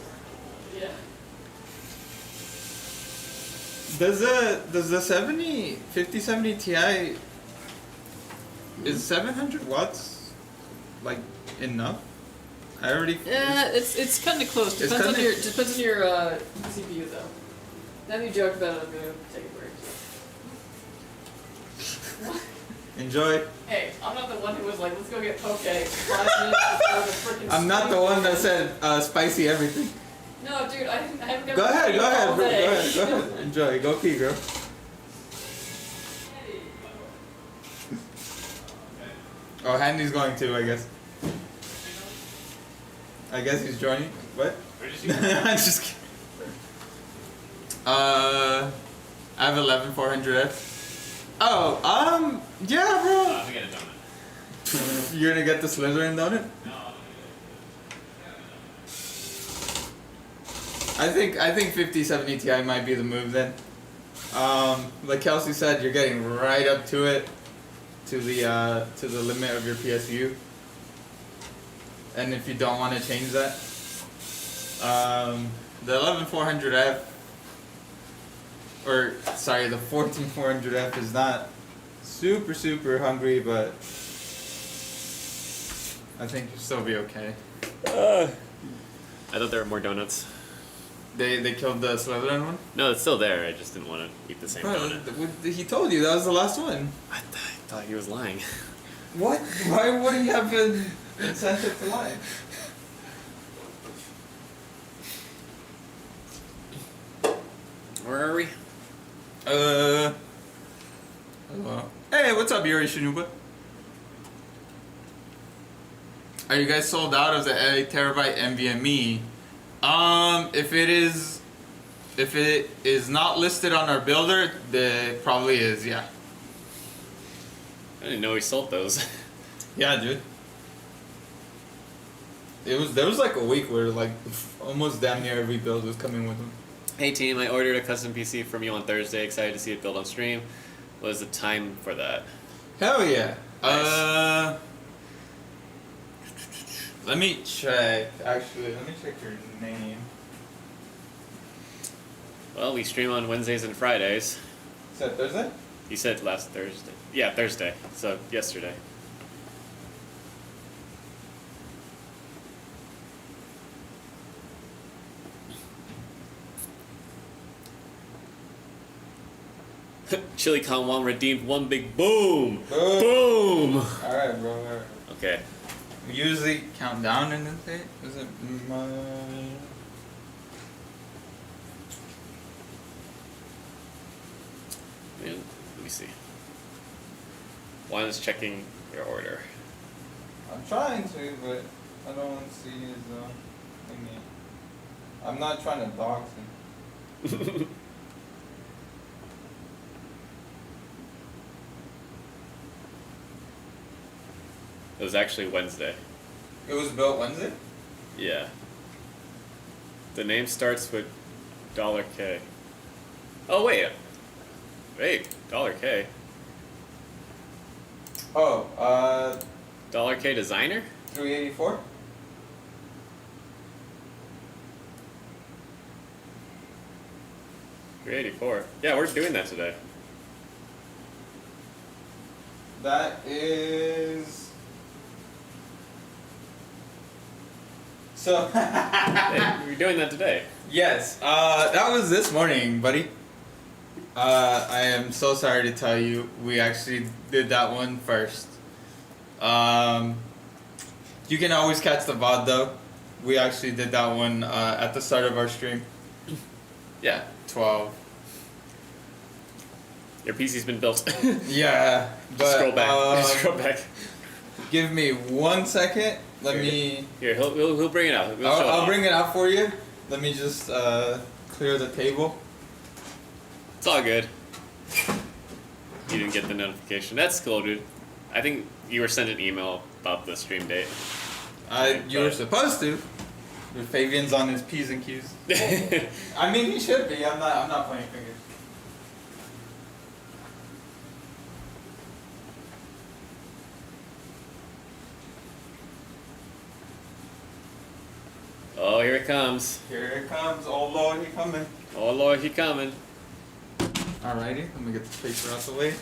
Does the 5070 Ti, is 700 watts like enough? I already. Yeah, it's kind of close. It's Depends on kinda- your CPU though. Now that you joked about it, I'm gonna take a break. Enjoy. Hey, I'm not the one who was like, let's go get poke 5 minutes before the freaking. I'm not the one that said spicy everything. No, dude, I haven't got. Go ahead, all bro. Go day. ahead. Enjoy. Go pee, girl. Oh, Handy's going too, I guess. I guess he's joining. What? Where did you go? I'm just kidding. I have 11400F. Oh, yeah, bro. Let me get a donut. You're gonna get the Slytherin donut? No. I think 5070 Ti might be the move then. Like Kelsey said, you're getting right up to it, to the limit of your PSU. And if you don't want to change that, the 11400F, or sorry, the 14400F is not super hungry, but I think you'll still be okay. I thought there were more donuts. They killed the Slytherin one? No, it's still there. I just didn't want to eat the same donut. He told you that was the last one. I thought he was lying. What? Why wouldn't you have an incentive to lie? Where are we? Hello. Hey, what's up, Yuri Shinuba? Are you guys sold out of the 8 terabyte NVMe? If it is not listed on our builder, it probably is, yeah. I didn't know he sold those. Yeah, dude. There was like a week where like almost damn near every build was coming with them. Hey team, I ordered a custom PC from you on Thursday. Excited to see it build on stream. What is the time for that? Hell yeah. Nice. Let me check. Actually, let me check your name. Well, we stream on Wednesdays and Fridays. Is that Thursday? You said last Thursday. Yeah, Thursday. So yesterday. ChiliCon 1 redeemed one big boom! Boom! Alright, bro. Alright. Okay. We usually count down and then say, is it my... Man, let me see. One is checking your order. I'm trying to, but I don't see his, thingy. I'm not trying to dox him. It was actually Wednesday. It was built Wednesday? Yeah. The name starts with $K. Oh wait. Wait, $K. Oh, $K designer? 384. $384. Yeah, we're doing that today. That is. So. Hey, we're doing that today. Yes, that was this morning, buddy. I am so sorry to tell you, we actually did that one first. You can always catch the VOD though. We actually did that one at the start of our stream. Yeah, 12. Your PC's been built. Yeah, but Just scroll back. Scroll back. Give me 1 second. Let me. Here, he'll bring it out. I'll bring it out for you. Let me just clear the table. It's all good. You didn't get the notification. That's cool, dude. I think you were sent an email about the stream date. You were supposed to. But Fabian's on his P's and Q's. I mean, he should be. I'm not pointing fingers. Oh, here it comes. Here it comes. Oh Lord, he coming. Oh Lord, he coming. Alrighty, let me get the paper out the way.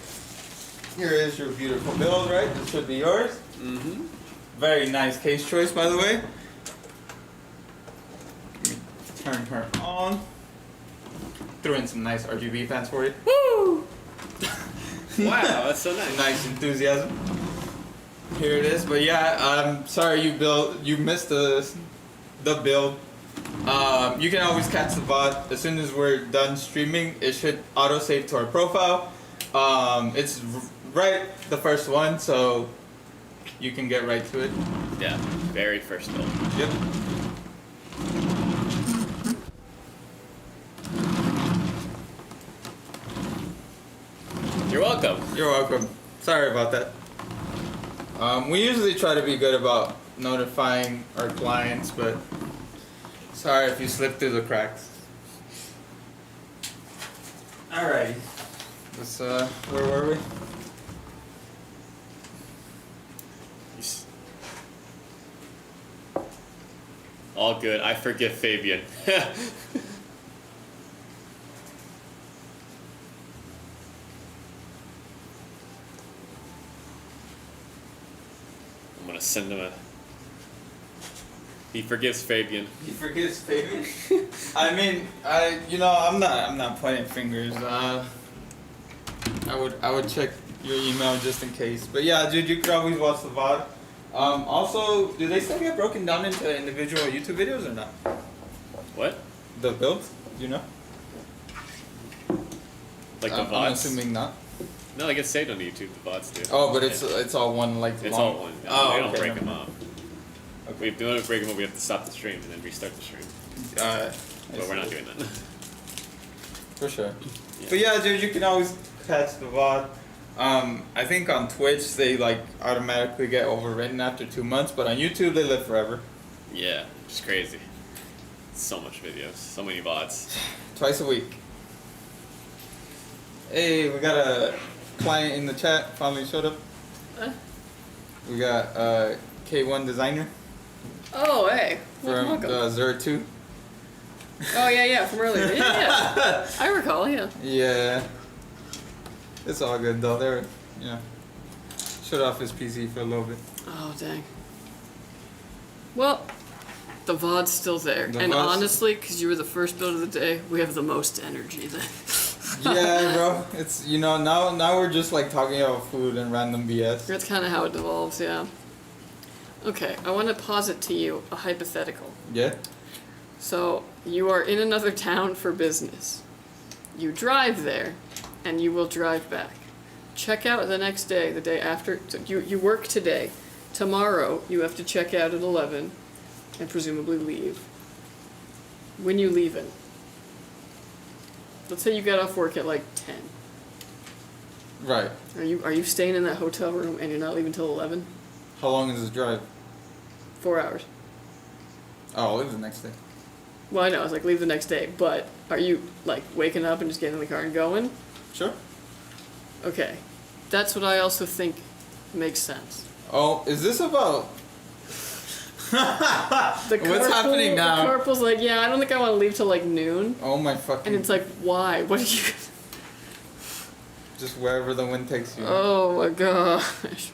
Here is your beautiful build, right? This should be yours. Mm-hmm. Very nice case choice, by the way. Let me turn her on. Threw in some nice RGB fans for you. Woo! Wow, that's so nice. Nice enthusiasm. Here it is, but yeah, I'm sorry you missed the build. You can always catch the VOD as soon as we're done streaming. It should auto save to our profile. It's right the first one, so you can get right to it. Yeah, very first build. Yep. You're welcome. You're welcome. Sorry about that. We usually try to be good about notifying our clients, but sorry if you slipped through the cracks. Alrighty. Let's, where were we? All good. I forgive Fabian. I'm gonna send him a. He forgives Fabian. He forgives Fabian. I mean, I'm not pointing fingers. I would check your email just in case. But yeah, dude, you could always watch the VOD. Also, do they still get broken down into individual YouTube videos or not? What? The builds, do you know? Like the VODs? I'm assuming not. No, they get saved on YouTube. The VODs do. Oh, but it's all one like. It's long... all one. Oh, they don't okay, break never them up. Okay. If we don't break them up, we have to stop the stream and then restart the stream. But we're not doing that. For sure. Yeah. But yeah, dude, you can always catch the VOD. I think on Twitch they like automatically get overwritten after 2 months, but on YouTube they live forever. Yeah, it's crazy. So much videos, so many VODs. Twice a week. Hey, we got a client in the chat finally showed up. We got K1 designer Oh, hey. from Welcome. the Zer 2. Oh, yeah, from earlier. Yeah. I recall, yeah. Yeah. It's all good though. They're, shut off his PC for a little bit. Oh, dang. Well, the VOD's still there. The and VOD's honestly, because you were the first build of the day, we have the most energy then. Yeah, bro. It's, now we're just like talking about food and random BS. That's kind of how it devolves, yeah. Okay, I want to posit to you a hypothetical. Yeah? So, you are in another town for business. You drive there, and you will drive back. Check out the next day, the day after. So you work today. Tomorrow, you have to check out at 11, and presumably leave. When you leaving? Let's say you got off work at like 10. Right. Are you staying in that hotel room and you're not leaving till 11? How long is this drive? 4 hours. Oh, I'll leave the next day. Well, I know, it's like leave the next day, but are you like waking up and just getting in the car and going? Sure. Okay. That's what I also think makes sense. Oh, is this about... What's happening now? The corporal's like, yeah, I don't think I want to leave till like noon. Oh my fucking... And it's like, why? What did you... Just wherever the wind takes you. Oh my gosh.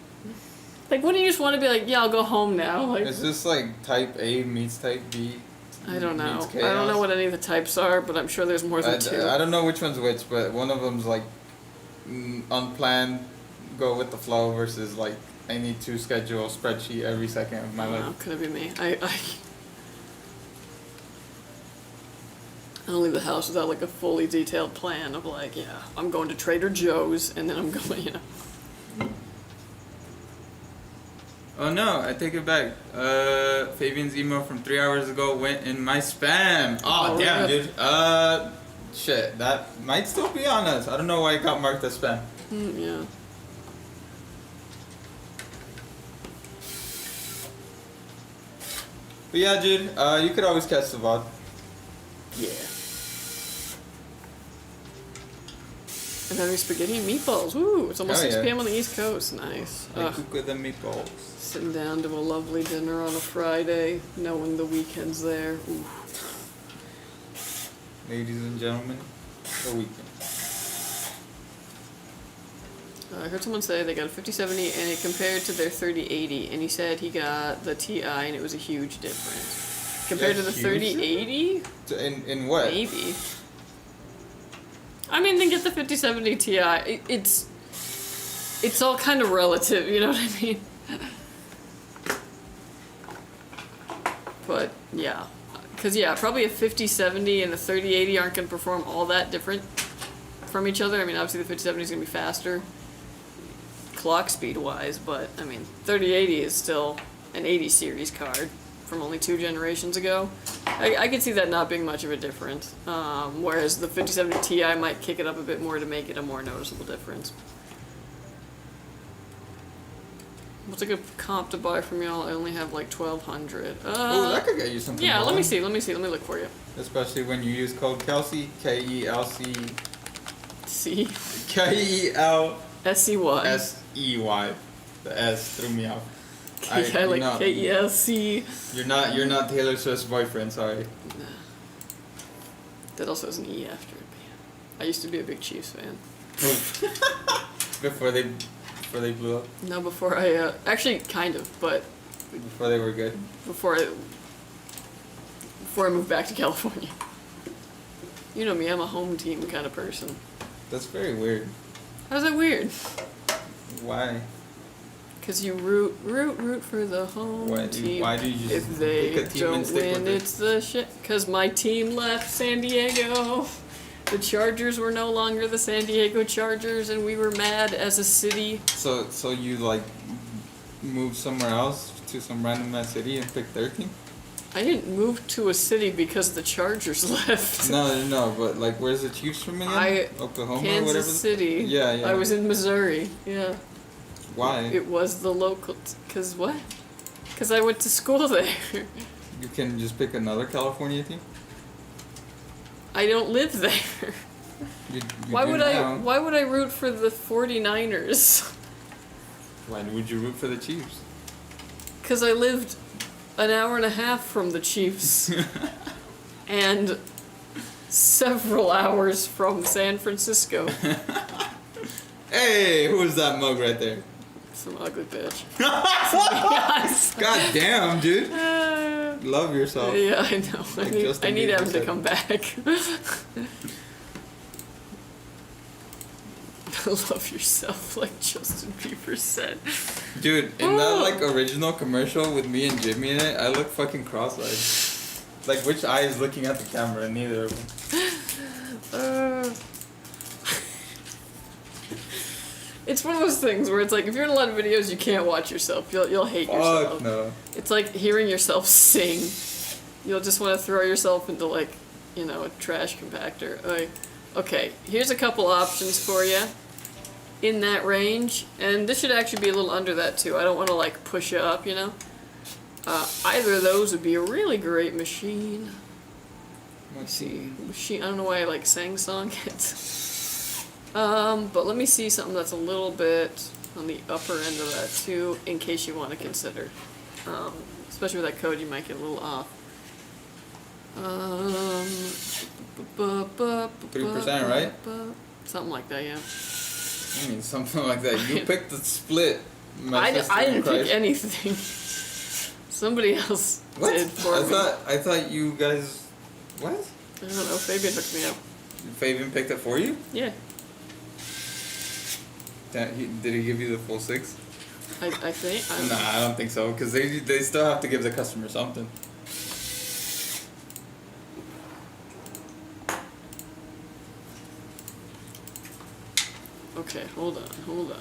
Like, wouldn't you just want to be like, yeah, I'll go home now? Like, Is this like type A meets type B? I don't know. Meets I don't know chaos? what any of the types are, but I'm sure there's more than two. I don't know which one's which, but one of them's like unplanned, go with the flow versus like I need to schedule a spreadsheet every second of my life. Oh, could it be me? I don't leave the house without like a fully detailed plan of like, yeah, I'm going to Trader Joe's and then I'm going, you know. Oh no, I take it back. Fabian's email from 3 hours ago went in my spam. Oh damn, yeah. dude. Shit, that might still be on us. I don't know why it got marked as spam. Yeah. But yeah, dude, you could always catch the VOD. Yeah. And then we spaghetti and meatballs. Woo! It's almost Oh, 6 yeah. p.m. on the East Coast. Nice. I Ugh. cook with the meatballs. Sitting down to a lovely dinner on a Friday, knowing the weekend's there. Ooh. Ladies and gentlemen, the weekend. I heard someone say they got a 5070 and it compared to their 3080, and he said he got the Ti and it was a huge difference. Compared to the huge 3080? In what? Maybe. I mean, then get the 5070 Ti. It's all kind of relative, you know what I mean? But, yeah. Because, yeah, probably a 5070 and a 3080 aren't going to perform all that different from each other. I mean, obviously the 5070 is going to be faster, clock speed-wise, but, I mean, 3080 is still an 80 series card from only 2 generations ago. I could see that not being much of a difference, whereas the 5070 Ti might kick it up a bit more to make it a more noticeable difference. What's a good comp to buy from y'all? I only have like 1,200. Oh, that could get you something. Yeah, let me going. see. Let me look for you. Especially when you use code Kelsey, Kelc, See? KELSEY. SCY. The S threw me off. I like no, KELC. You're not Taylor Swift's boyfriend. Sorry. Nah. That also has an E after it. I used to be a big Chiefs fan. Before they blew up. No, before I actually kind of, but Before they were good. before I moved back to California. You know me, I'm a home team kind of person. That's very weird. How's that weird? Why? Because you root for the home team. Why do you just If they pick a team and don't stick win, with it? it's the shit. Because my team left San Diego. The Chargers were no longer the San Diego Chargers, and we were mad as a city. So you like moved somewhere else to some random ass city and picked their team? I didn't move to a city because the Chargers left. No, but like, where's the Chiefs from again? Oklahoma, Kansas whatever. City. Yeah. I was in Missouri. Yeah. Why? It was the local. Cause what? Cause I went to school there. You can just pick another California team. I don't live there. You Why do would now. Why would I root for the 49ers? Why would you root for the Chiefs? Cause I lived an hour and a half from the Chiefs. And several hours from San Francisco. Hey, who's that mug right there? Some ugly bitch. God damn, dude. Love yourself. Yeah, I know. Like I Justin need Bieber him to said. come back. Love yourself, like Justin Bieber said. Dude, in that like original commercial with me and Jimmy in it, I look fucking cross-eyed. Like, which eye is looking at the camera? Neither of them. It's one of those things where it's like, if you're in a lot of videos, you can't watch yourself. You'll hate yourself. Fuck no. It's like hearing yourself sing. You'll just want to throw yourself into like, you know, a trash compactor. Like, okay, here's a couple options for you in that range, and this should actually be a little under that too. I don't want to like push you up, you know. Either of those would be a really great machine. Let's see. Machine. I don't know why I like sang song it. But let me see something that's a little bit on the upper end of that too, in case you want to consider. Especially with that code, you might get a little off. 3%, right? Something like that, yeah. I mean, something like that. You picked the split. I didn't pick anything. Somebody else What? did for me. I thought you guys. What? I don't know. Fabian hooked me up. Fabian picked it for you? Yeah, Did he give you the full 6? I think. Nah, I don't think so, because they still have to give the customer something. Okay, hold on.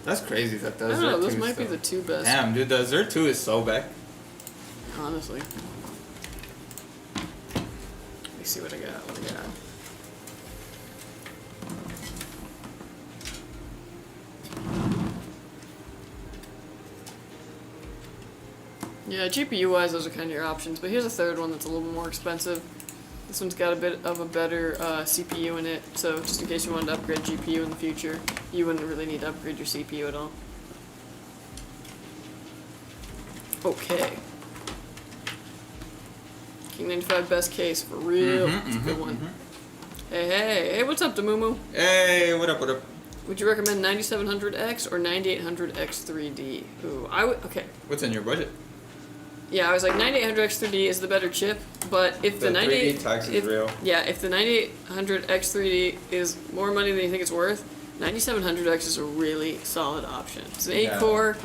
That's crazy that the I don't know. Azure Those 2 might is be so- the two best. Damn, dude, the Azure 2 is so back. Honestly. Let me see what I got. Yeah, GPU-wise, those are kind of your options. But here's a third one that's a little bit more expensive. This one's got a bit of a better CPU in it, so just in case you wanted to upgrade GPU in the future, you wouldn't really need to upgrade your CPU at all. Okay. King 95 best case, for real. It's a good one. Hey, what's up, Damumu? Hey, what up? Would you recommend 9700X or 9800X 3D? Ooh, okay. What's in your budget? Yeah, I was like 9800X 3D is the better chip, but if the 3D tax is real. Yeah, if the 9800X 3D is more money than you think it's worth, 9700X is a really solid option. It's an 8-core.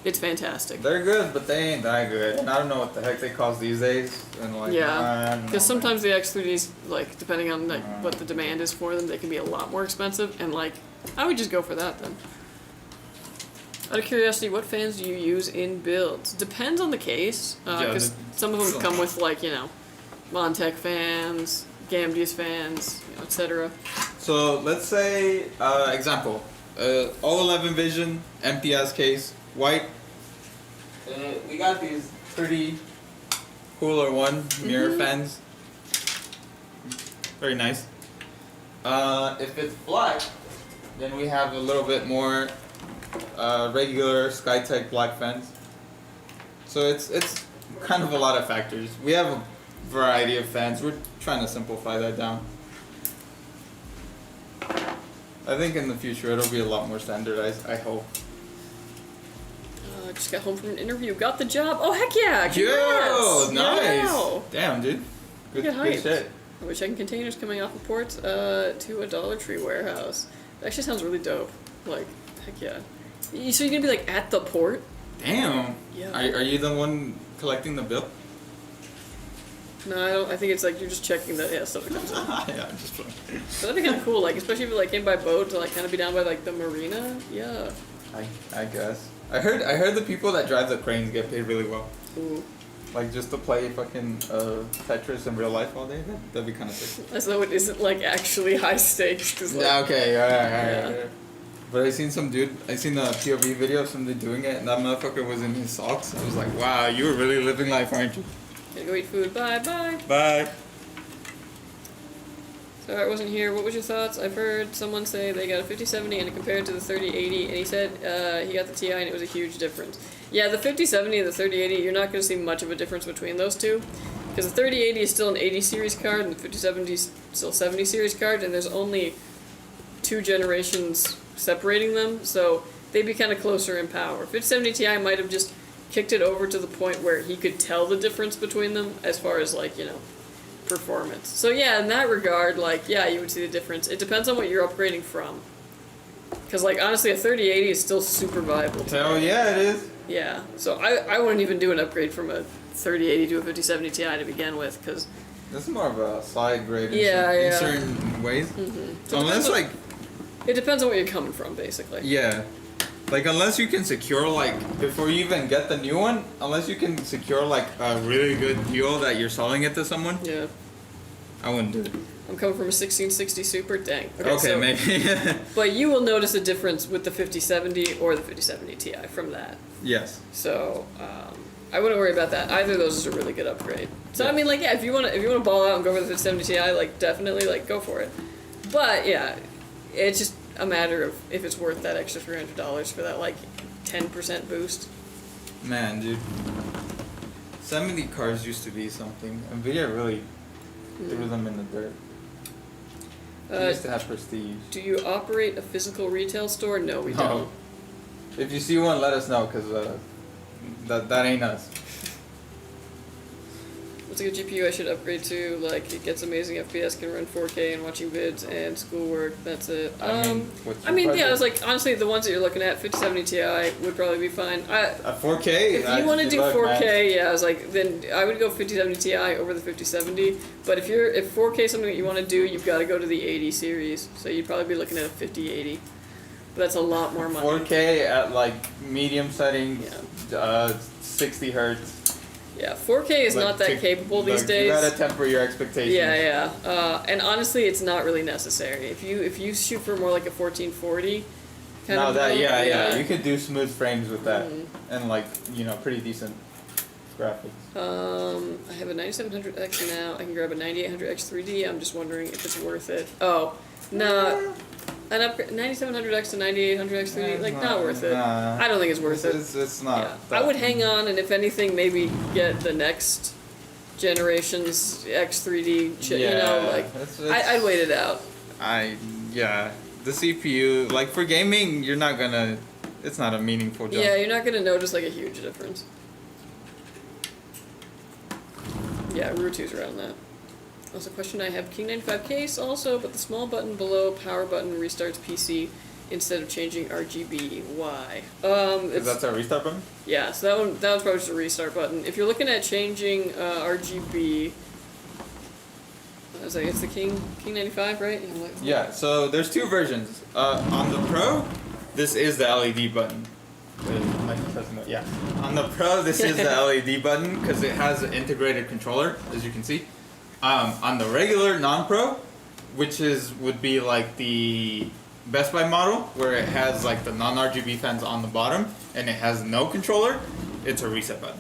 It's fantastic. They're good, but they ain't that good. And I don't know what the heck they cost these days. And like, Yeah, because sometimes the X3Ds, like depending on like what the demand is for them, they can be a lot more expensive. And like, I would just go for that then. Out of curiosity, what fans do you use in builds? Depends on the case, because some of them come with like Montech fans, Gamdias fans, etc. So let's say, example, 011 Vision, MPS case, white. We got these pretty cooler mirror fans. Very nice. If it's black, then we have a little bit more regular Skytech black fans. So it's kind of a lot of factors. We have a variety of fans. We're trying to simplify that down. I think in the future it'll be a lot more standardized, I hope. Just got home from an interview. Got the job. Oh, heck yeah. Yo, Congrats. nice. Wow. Damn, dude. Good hyped. shit. We're checking containers coming off of ports to a Dollar Tree warehouse. That actually sounds really dope. Like, heck yeah. So you're going to be like at the port? Damn. Yeah. Are you the one collecting the bill? No, I don't. I think it's like you're just checking that stuff that comes in. Yeah, I'm just playing. But that'd be kind of cool, like especially if you like came by boat to like kind of be down by like the marina. Yeah. I guess. I heard the people that drive the cranes get paid really well. Ooh. Like just to play fucking Tetris in real life all day. That'd be kind of sick. As though it isn't like actually high stakes. Cause, like, Yeah. Okay. All Yeah. right. But I seen some dude. I seen a POV video of somebody doing it, and that motherfucker was in his socks. I was like, wow, you were really living life, aren't you? Gotta go eat food. Bye. Bye. So I wasn't here. What was your thoughts? I've heard someone say they got a 5070 and it compared to the 3080, and he said he got the Ti and it was a huge difference. Yeah, the 5070 and the 3080, you're not going to see much of a difference between those two, because the 3080 is still an 80 series card and the 5070 is still 70 series card, and there's only 2 generations separating them, so they'd be kind of closer in power. 5070 Ti might have just kicked it over to the point where he could tell the difference between them as far as like, performance. So yeah, in that regard, like, yeah, you would see the difference. It depends on what you're upgrading from. Because, like, honestly, a 3080 is still super viable today. Hell yeah, it is. Yeah, so I wouldn't even do an upgrade from a 3080 to a 5070 Ti to begin with, because... This is more of a side grade in Yeah, certain ways. Mm-hmm. So unless, like... It depends on where you're coming from, basically. Yeah. Like, unless you can secure, like, before you even get the new one, unless you can secure, like, a really good deal that you're selling it to someone, Yeah. I wouldn't do it. I'm coming from a 1660 Super, dang. Okay, so, maybe. But you will notice a difference with the 5070 or the 5070 Ti from that. Yes. So, I wouldn't worry about that. Either of those is a really good upgrade. So I mean, like, yeah, if you wanna ball out and go for the 5070 Ti, like, definitely, like, go for it. But yeah, it's just a matter of if it's worth that extra $300 for that, like, 10% boost. Man, dude. 70 cars used to be something. Nvidia really threw them in the dirt. They used to have prestige. Do you operate a physical retail store? No, we don't. If you see one, let us know, because that ain't us. What's a good GPU I should upgrade to? Like, it gets amazing FPS, can run 4K and watching vids and schoolwork. That's it. I mean, yeah, I was like, honestly, the ones that you're looking at, 5070 Ti would probably be fine. A 4K? If you want to do 4K, yeah, I was like, then I would go 5070 Ti over the 5070. But if 4K is something that you want to do, you've got to go to the 80 series. So you'd probably be looking at a 5080. But that's a lot more money. 4K at like medium settings, 60 hertz. Yeah, 4K is not that capable these days. You gotta temper your expectations. Yeah. And honestly, it's not really necessary. If you shoot for more like a 1440 kind of build, you could do smooth frames with that, and like pretty decent graphics. I have a 9700X now. I can grab a 9800X 3D. I'm just wondering if it's worth it. Oh, no. An upgrade 9700X to 9800X 3D, like not worth it. Nah, I don't think it's worth it. It's not. I would hang on, and if anything, maybe get the next generation's X3D. I'd wait it out. The CPU, like for gaming, you're not gonna. It's not a meaningful jump. Yeah, you're not gonna notice like a huge difference. Yeah, Rutu's around that. Also, question I have King 95 case also, but the small button below power button restarts PC instead of changing RGB. Why? That's a restart button? Yeah, so that one's probably just a restart button. If you're looking at changing RGB, I was like, it's the King 95, right? Yeah, so there's two versions. On the Pro, this is the LED button. Yeah. On the Pro, this is the LED button because it has an integrated controller, as you can see. On the regular non-Pro, which would be like the Best Buy model, where it has like the non-RGB fans on the bottom and it has no controller, it's a reset button.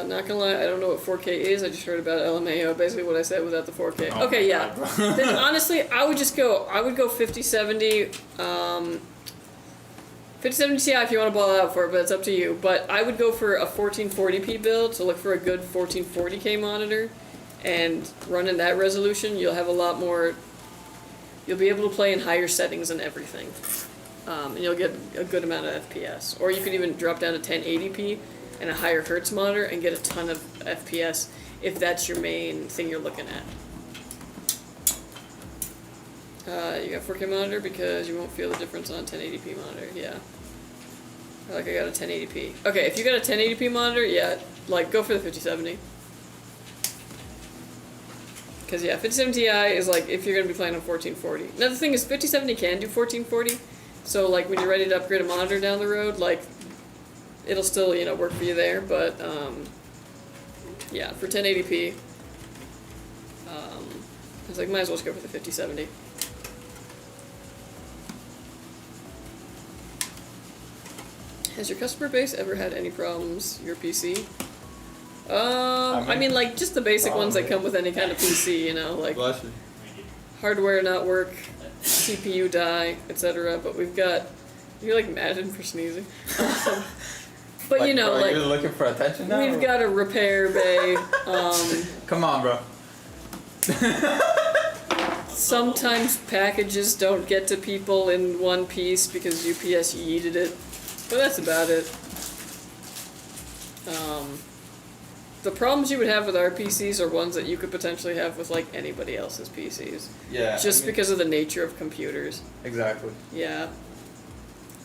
Not gonna lie, I don't know what 4K is. I just heard about LMAO. Basically, what I said without the 4K. Oh, okay, yeah. Then honestly, I would go 5070. 5070 Ti if you want to ball out for it, but it's up to you. But I would go for a 1440p build, so look for a good 1440K monitor, and run in that resolution. You'll have a lot more. You'll be able to play in higher settings and everything, and you'll get a good amount of FPS. Or you could even drop down to 1080p and a higher hertz monitor and get a ton of FPS if that's your main thing you're looking at. You got 4K monitor because you won't feel the difference on a 1080p monitor. Yeah. I got a 1080p. Okay, if you got a 1080p monitor, yeah, like go for the 5070. Because yeah, 5070 Ti is like if you're gonna be playing on 1440. Now the thing is, 5070 can do 1440, so like when you're ready to upgrade a monitor down the road, like it'll still work for you there. But yeah, for 1080p, I was like might as well just go for the 5070. Has your customer base ever had any problems your PC? I mean like just the basic ones that come with any kind of PC, like hardware not work, CPU die, etc. But we've got, you're like Madden for sneezing. But bro, you're looking for attention now? We've got a repair bay. Come on, bro. Sometimes packages don't get to people in one piece because UPS yeeted it. But that's about it. The problems you would have with our PCs are ones that you could potentially have with like anybody else's PCs. Yeah. Just because of the nature of computers. Exactly. Yeah.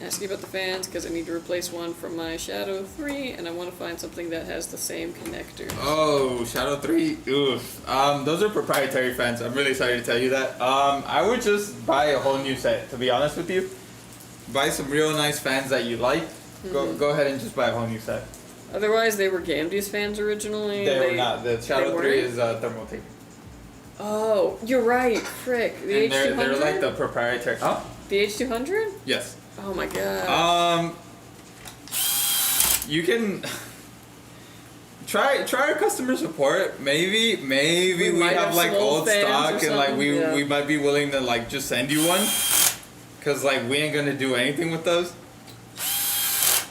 Asking about the fans because I need to replace one from my Shadow 3 and I want to find something that has the same connector. Oh, Shadow 3? Oof. Those are proprietary fans. I'm really sorry to tell you that. I would just buy a whole new set, to be honest with you. Buy some real nice fans that you like. Go ahead and just buy a whole new set. Otherwise, they were Gamdias fans originally. They were not. The Shadow 3 is Thermaltake. Oh, you're right. Frick. The and H200? they're like the proprietary. Huh? The H200? Yes. Oh my god. You can try our customer support. Maybe we might have have like some old old fans stock, or and like something, yeah. we might be willing to like just send you one, cause like we ain't gonna do anything with those.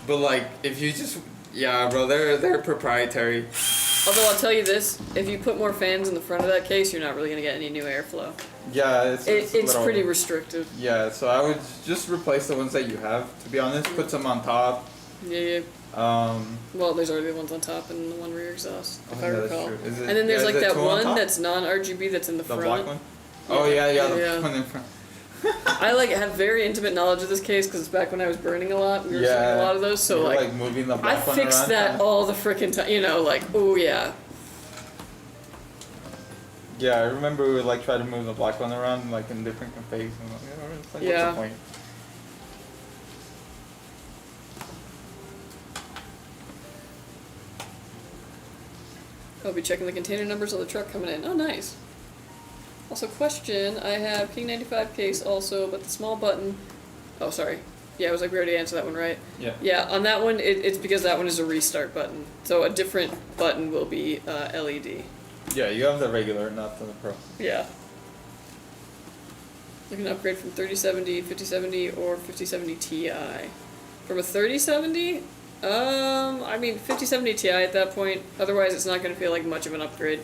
But like if you just bro, they're proprietary. Although I'll tell you this, if you put more fans in the front of that case, you're not really gonna get any new airflow. Yeah, it's a little, pretty restrictive. Yeah, so I would just replace the ones that you have. To be honest, put some on top. Yeah. Well, there's already the ones on top and the one rear exhaust, if I recall. True. Is it, And then there's is like it that two on one top? that's non-RGB that's in the front. The black one? Oh yeah, the Yeah. one in front. I like have very intimate knowledge of this case because back when I was burning a lot, we were seeing a lot of those. So You're, like moving the I black one fixed around, that kinda? all the frickin' time. You know, like oh yeah. Yeah, I remember we would like try to move the black one around like in different configs and it's like, Yeah. what's the point? I'll be checking the container numbers on the truck coming in. Oh, nice. Also, question, I have King 95 case also, but the small button... Oh, sorry. Yeah, I was like, we already answered that one, right? Yeah. Yeah, on that one, it's because that one is a restart button. So a different button will be LED. Yeah, you have the regular, not the pro. Yeah. You can upgrade from 3070, 5070, or 5070 Ti. From a 3070, I mean 5070 Ti at that point. Otherwise, it's not going to feel like much of an upgrade.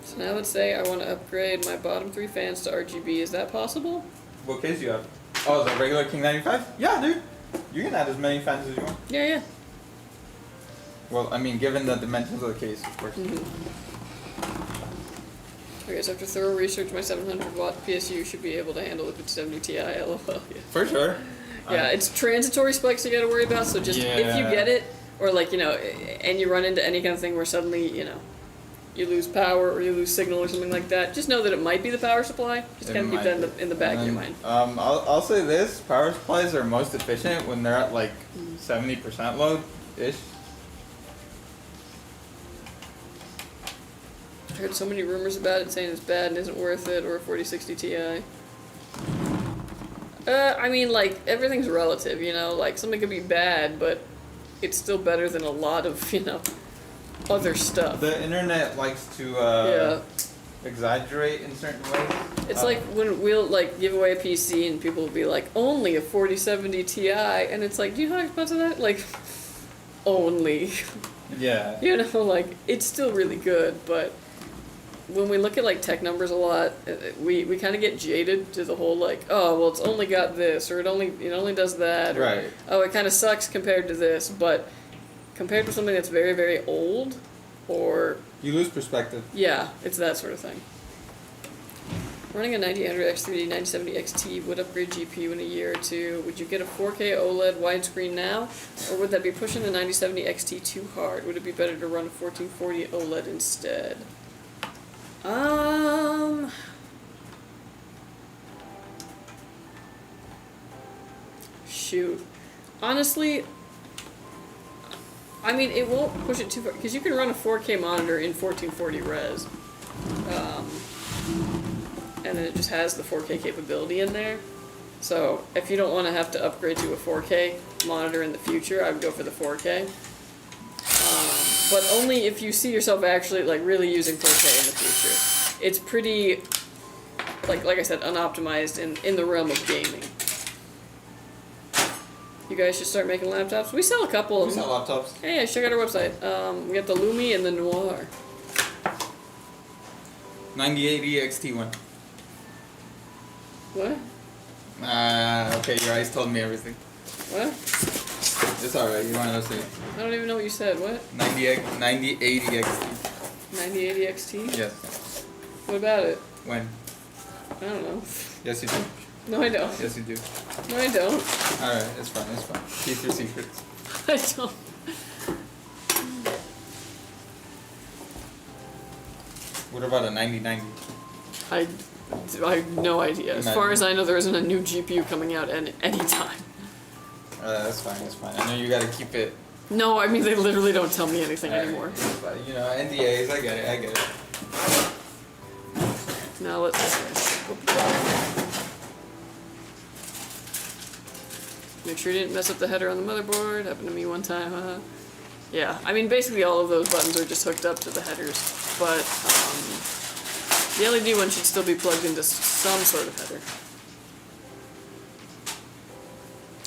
So now let's say I want to upgrade my bottom 3 fans to RGB. Is that possible? What case do you have? Oh, the regular King 95? Yeah, dude. You can add as many fans as you want. Yeah, yeah. Well, I mean, given the dimensions of the case, of course. Okay, so after thorough research, my 700 watt PSU should be able to handle the 5070 Ti. LOL. Yeah. For sure. Yeah, it's transitory spikes you gotta worry about, so just if you get it, or like, you know, and you run into any kind of thing where suddenly, you know, you lose power or you lose signal or something like that, just know that it might be the power supply. Just kind of keep that in the back of your mind. I'll say this, power supplies are most efficient when they're at like 70% load-ish. I heard so many rumors about it saying it's bad and isn't worth it, or a 4060 Ti. I mean, like, everything's relative, you know? Like, something could be bad, but it's still better than a lot of, you know, other stuff. The internet likes to exaggerate in certain ways. It's like when we'll, like, give away a PC and people will be like, only a 4070 Ti, and it's like, do you know how expensive that? Like, only. Yeah. You know, like, it's still really good, but when we look at like tech numbers a lot, we kind of get jaded to the whole like, oh well, it's only got this, or it only does that, or Right. oh, it kind of sucks compared to this, but compared to something that's very, very old, or You lose perspective. yeah, it's that sort of thing. Running a 9000 X3D 9070 XT would upgrade GPU in a year or two. Would you get a 4K OLED widescreen now, or would that be pushing the 9070 XT too hard? Would it be better to run a 1440 OLED instead? Shoot. Honestly, I mean, it won't push it too far, because you can run a 4K monitor in 1440 res. And then it just has the 4K capability in there. So, if you don't want to have to upgrade to a 4K monitor in the future, I would go for the 4K. But only if you see yourself actually, like, really using 4K in the future. It's pretty, like I said, unoptimized in the realm of gaming. You guys should start making laptops. We sell a couple of We them. sell laptops. Hey, check out our website. We got the Lumi and the Noir. 9080 XT1. What? Okay, your eyes told me everything. What? It's alright, you don't understand. I don't even know what you said. What? 9080 XT. 9080 XT? Yes. What about it? When? I don't know. Yes, you do. No, I don't. Yes, you do. No, I don't. Alright, it's fine, it's fine. Keep your secrets. I don't. What about a 9090? I have no idea. As far as I know, there isn't a new GPU coming out any time. That's fine, that's fine. I know you gotta keep it. No, I mean, they literally don't tell me anything Alright, anymore. But, you know, NDAs, I get it. Now let's make sure you didn't mess up the header on the motherboard. Happened to me one time. Yeah, I mean basically all of those buttons are just hooked up to the headers, but the LED one should still be plugged into some sort of header.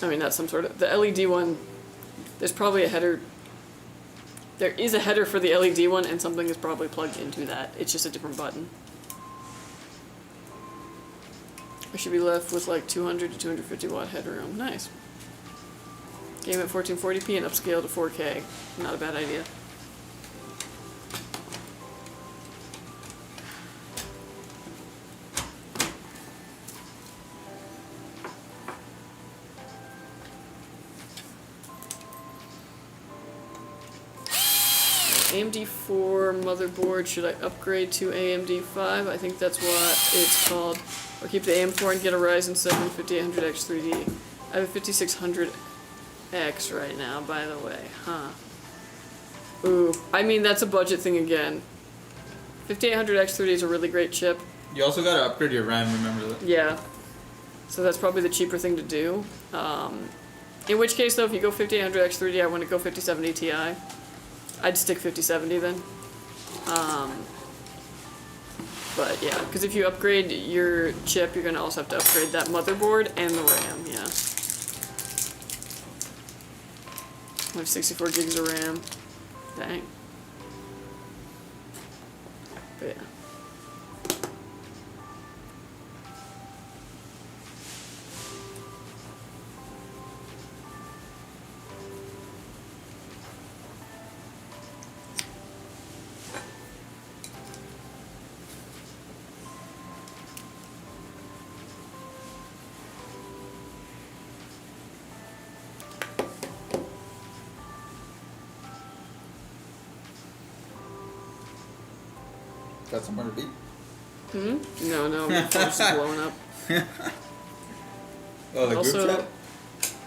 I mean, not some sort of... The LED one, there's probably a header... There is a header for the LED one, and something is probably plugged into that. It's just a different button. I should be left with like 200 to 250 watt headroom. Nice. Game at 1440p and upscale to 4K. Not a bad idea. AMD 4 motherboard, should I upgrade to AMD 5? I think that's what it's called. Or keep the AM4 and get a Ryzen 7 5800X 3D. I have a 5600X right now, by the way. Huh. Ooh, I mean, that's a budget thing again. 5800X 3D is a really great chip. You also gotta upgrade your RAM, remember that? Yeah. So that's probably the cheaper thing to do. In which case, though, if you go 5800X 3D, I want to go 5070 Ti. I'd stick 5070 then. But yeah, because if you upgrade your chip, you're going to also have to upgrade that motherboard and the RAM, yeah. I have 64 gigs of RAM. Dang. But yeah. Got somewhere to be? No, my phone's blowing up. Oh, the Also, group chat?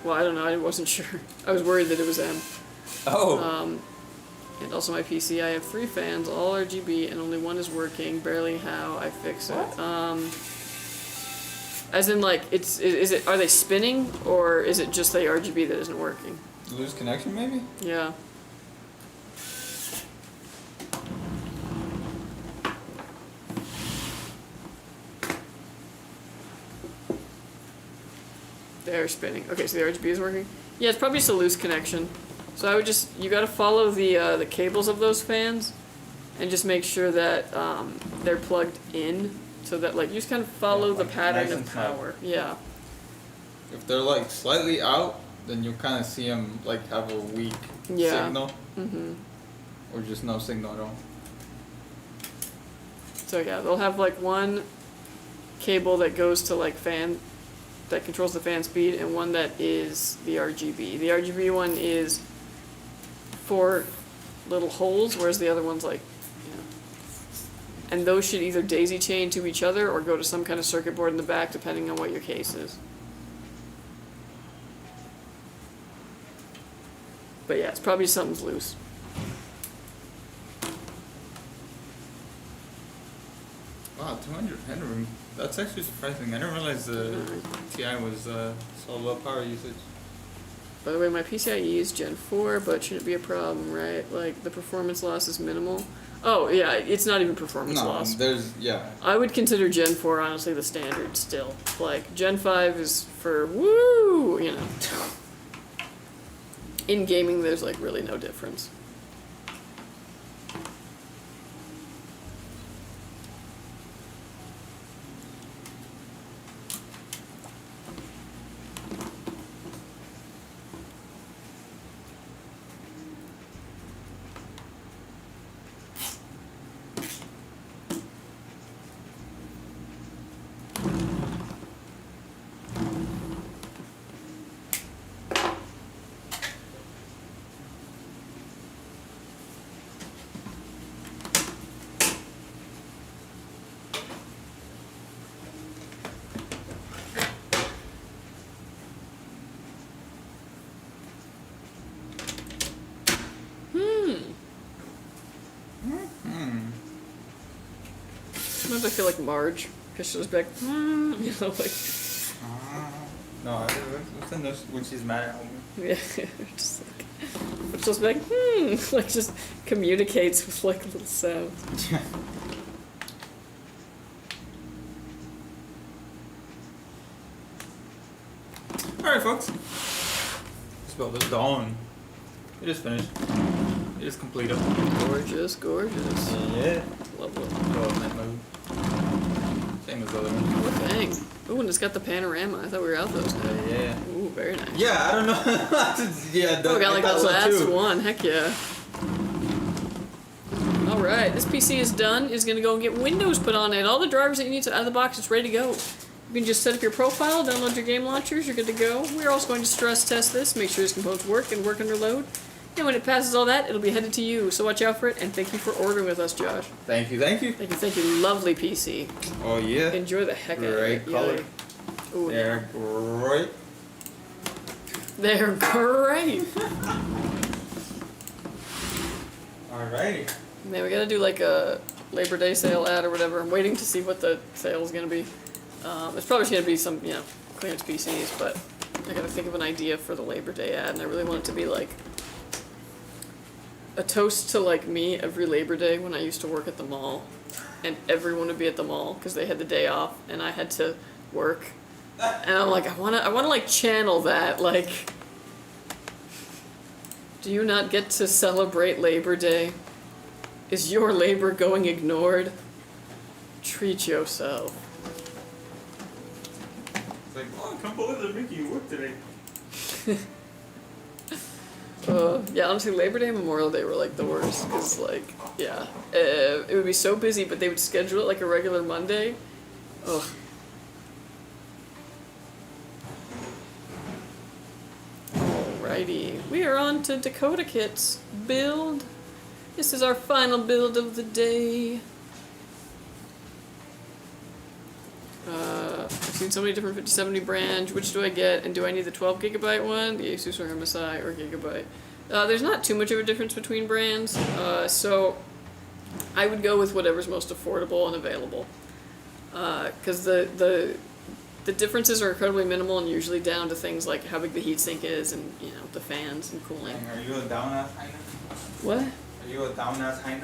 well, I don't know, I wasn't sure. I was worried that it was M. Oh. And also my PC, I have 3 fans, all RGB, and only one is working. Barely how I fix it. As in, like, is it? Are they spinning, or is it just the RGB that isn't working? Lose connection, maybe? Yeah. They're spinning. Okay, so the RGB is working. Yeah, it's probably just a loose connection. So I would just, you gotta follow the cables of those fans, and just make sure that they're plugged in, so that like you just kind of follow the pattern nice of and tight. power. Yeah. If they're like slightly out, then you'll kind of see them like have a weak signal. Or just no signal at all. So yeah, they'll have like one cable that goes to like fan, that controls the fan speed, and one that is the RGB. The RGB one is 4 little holes, whereas the other one's like, and those should either daisy chain to each other or go to some kind of circuit board in the back, depending on what your case is. But yeah, it's probably something's loose. Wow, 200 headroom. That's actually surprising. I didn't realize the TI was so low power usage. By the way, my PCIe is Gen 4, but shouldn't be a problem, right? Like, the performance loss is minimal. Oh, yeah, it's not even performance loss. Yeah. I would consider Gen 4, honestly, the standard still. Like, Gen 5 is for woo, you know. In gaming, there's, like, really no difference. Sometimes I feel like Marge, because she was back, you know, like, No, what's in this when she's mad at home? yeah, just like, but just like, like just communicates with like little sounds. Alright, folks. This build is done. It is finished. It is completed. Gorgeous, gorgeous. Yeah. Lovely. Development mode. Same as the other one. Oh, dang. Ooh, and it's got the panorama. I thought we were out those days. Yeah. Ooh, very nice. Yeah, I don't know. Yeah, Oh, we got like I that thought so last too. one. Heck yeah. Alright, this PC is done. It's going to go and get Windows put on it. All the drivers that you need to out of the box, it's ready to go. You can just set up your profile, download your game launchers, you're good to go. We're also going to stress test this, make sure these components work and work under load. And when it passes all that, it'll be headed to you. So watch out for it, and thank you for ordering with us, Josh. Thank you, thank you. Thank you, thank you. Lovely PC. Oh yeah. Enjoy the heck out of Great it. color. Yay. Ooh, They're great. they're great. Alrighty. Man, we gotta do like a Labor Day sale ad or whatever. I'm waiting to see what the sale is gonna be. It's probably just gonna be some, you know, clearance PCs, but I gotta think of an idea for the Labor Day ad, and I really want it to be like a toast to like me every Labor Day when I used to work at the mall, and everyone would be at the mall because they had the day off and I had to work, and I'm like, I wanna like channel that, like, do you not get to celebrate Labor Day? Is your labor going ignored? Treat yourself. It's like, oh, I can't believe they're making you work today. Yeah, honestly, Labor Day and Memorial Day were like the worst, because like, yeah, it would be so busy, but they would schedule it like a regular Monday. Ugh. Alrighty, we are on to Dakota Kit's build. This is our final build of the day. I've seen so many different 5070 brands. Which do I get? And do I need the 12 gigabyte one, the ASUS or MSI or Gigabyte? There's not too much of a difference between brands, so I would go with whatever's most affordable and available. Because the differences are incredibly minimal and usually down to things like how big the heatsink is and, you know, the fans and cooling. Are you a down ass Heine? What? Are you a down ass Heine?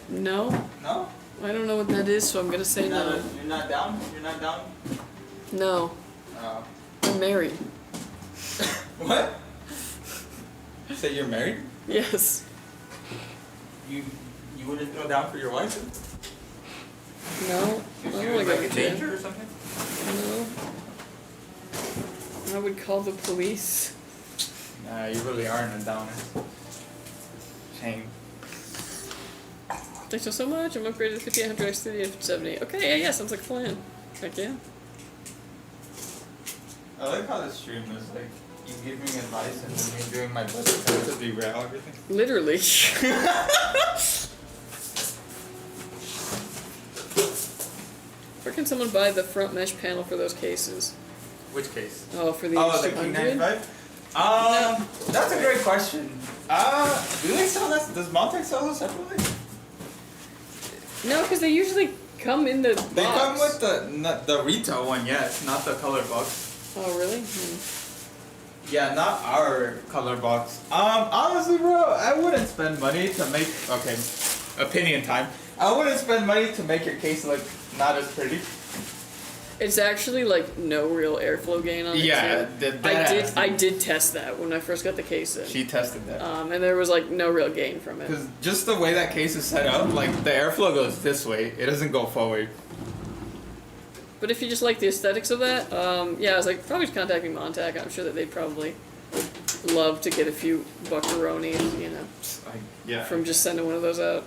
No. No? I don't know what that is, so I'm gonna say no. You're not down? You're not down? No. Oh. I'm married. What? Say you're married? Yes. You wouldn't throw down for your wife? No. If I she don't was like like in danger or something? No. I would call the police. Nah, you really aren't a downer. Shame. Thanks so much. I'm upgraded to 5800 X30 and 5070. Okay, yeah, sounds like a plan. Heck yeah. I like how this stream is like, you give me advice and then me doing my best to derail everything. Literally. Where can someone buy the front mesh panel for those cases? Which case? Oh, for the Oh, the H200? King95? That's a great question. Do they sell that? Does Montech sell those separately? No, because they usually come in the They box. come with the retail one, yes, not the color box. Oh, really? Yeah, not our color box. Honestly, bro, I wouldn't spend money to make. Okay, opinion time. I wouldn't spend money to make your case look not as pretty. It's actually like no real airflow gain on it. Yeah, too. I did test that when I first got the case in. She tested that. And there was like no real gain from it. Because just the way that case is set up, like the airflow goes this way, it doesn't go forward. But if you just like the aesthetics of that, yeah, I was like, probably just contact me Montech. I'm sure that they'd probably love to get a few buckaroonies, you know, Yeah. from just sending one of those out.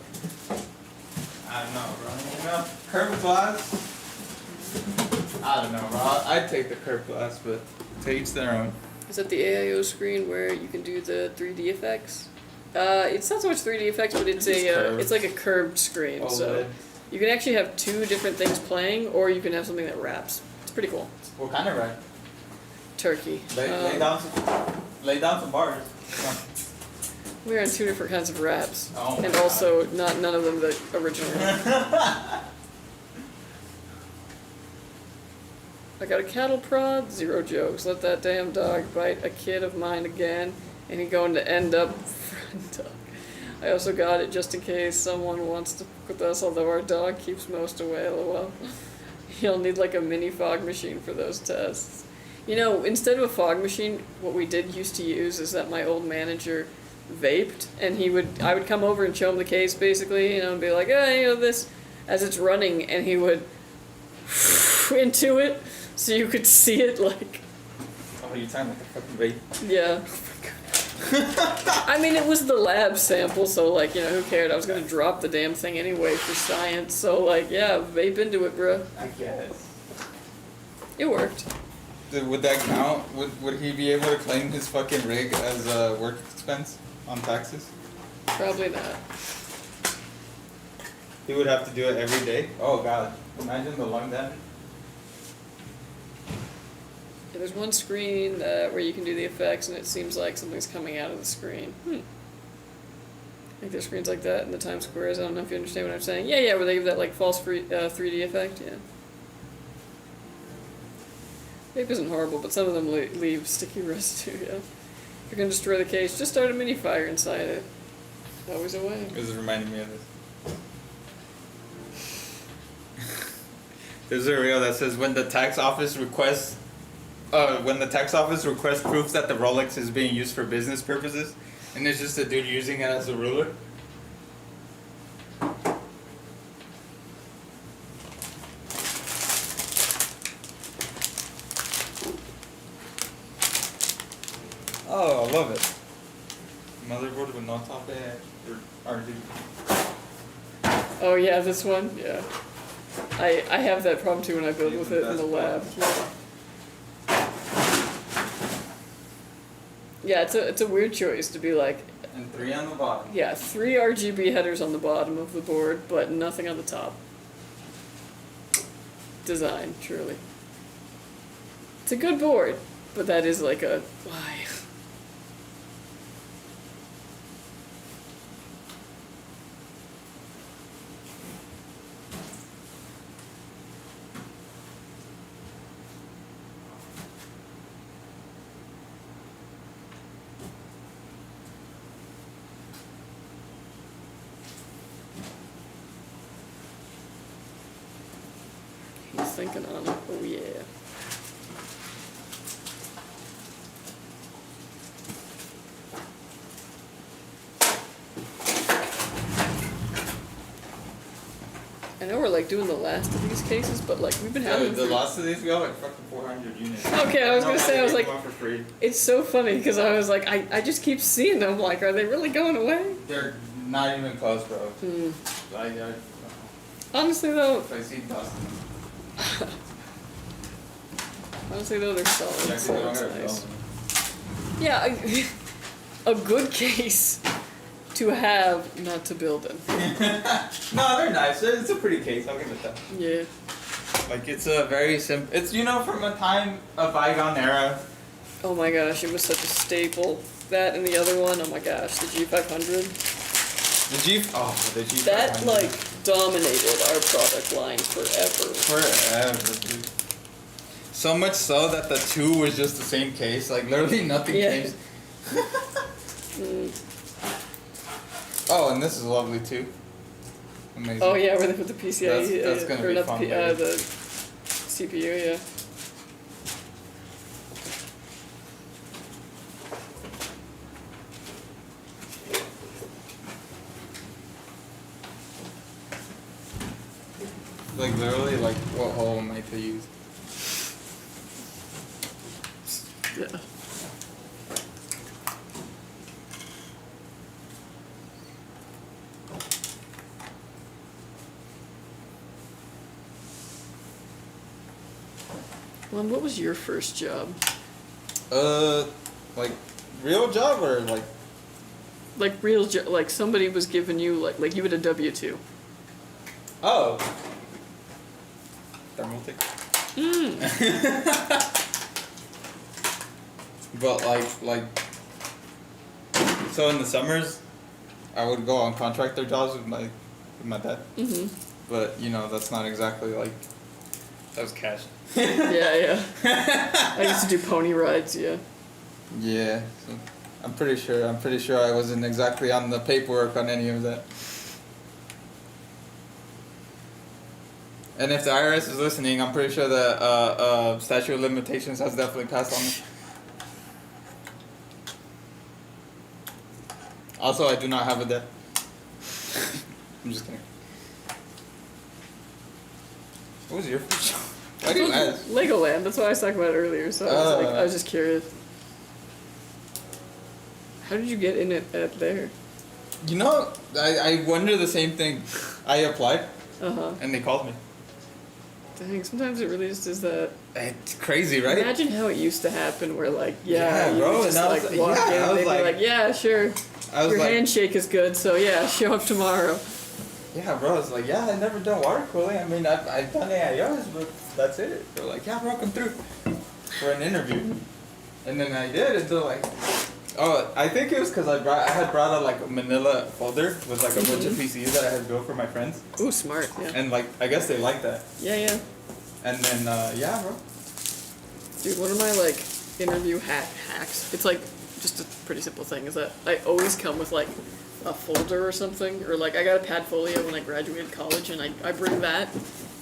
I don't know, bro. You know, curved glass. I don't know, bro. I'd take the curved glass, but to each their own. Is that the AIO screen where you can do the 3D effects? It's not so much 3D effects, but it's it's like a curved screen. So you can actually have two different things playing, or you can have something that wraps. It's pretty cool. What kind of rap? Turkey. Lay down some bars. We're on two different kinds of wraps, Oh and my also none of them the original one. I got a cattle prod, 0 jokes. Let that damn dog bite a kid of mine again, and he's going to end up friend dog. I also got it just in case someone wants to fuck with us, although our dog keeps most away, lol. You'll need like a mini fog machine for those tests. You know, instead of a fog machine, what we did used to use is that my old manager vaped, and I would come over and show him the case basically, you know, and be like, you know, this, as it's running, and he would into it, so you could see it like. Oh, you sound like a fucking vape. Yeah. I mean, it was the lab sample, so like, you know, who cared? I was gonna drop the damn thing anyway for science, so like, yeah, vape into it, bro. I guess. It worked. Would that count? Would he be able to claim his fucking rig as a work expense on taxes? Probably not. He would have to do it every day. Oh god, imagine the lung damage. Yeah, there's one screen where you can do the effects, and it seems like something's coming out of the screen. I think there's screens like that in the Times Squares. I don't know if you understand what I'm saying. Yeah, where they give that like false 3D effect. Yeah. Vape isn't horrible, but some of them leave sticky residue. Yeah. If you're gonna destroy the case, just start a mini fire inside it. Always a way. This is reminding me of this. There's a reel that says when the tax office requests proof that the Rolex is being used for business purposes, and it's just a dude using it as a ruler. Oh, I love it. Motherboard with no top edge or RGB. Oh yeah, this one. Yeah. I have that problem too when I build with it in the lab. Yeah, it's a weird choice to be like. And 3 on the bottom. Yeah, 3 RGB headers on the bottom of the board, but nothing on the top. Design, truly. It's a good board, but that is like a why. He's thinking on it. Oh yeah. I know we're like doing the last of these cases, but like we've been having The last of these got like fucking 400 units. Okay, I was gonna say, I was like, for free. it's so funny because I was like, I just keep seeing them. Like, are they really going away? They're not even close, bro. Honestly though, If I see dust. honestly though, they're solid. Yeah, 'cause they don't So have it's film. nice. Yeah, a good case to have, not to build in. No, they're nice. It's a pretty case. I'll give it that. Yeah. Like it's a very simple. It's from a time, a bygone era. Oh my gosh, it was such a staple. That and the other one, oh my gosh, the G500. The G500. That like dominated our product line forever. Forever, dude. So much so that the 2 was just the same case. Like literally nothing changed. Oh, and this is lovely too. Amazing. Oh yeah, where they put the PCIe, That's gonna or be not fun, the CPU, yeah. Like literally, like what hole am I to use? Yeah. Lon, what was your first job? Like real job or like? Like real job, like somebody was giving you like you had a W-2. Oh. Thermaltake. But like, so in the summers, I would go on contractor jobs with my dad. Mm-hmm. But you know that's not exactly like That was cash. Yeah. I used to do pony rides. Yeah. Yeah. So I'm pretty sure I wasn't exactly on the paperwork on any of that. And if the IRS is listening, I'm pretty sure the statute of limitations has definitely passed on me. Also, I do not have a debt. I'm just kidding. What was your first job? Why do you ask? Legoland. That's what I was talking about earlier. So I was just curious. How did you get in it at there? You know, I wonder the same thing. I applied, and they called me. Dang, sometimes it really just is that. It's crazy, right? Imagine how it used to happen where, like, you bro, would just, and I like, was walk like, in I and was they'd be like- like, yeah, sure. I was Your like, handshake is good, so yeah, show up tomorrow. yeah, bro. I was like, yeah, I've never done water cooling. I mean, I've done AIOs, but that's it. They're like, yeah, bro, come through for an interview. And then I did, and they're like, oh, I think it was because I had brought a manila folder with like a bunch of PCs that I had built for my friends. Ooh, smart, yeah. And like, I guess they liked that. Yeah. And then, yeah, bro. Dude, one of my, like, interview hacks, it's like just a pretty simple thing, is that I always come with like a folder or something, or like I got a Padfolio when I graduated college, and I bring that,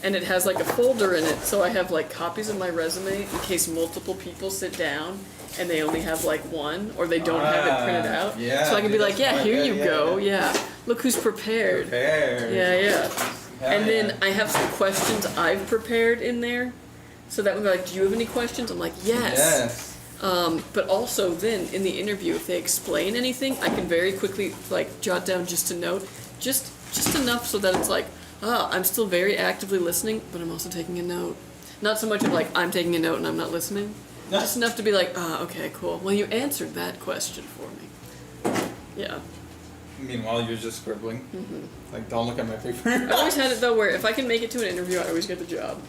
and it has like a folder in it, so I have like copies of my resume in case multiple people sit down and they only have like one, or they don't have it printed out. Yeah, so I can be dude, like, yeah, that's here smart. you go, yeah. Look who's prepared. Yeah. Hell And then yeah. I have some questions I've prepared in there. So that would be like, do you have any questions? I'm like, yes. But also then in the interview, if they explain anything, I can very quickly like jot down just a note, just enough so that it's like, I'm still very actively listening, but I'm also taking a note. Not so much of like, I'm taking a note and I'm not listening. No. Just enough to be like, okay, cool. Well, you answered that question for me. Yeah. Meanwhile, you're just scribbling. Like, don't look at my paper. I always had it though where if I can make it to an interview, I always get the job.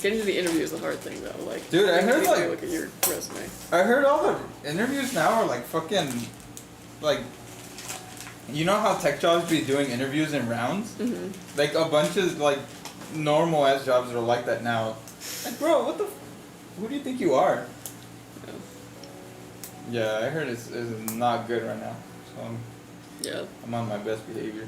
Getting to the interview is the hard thing though. Like, Dude, I heard, like- look at your resume. I heard all the interviews now are like fucking, like, you know how tech jobs be doing interviews in rounds? Like a bunch of like normal ass jobs are like that now. Like, bro, who do you think you are? Yeah, I heard it's not good right now. So I'm on my best behavior.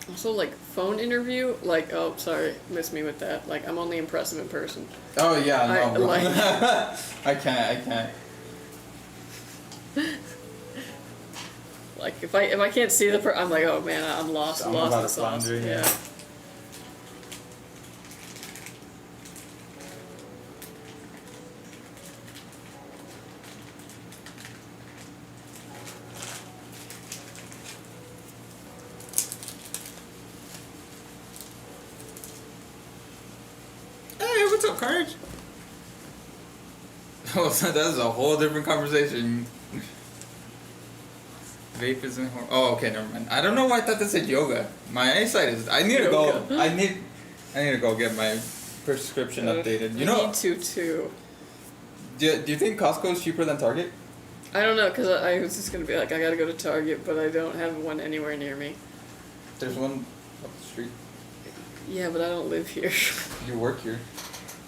Also, like, phone interview, like, oh, sorry, miss me with that. Like, I'm only impressive in person. Oh yeah, no, bro. like- I can't. Like, if I can't see the I'm like, oh man, I'm lost I'm about the to sauce. flounder, Yeah. Hey, what's up, Courage? Oh, so that's a whole different conversation. Vape isn't horrible. Oh, okay, never mind. I don't know why I thought that said yoga. My eyesight is. I need to go. I need to go get my prescription updated. You know? need to too. Do you think Costco is cheaper than Target? I don't know, because I was just gonna be like, I gotta go to Target, but I don't have one anywhere near me. There's one up the street. Yeah, but I don't live here. You work here.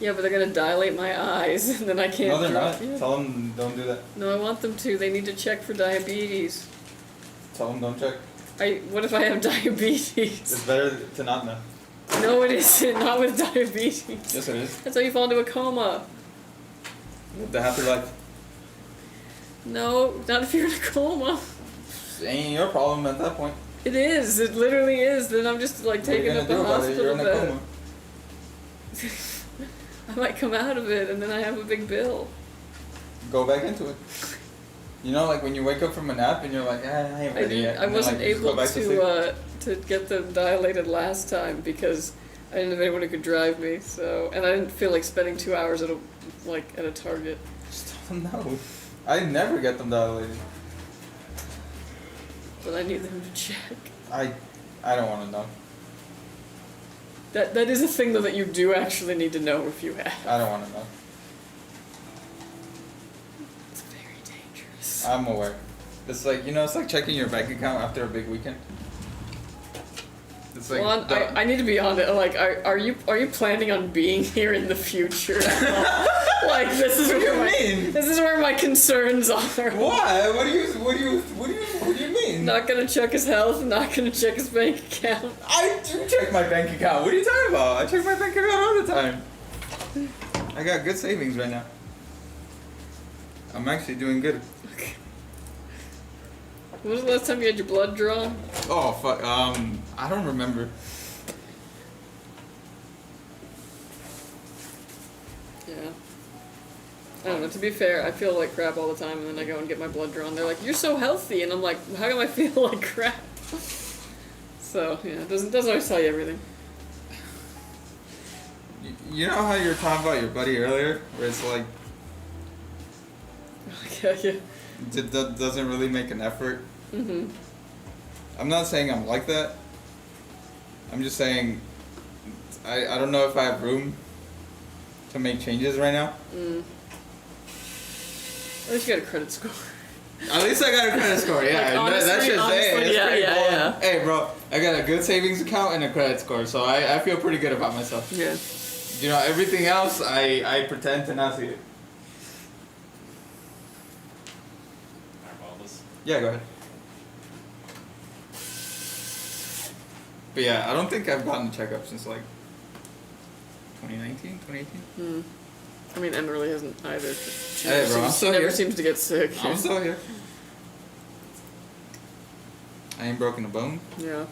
Yeah, but they're gonna dilate my eyes, and then I can't. No, they're drop- not. Yeah. Tell them don't do that. No, I want them to. They need to check for diabetes. Tell them don't check. What if I have diabetes? It's better to not know. No, it isn't. Not with diabetes. Yes, it is. That's how you fall into a coma. Live the happy life. No, not if you're in a coma. Ain't your problem at that point. It is. It literally is. Then I'm just like What are you taken gonna up the do about it? You're hospital in a bed. coma. I might come out of it, and then I have a big bill. Go back into it. You know, like when you wake up from a nap and you're like, I ain't ready yet. I And then, wasn't like, you just go able back sleep. to get them dilated last time because I didn't have anyone who could drive me. So, and I didn't feel like spending 2 hours at a Target. Just tell them no. I never get them dilated. But I need them to check. I don't want to know. That is a thing though that you do actually need to know if you have. I don't want to know. It's very dangerous. I'm aware. It's like, you know, it's like checking your bank account after a big weekend. It's like Well, I need to be on it. Like, are you planning on being here in the future? Like, this is What do you where mean? this is where my concerns are. Why? What do you mean? Not gonna check his health. Not gonna check his bank account. I do check my bank account. What are you talking about? I check my bank account all the time. I got good savings right now. I'm actually doing good. When was the last time you had your blood drawn? Oh fuck. I don't remember. Yeah. I don't know. To be fair, I feel like crap all the time, and then I go and get my blood drawn. They're like, "You're so healthy," and I'm like, "How do I feel like crap?" So yeah, it doesn't always tell you everything. You know how you were talking about your buddy earlier, where it's like Yeah. doesn't really make an effort. Mhm. I'm not saying I'm like that. I'm just saying I don't know if I have room to make changes right now. At least you got a credit score. At least I got a credit score, yeah. Like, That shit's honestly, it's yeah, pretty yeah, boring. yeah. Hey, bro, I got a good savings account and a credit score, so I feel pretty good about myself. Yeah. You know, everything else, I pretend to not see it. Yeah, go ahead. But yeah, I don't think I've gotten a checkup since like 2019, 2018. I mean, Em really hasn't either. She Hey, bro, I'm still never here. seems to get sick. I'm still here. I ain't broken a bone. Yeah.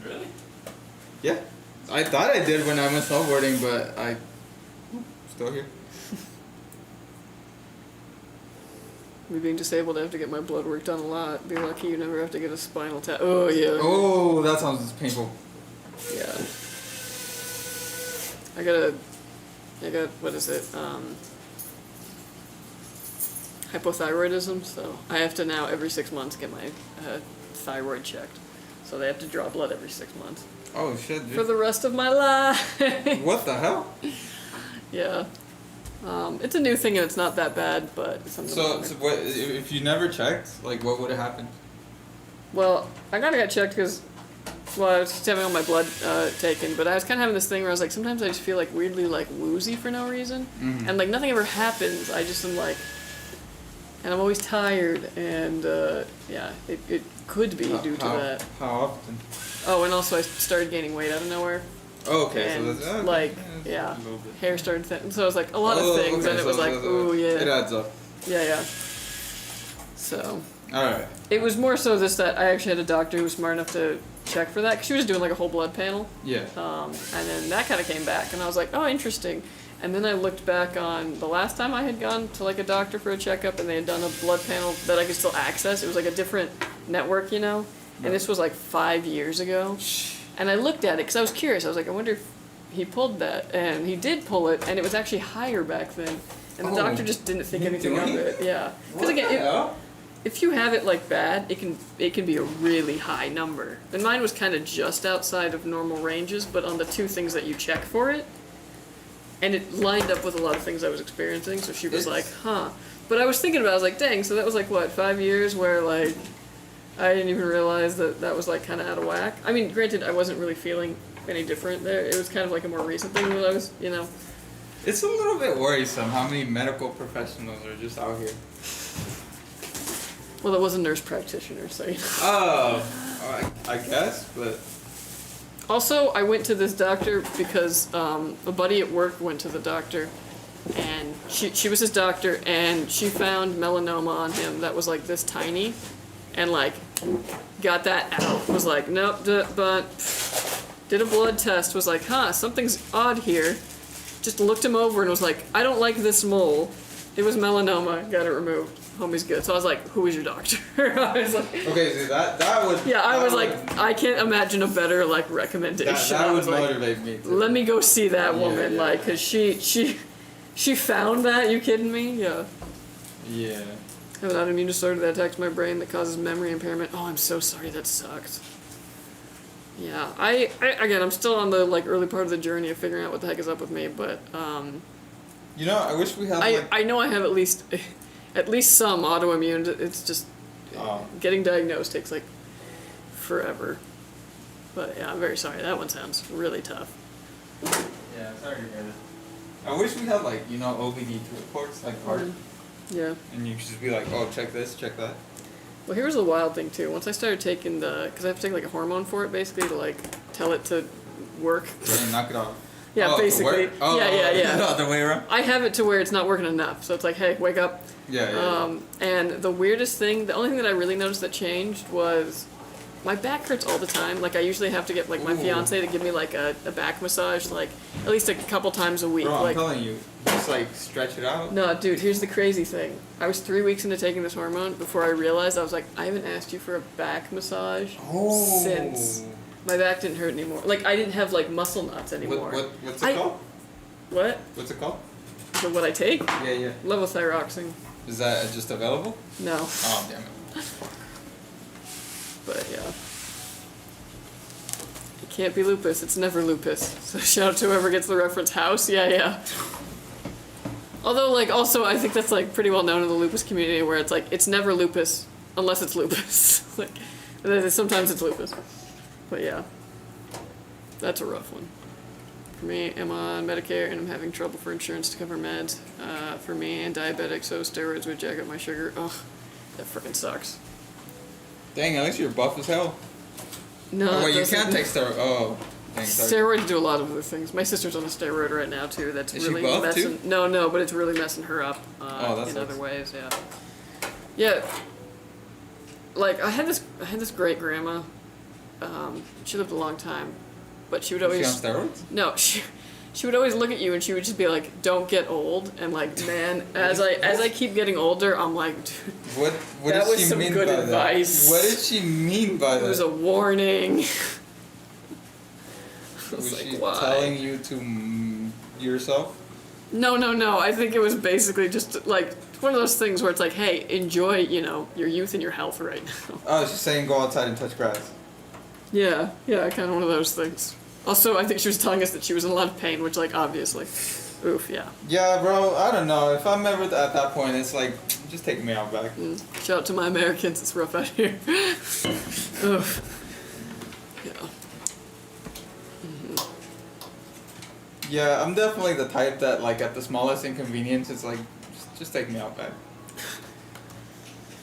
Really? Yeah. I thought I did when I went snowboarding, but still here. Me being disabled, I have to get my blood work done a lot. Be lucky you never have to get a spinal tap. Oh, yeah. Oh, that sounds painful. Yeah. I got, what is it? Hypothyroidism, so I have to now every 6 months get my thyroid checked. So they have to draw blood every 6 months. Oh shit, dude. For the rest of my life. What the hell? Yeah. It's a new thing and it's not that bad, but it's something. So what, if you never checked, like what would have happened? Well, I kinda got checked because, well, I was just having all my blood taken, but I was kind of having this thing where I was like, sometimes I just feel like weirdly like woozy for no reason, and like nothing ever happens. I just am like, and I'm always tired, and yeah, it could be due to that. How often? Oh, and also I started gaining weight out of nowhere. Oh, okay, And so that's like, it's yeah, a little bit. hair started thin. So it was like a lot of things, okay, and it was like, ooh, It yeah, adds up. yeah. So Alright. it was more so this that I actually had a doctor who was smart enough to check for that, because she was doing like a whole blood panel. Yeah. And then that kind of came back, and I was like, oh, interesting. And then I looked back on the last time I had gone to like a doctor for a checkup, and they had done a blood panel that I could still access. It was like a different network, you know? And this was like 5 years ago. And I looked at it because I was curious. I was like, I wonder if he pulled that. And he did pull it, and it was actually higher back then. And the Oh, doctor just didn't think you anything of doing it. Yeah. Because What again, the hell? if you have it like bad, it can be a really high number. And mine was kind of just outside of normal ranges, but on the two things that you check for it, and it lined up with a lot of things I was experiencing. So she was like, huh. But I was thinking about it, I was like, dang, so that was like what, 5 years where like I didn't even realize that that was like kind of out of whack. I mean, granted, I wasn't really feeling any different there. It was kind of like a more recent thing when I was, you know. It's a little bit worrisome how many medical professionals are just out here. Well, it was a nurse practitioner, so you know. Oh, I guess, but Also, I went to this doctor because a buddy at work went to the doctor, and she was his doctor, and she found melanoma on him that was like this tiny, and like got that out. Was like, nope, but did a blood test. Was like, huh, something's odd here. Just looked him over and was like, I don't like this mole. It was melanoma. Got it removed. Homie's good. So I was like, who is your doctor? I was like, okay, so that would. yeah, I that was would- like, I can't imagine a better like recommendation. that I would was like, motivate me. To, let me go see that Yeah, woman, yeah. like, cause she found that. You kidding me? Yeah. Yeah. I have an autoimmune disorder that attacks my brain that causes memory impairment. Oh, I'm so sorry. That sucks. Yeah, I again, I'm still on the like early part of the journey of figuring out what the heck is up with me, but You know, I wish we had like. I know I have at least some autoimmune. It's just Oh. getting diagnosed takes like forever. But yeah, I'm very sorry. That one sounds really tough. Yeah, sorry to hear that. I wish we had like, you know, OBD2 reports, like hard. Yeah. And you could just be like, oh, check this, check that. Well, here's the wild thing too. Once I started taking because I have to take like a hormone for it, basically to like tell it to work. And knock it off. Yeah, oh, basically. Oh, yeah. The other way around? I have it to where it's not working enough, so it's like, hey, wake up. Yeah. And the weirdest thing, the only thing that I really noticed that changed was my back hurts all the time. Like I usually have to get like my fiance to give me like a back massage, like at least a couple times a week. Bro, like, I'm telling you, just like stretch it out. No, dude, here's the crazy thing. I was 3 weeks into taking this hormone before I realized, I was like, I haven't asked you for a back massage since my back didn't hurt anymore. Like I didn't have like muscle knots anymore. What's it called? What? What's it called? So what I take? Yeah. Levothyroxine. Is that just available? No. Oh, damn it. But yeah. It can't be lupus. It's never lupus. So shout out to whoever gets the reference house. Yeah. Although, like, also, I think that's, like, pretty well known in the lupus community where it's, like, it's never lupus unless it's lupus. Like, sometimes it's lupus. But yeah. That's a rough one. For me, I'm on Medicare and I'm having trouble for insurance to cover meds. For me, and diabetic, so steroids would jack up my sugar. Ugh, that freaking sucks. Dang, at least you're buff as hell. No, Oh, wait, you doesn't- can't take steroids. Oh, dang, sorry. Steroids do a lot of other things. My sister's on a steroid right now too. That's Is she really buff, messing. too? No, but it's really messing her up that in sucks. other ways. Yeah. Yeah. Like I had this great grandma. She lived a long time, but she would Is she always on steroids? no she would always look at you and she would just be like, "Don't get old." And like, man, as I keep getting older, I'm like, dude. What That does was she some mean good by advice. that? What did she mean by that? It was a warning. I was Was like, she why? telling you to yourself? No. I think it was basically just like one of those things where it's like, hey, enjoy, your youth and your health right now. Oh, she's saying go outside and touch grass. Yeah, kind of one of those things. Also, I think she was telling us that she was in a lot of pain, which, like, obviously, oof, yeah. Yeah, bro, I don't know. If I'm ever at that point, it's like, just take me out back. Shout out to my Americans, it's rough out here. Oof. Yeah. Yeah, I'm definitely the type that, like, at the smallest inconvenience, it's like, just take me out back.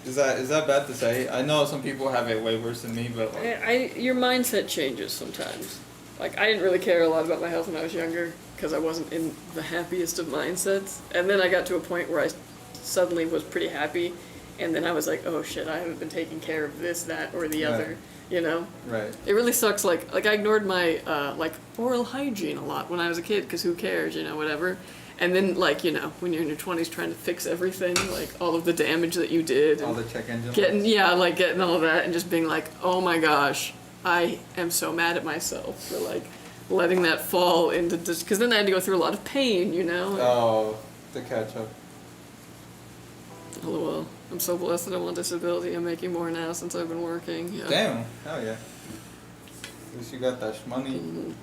Is that bad to say? I know some people have it way worse than me, but like, Your mindset changes sometimes. Like, I didn't really care a lot about my health when I was younger, because I wasn't in the happiest of mindsets. And then I got to a point where I suddenly was pretty happy, and then I was like, oh shit, I haven't been taking care of this, that, or the other, Right. It really sucks, like I ignored my, oral hygiene a lot when I was a kid, because who cares, whatever. And then, like, when you're in your 20s trying to fix everything, like, all of the damage that you did. All the check engine Getting lights. all of that, and just being like, oh my gosh, I am so mad at myself for, like, letting that fall into this, because then I had to go through a lot of pain, Oh, to catch up. LOL. I'm so blessed that I'm on disability. I'm making more now since I've been working. Yeah. Damn, hell yeah. At least you got that money.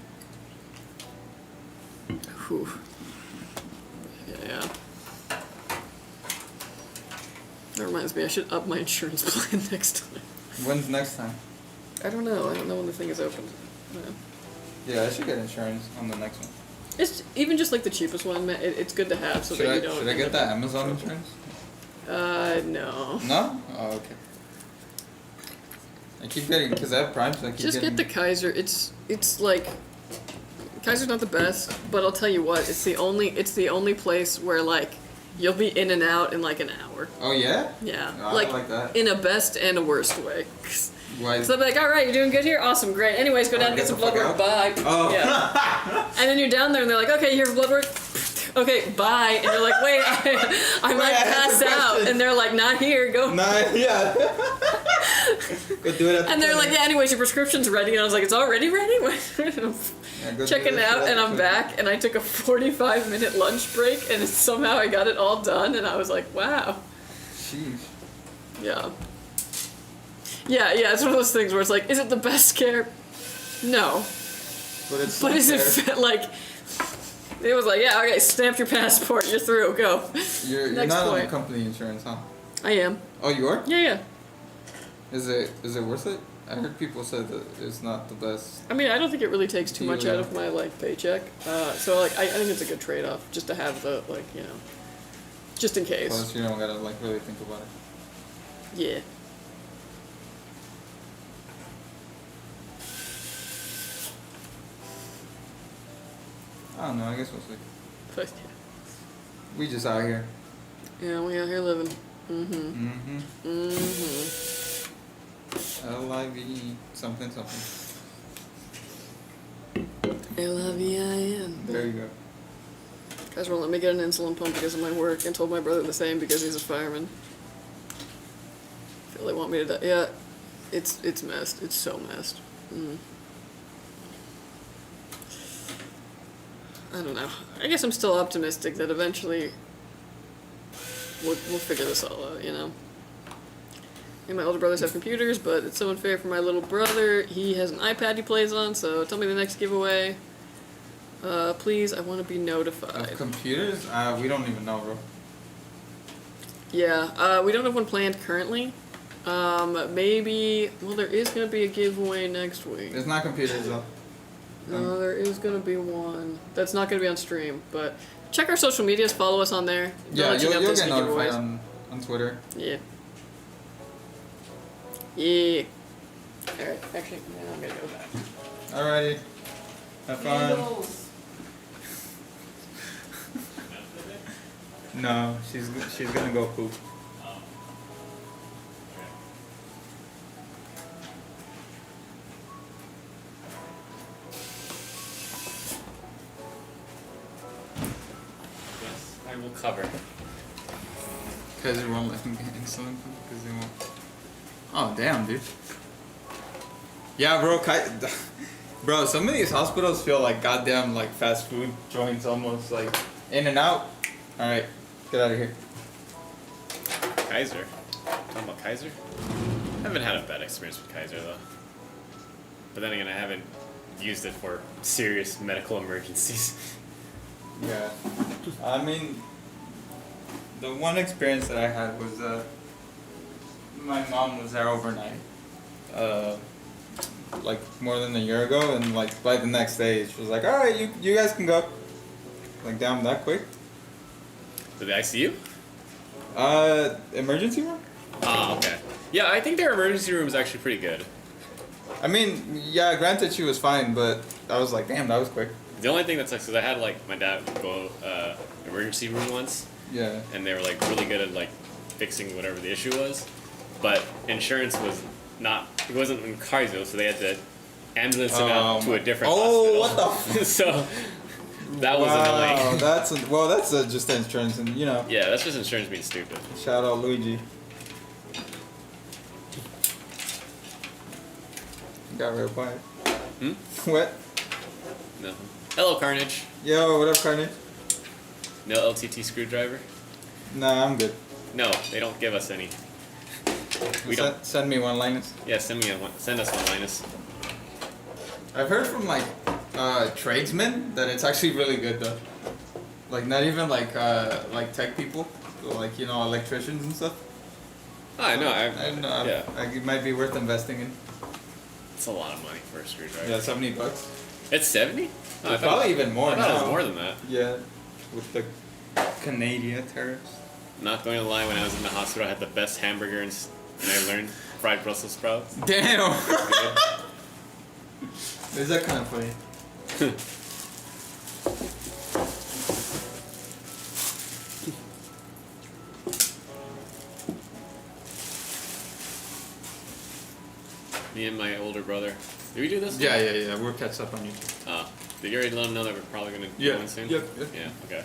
Whew. Yeah. That reminds me, I should up my insurance plan next time. When's next time? I don't know when the thing is open. Yeah, I should get insurance on the next one. It's even just like the cheapest one, it's good to have so that you don't. Should I get that Amazon insurance? No. No? Oh, okay. I keep getting, because I have Prime, so I keep Just getting... get the Kaiser. It's like Kaiser's not the best, but I'll tell you what, it's the only place where like you'll be in and out in like an hour. Oh yeah? Yeah. Oh, I like that. In a best and a worst way. Why? So they'll be like, all right, you're doing good here? Awesome, great. Anyways, go down and get some blood work. Bye. Oh. Yeah. And then you're down there and they're like, okay, you here for blood work? Okay, bye. And you're like, wait, I might pass out. And they're like, not here, go. Yeah. Go do it at the And they're like, clinic. yeah, anyways, your prescription's ready. And I was like, it's already ready? Yeah, go do Checking that out, shit and at I'm the back, and I took a 45-minute lunch break, and somehow I got it all done, and I was like, wow. Sheesh. Yeah. Yeah, it's one of those things where it's like, is it the best care? No. But it's But is it fair. like, it was like, yeah, okay, stamp your passport, you're through, go. You're Next not on point. the company insurance, huh? I am. Oh, you are? Yeah. Is it worth it? I heard people say that it's not the best. I mean, I don't think it really takes too much Yeah. out of my like paycheck. So like, I think it's a good trade-off just to have the like, you know, just in case. Plus, you don't gotta like really think about it. Yeah. I don't know. I guess we'll see. But We just out here. yeah, we out here living. LIVE something something. L-I-V-I-N. There you go. Guys won't let me get an insulin pump because of my work, and told my brother the same because he's a fireman. Feel they want me to die. Yeah, it's messed. It's so messed. I don't know. I guess I'm still optimistic that eventually we'll figure this all out, you know? And my older brothers have computers, but it's so unfair for my little brother. He has an iPad he plays on, so tell me the next giveaway. Please, I want to be notified. Of computers? We don't even know, bro. Yeah, we don't have one planned currently. Maybe, well, there is going to be a giveaway next week. It's not computers though. No, there is going to be one. That's not going to be on stream, but check our social medias, follow us on there. They'll Yeah, let you know if you'll there's get any notified giveaways. on Twitter. Yeah. Yeah. Alright, actually, now I'm going to go back. Alrighty. Have fun. No, she's gonna go poop. Yes, I will cover. Cause they won't let him get insulin because they won't. Oh damn, dude. Yeah, bro. Bro, some of these hospitals feel like goddamn like fast food joints, almost like in and out. All right, get out of here. Kaiser. Talking about Kaiser? I haven't had a bad experience with Kaiser though. But then again, I haven't used it for serious medical emergencies. Yeah, I mean, the one experience that I had was my mom was there overnight, like more than a year ago, and like by the next day she was like, "All right, you guys can go." Like damn, that quick. To the ICU? Emergency room? Ah, okay. Yeah, I think their emergency room is actually pretty good. I mean, yeah, granted she was fine, but I was like, damn, that was quick. The only thing that sucks is I had like my dad go emergency room once, Yeah. and they were like really good at like fixing whatever the issue was, but insurance was not. It wasn't in Kaiser, so they had to ambulance him out to a different hospital. Oh, what the? So that was Wow, annoying. that's just insurance, and you know. Yeah, that's just insurance being stupid. Shout out Luigi. Got real quiet. Hmm? What? No. Hello, Carnage. Yo, what up, Carnage? No LTT screwdriver. Nah, I'm good. No, they don't give us any. We don't. Send me one, Linus. Yeah, send us one, Linus. I've heard from like tradesmen that it's actually really good though. Like not even like tech people, but like you know electricians and stuff. Oh, I know. I don't know. Yeah, Like it might be worth investing in. it's a lot of money for a screwdriver. Yeah, $70. It's 70. Oh, I thought Probably even more I thought it was now. more than that. Yeah, with the Canadian tariffs. Not going to lie, when I was in the hospital, I had the best hamburger and I learned fried Brussels sprouts. Damn. Is that kind of funny? Me and my older brother. Did we do this? Yeah. We'll catch up on you. Did you already let him know that we're probably going to Yeah. go in soon? Yep. Yeah, okay.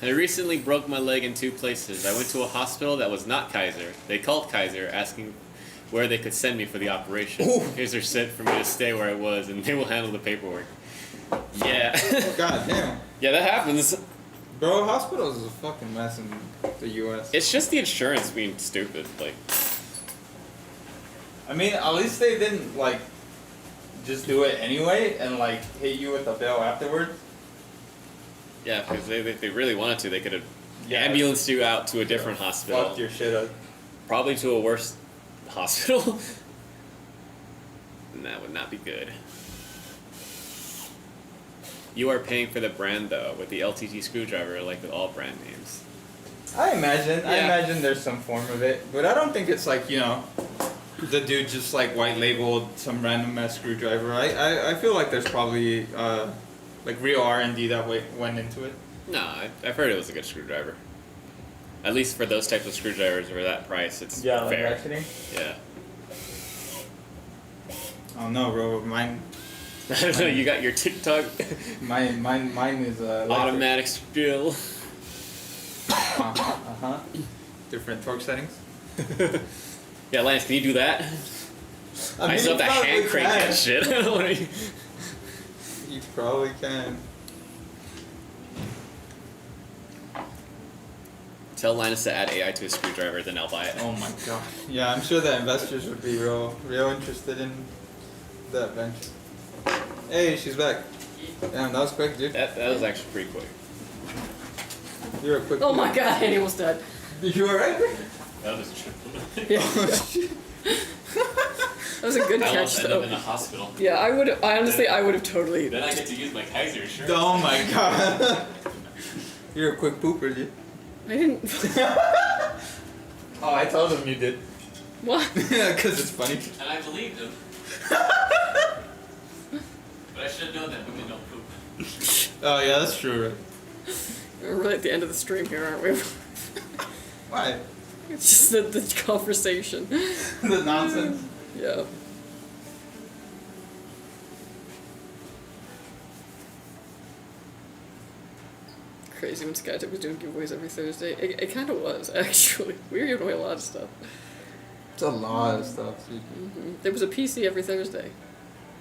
I recently broke my leg in 2 places. I went to a hospital that was not Kaiser. They called Kaiser asking where they could send me for the operation. Ooh. Here's their set for me to stay where I was, and they will handle the paperwork. Yeah. God damn. Yeah, that happens. Bro, hospitals is a fucking mess in the U.S. It's just the insurance being stupid. Like, I mean, at least they didn't like just do it anyway and like hit you with a bill afterwards. yeah, because if they really wanted to, they could have Yeah. ambulanced you out to a different hospital. Fucked your shit up. Probably to a worse hospital. And that would not be good. You are paying for the brand though, with the LTT screwdriver, like with all brand names. I imagine Yeah. there's some form of it, but I don't think it's like, you know, the dude just like white labeled some random ass screwdriver. I feel like there's probably like real R&D that went into it. No, I've heard it was a good screwdriver. At least for those types of screwdrivers for that price, it's fair. ratcheting. Yeah. Oh no, bro, mine I don't know, you got your TikTok mine is automatic drill. different torque settings. Yeah, Lance, can you do that? I mean, still have to you probably hand crank can. that shit. I don't wanna- You probably can. Tell Linus to add AI to his screwdriver, then I'll buy it. Oh my god. Yeah, I'm sure that investors would be real interested in that venture. Hey, she's back. Damn, that was quick, dude. That was actually pretty quick. You're a quick. Oh my god, Andy almost died. You alright? That was true. Yeah. That was a good I catch almost ended up in though. the hospial. Yeah, I would have totally. Then I get to use my Kaiser insurance. Oh my god. You're a quick pooper, dude. I didn't. Oh, I told him you did. What? Because it's funny. And I believed him. But I should have known that women don't poop. Oh yeah, that's true, right? We're really at the end of the stream here, aren't we? Why? It's just the conversation. The nonsense. Yeah. Crazy when Skytech was doing giveaways every Thursday. It kind of was, actually. We were giving away a lot of stuff. It's a lot of stuff, dude. There was a PC every Thursday.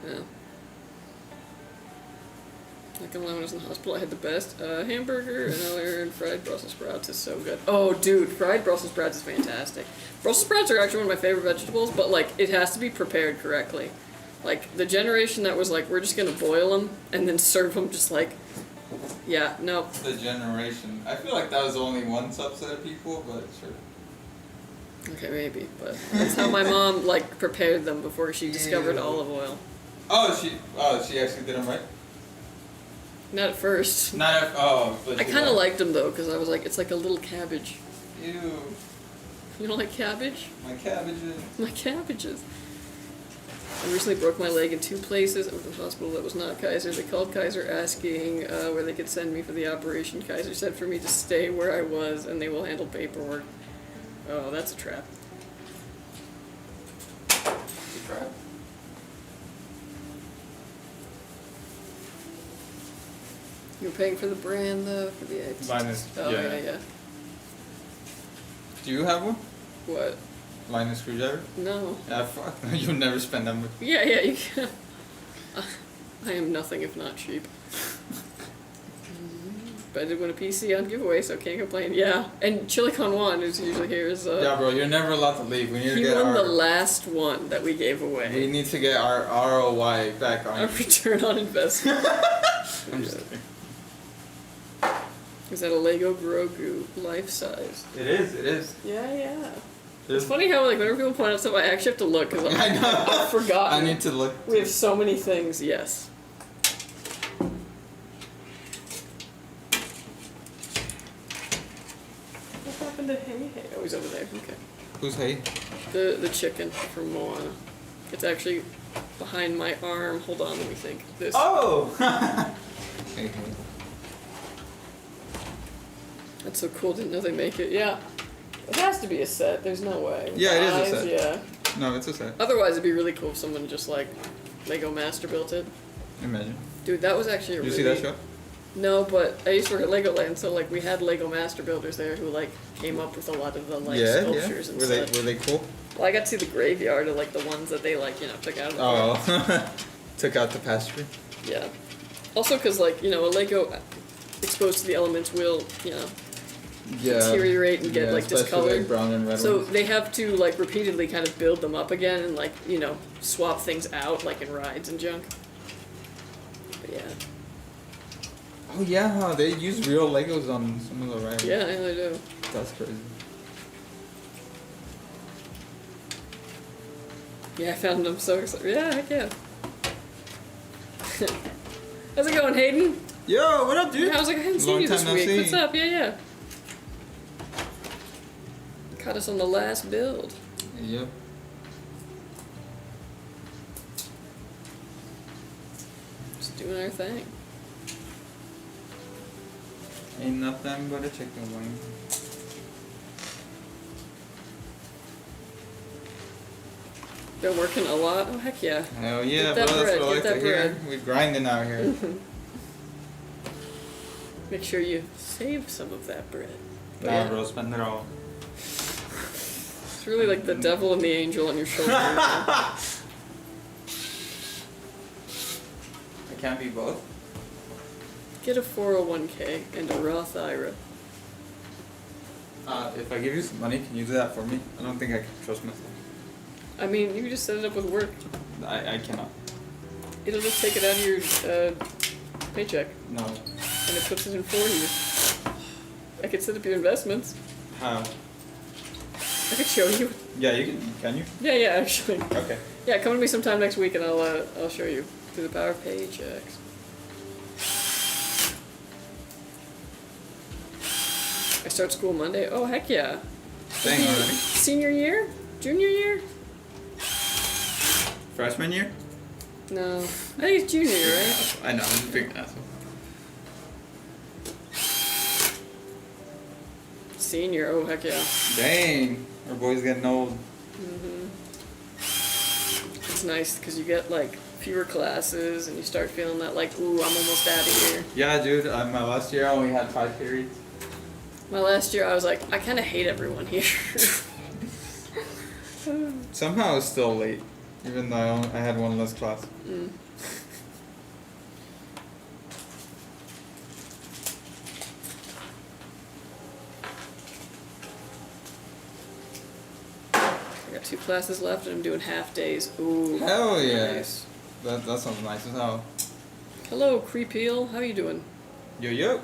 Yeah. Not gonna lie, when I was in the hospital, I had the best hamburger, and I learned fried Brussels sprouts is so good. Oh, dude, fried Brussels sprouts is fantastic. Brussels sprouts are actually one of my favorite vegetables, but, like, it has to be prepared correctly. Like, the generation that was like, we're just gonna boil them, and then serve them just like, yeah, no. The generation. I feel like that was only one subset of people, but sure. Okay, maybe, but that's how my mom, like, prepared them before she discovered Ew. olive oil. Oh, she actually did them right? Not at first. Not if, oh, but I she kind of was- liked them, though, because I was like, it's like a little cabbage. Ew, You don't like cabbage? my cabbages. My cabbages. I recently broke my leg in 2 places. I was in the hospital that was not Kaiser. They called Kaiser asking where they could send me for the operation. Kaiser said for me to stay where I was and they will handle paperwork. Oh, that's a trap. It's a trap. You're paying for the brand though? For the Linus, Oh, yeah. yeah. Do you have one? What? Linus screwdriver? No. Yeah, fuck. You'll never spend that much. Yeah, you can. I am nothing if not cheap. But I did win a PC on giveaway, so can't complain. Yeah, and ChiliCon won, who's usually here, is Yeah, bro, you're never allowed to leave. We need to he get won our. the last one that we gave away. We need to get our ROI back on. A return on investment. I'm just kidding. Is that a Lego Grogu life size? It is. It is. Yeah. It's funny how like whenever people point out stuff, I actually have to look because I know. I've forgotten. I need to look. We have so many things. Yes. What happened to Hey? Oh, he's over there. Okay. Who's Hey? The chicken from Moana. It's actually behind my arm. Hold on, let me think. This. Oh. Hey, hey. That's so cool. Didn't know they make it. Yeah. It has to be a set. There's no way. Yeah, it is a Eyes, set. Yeah. No, it's a set. Otherwise, it'd be really cool if someone just like Lego master built it. Imagine. Dude, that was actually a Did you really... see that show? No, but I used to work at Legoland, so like we had Lego master builders there who like came up with a lot of the like sculptures and Were stuff. they cool? Well, I got to see the graveyard of like the ones that they like took out of the Oh. Took out the pasture. Yeah. Also, because like a Lego exposed to the elements will Yeah. deteriorate and get like especially, discolored. Like brown and red So ones. they have to like repeatedly kind of build them up again and like swap things out like in rides and junk. But yeah. Oh yeah, they use real Legos on some of the rides. Yeah, they do. That's crazy. Yeah, I found them so excited. Yeah, heck yeah. How's it going, Hayden? Yo, what up, dude? Yeah, I was like, I hadn't seen Long you this time no week. see. What's up? Yeah. Caught us on the last build. Yep. Just doing our thing. Ain't nothing but a chicken wing. Been working a lot. Oh heck yeah. Hell yeah, Get that bro. That's bread, what I like get to that hear. bread. We grinding out here. Make sure you save some of that bread. But Nah, yeah, bro, spend it all. it's really like the devil and the angel on your shoulder. I can't be both. Get a 401k and a Roth IRA. If I give you some money, can you do that for me? I don't think I can trust myself. I mean, you can just set it up with work. I cannot. It'll just take it out of your paycheck, No. and it puts it in for you. I could set up your investments. How? I could show you. Yeah, you can. Can you? Yeah, actually. Okay. Yeah, come to me sometime next week, and I'll show you through the power of paychecks. I start school Monday. Oh heck yeah! Dang already. Senior year? Junior year? Freshman year? No, I think it's junior year, right? I know. I'm just being an asshole. Senior. Oh heck yeah! Dang. Our boy's getting old. It's nice because you get like fewer classes, and you start feeling that like, ooh, I'm almost out of here. Yeah, dude. My last year I only had 5 periods. My last year, I was like, I kind of hate everyone here. Somehow I was still late, even though I had one less class. I got 2 classes left, and I'm doing half days. Ooh. Hell yeah. Nice. That sounds nice as hell. Hello, Creepeel. How you doing? Yo yo.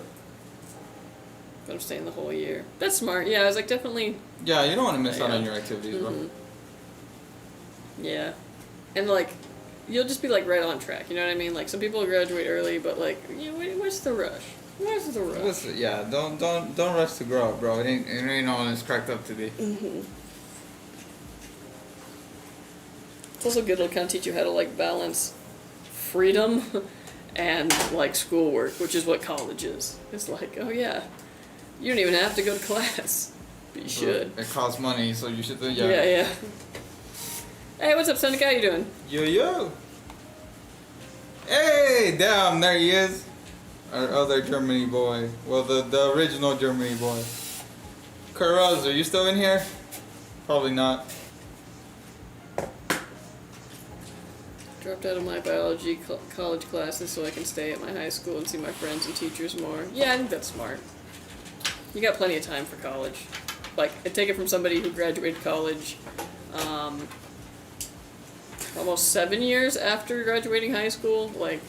But I'm staying the whole year. That's smart. Yeah, I was like, definitely. Yeah, you don't want to miss out Yeah. on your activities, bro. Yeah. And like, you'll just be like right on track. You know what I mean? Like, some people graduate early, but like, what's the rush? Where's the rush? Listen, yeah, don't rush to grow up, bro. It ain't all it's cracked up to be. It's also good. It'll kind of teach you how to like balance freedom and like schoolwork, which is what college is. It's like, oh yeah, you don't even have to go to class, but you should. It costs money, so you should do. Yeah. Hey, what's up, Seneca? How you doing? Yo yo. Hey, damn, there he is. Our other Germany boy. Well, the original Germany boy. Kuros, are you still in here? Probably not. Dropped out of my biology college classes so I can stay at my high school and see my friends and teachers more. Yeah, I think that's smart. You got plenty of time for college. Like, I take it from somebody who graduated college almost 7 years after graduating high school. Like,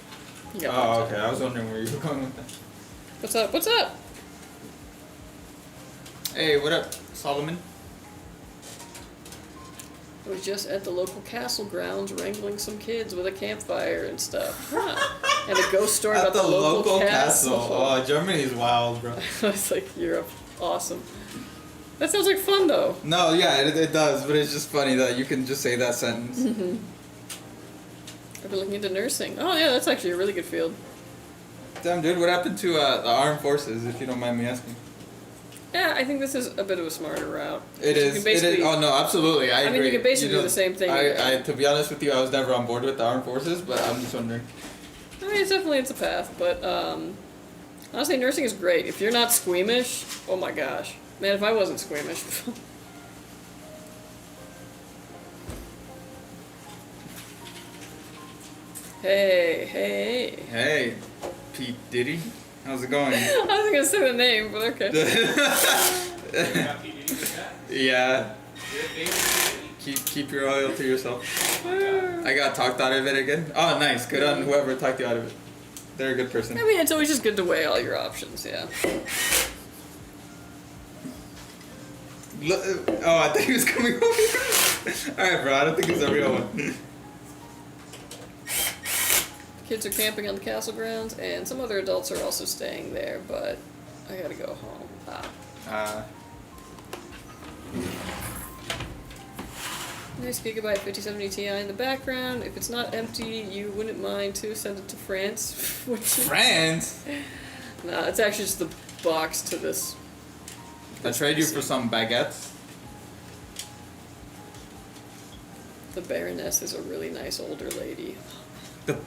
you got plenty Oh, of okay. time. I was wondering where you were going with that. What's up? What's up? Hey, what up, Solomon? I was just at the local castle grounds wrangling some kids with a campfire and stuff. Huh. And a ghost story At about the local castle. Oh, Germany's wild, bro. I was like, you're awesome. That sounds like fun, though. No, yeah, it does, but it's just funny that you can just say that sentence. I've been looking into nursing. Oh, yeah, that's actually a really good field. Damn, dude, what happened to the armed forces, if you don't mind me asking? Yeah, I think this is a bit of a smarter route. It You is. can It basically- is. Oh no, absolutely. I agree. mean, you can basically do the same thing. To be honest with you, I was never on board with the armed forces, but I'm just wondering. I mean, it's a path, but honestly, nursing is great. If you're not squeamish, oh my gosh. Man, if I wasn't squeamish. Hey. Hey, Pete Diddy, how's it going? I wasn't gonna say the name, but okay. Yeah. Keep your oil to yourself. I got talked out of it again. Oh, nice. Good on whoever talked you out of it. They're a good person. I mean, it's always just good to weigh all your options, yeah. Oh, I thought he was coming over here. Alright, bro, I don't think it's a real one. Kids are camping on the castle grounds, and some other adults are also staying there, but I gotta go home. Nice Gigabyte 5070 Ti in the background. If it's not empty, you wouldn't mind to send it to France. Would you? France? Nah, it's actually just the box to this. I trade you for some baguettes. The Baroness is a really nice older lady. The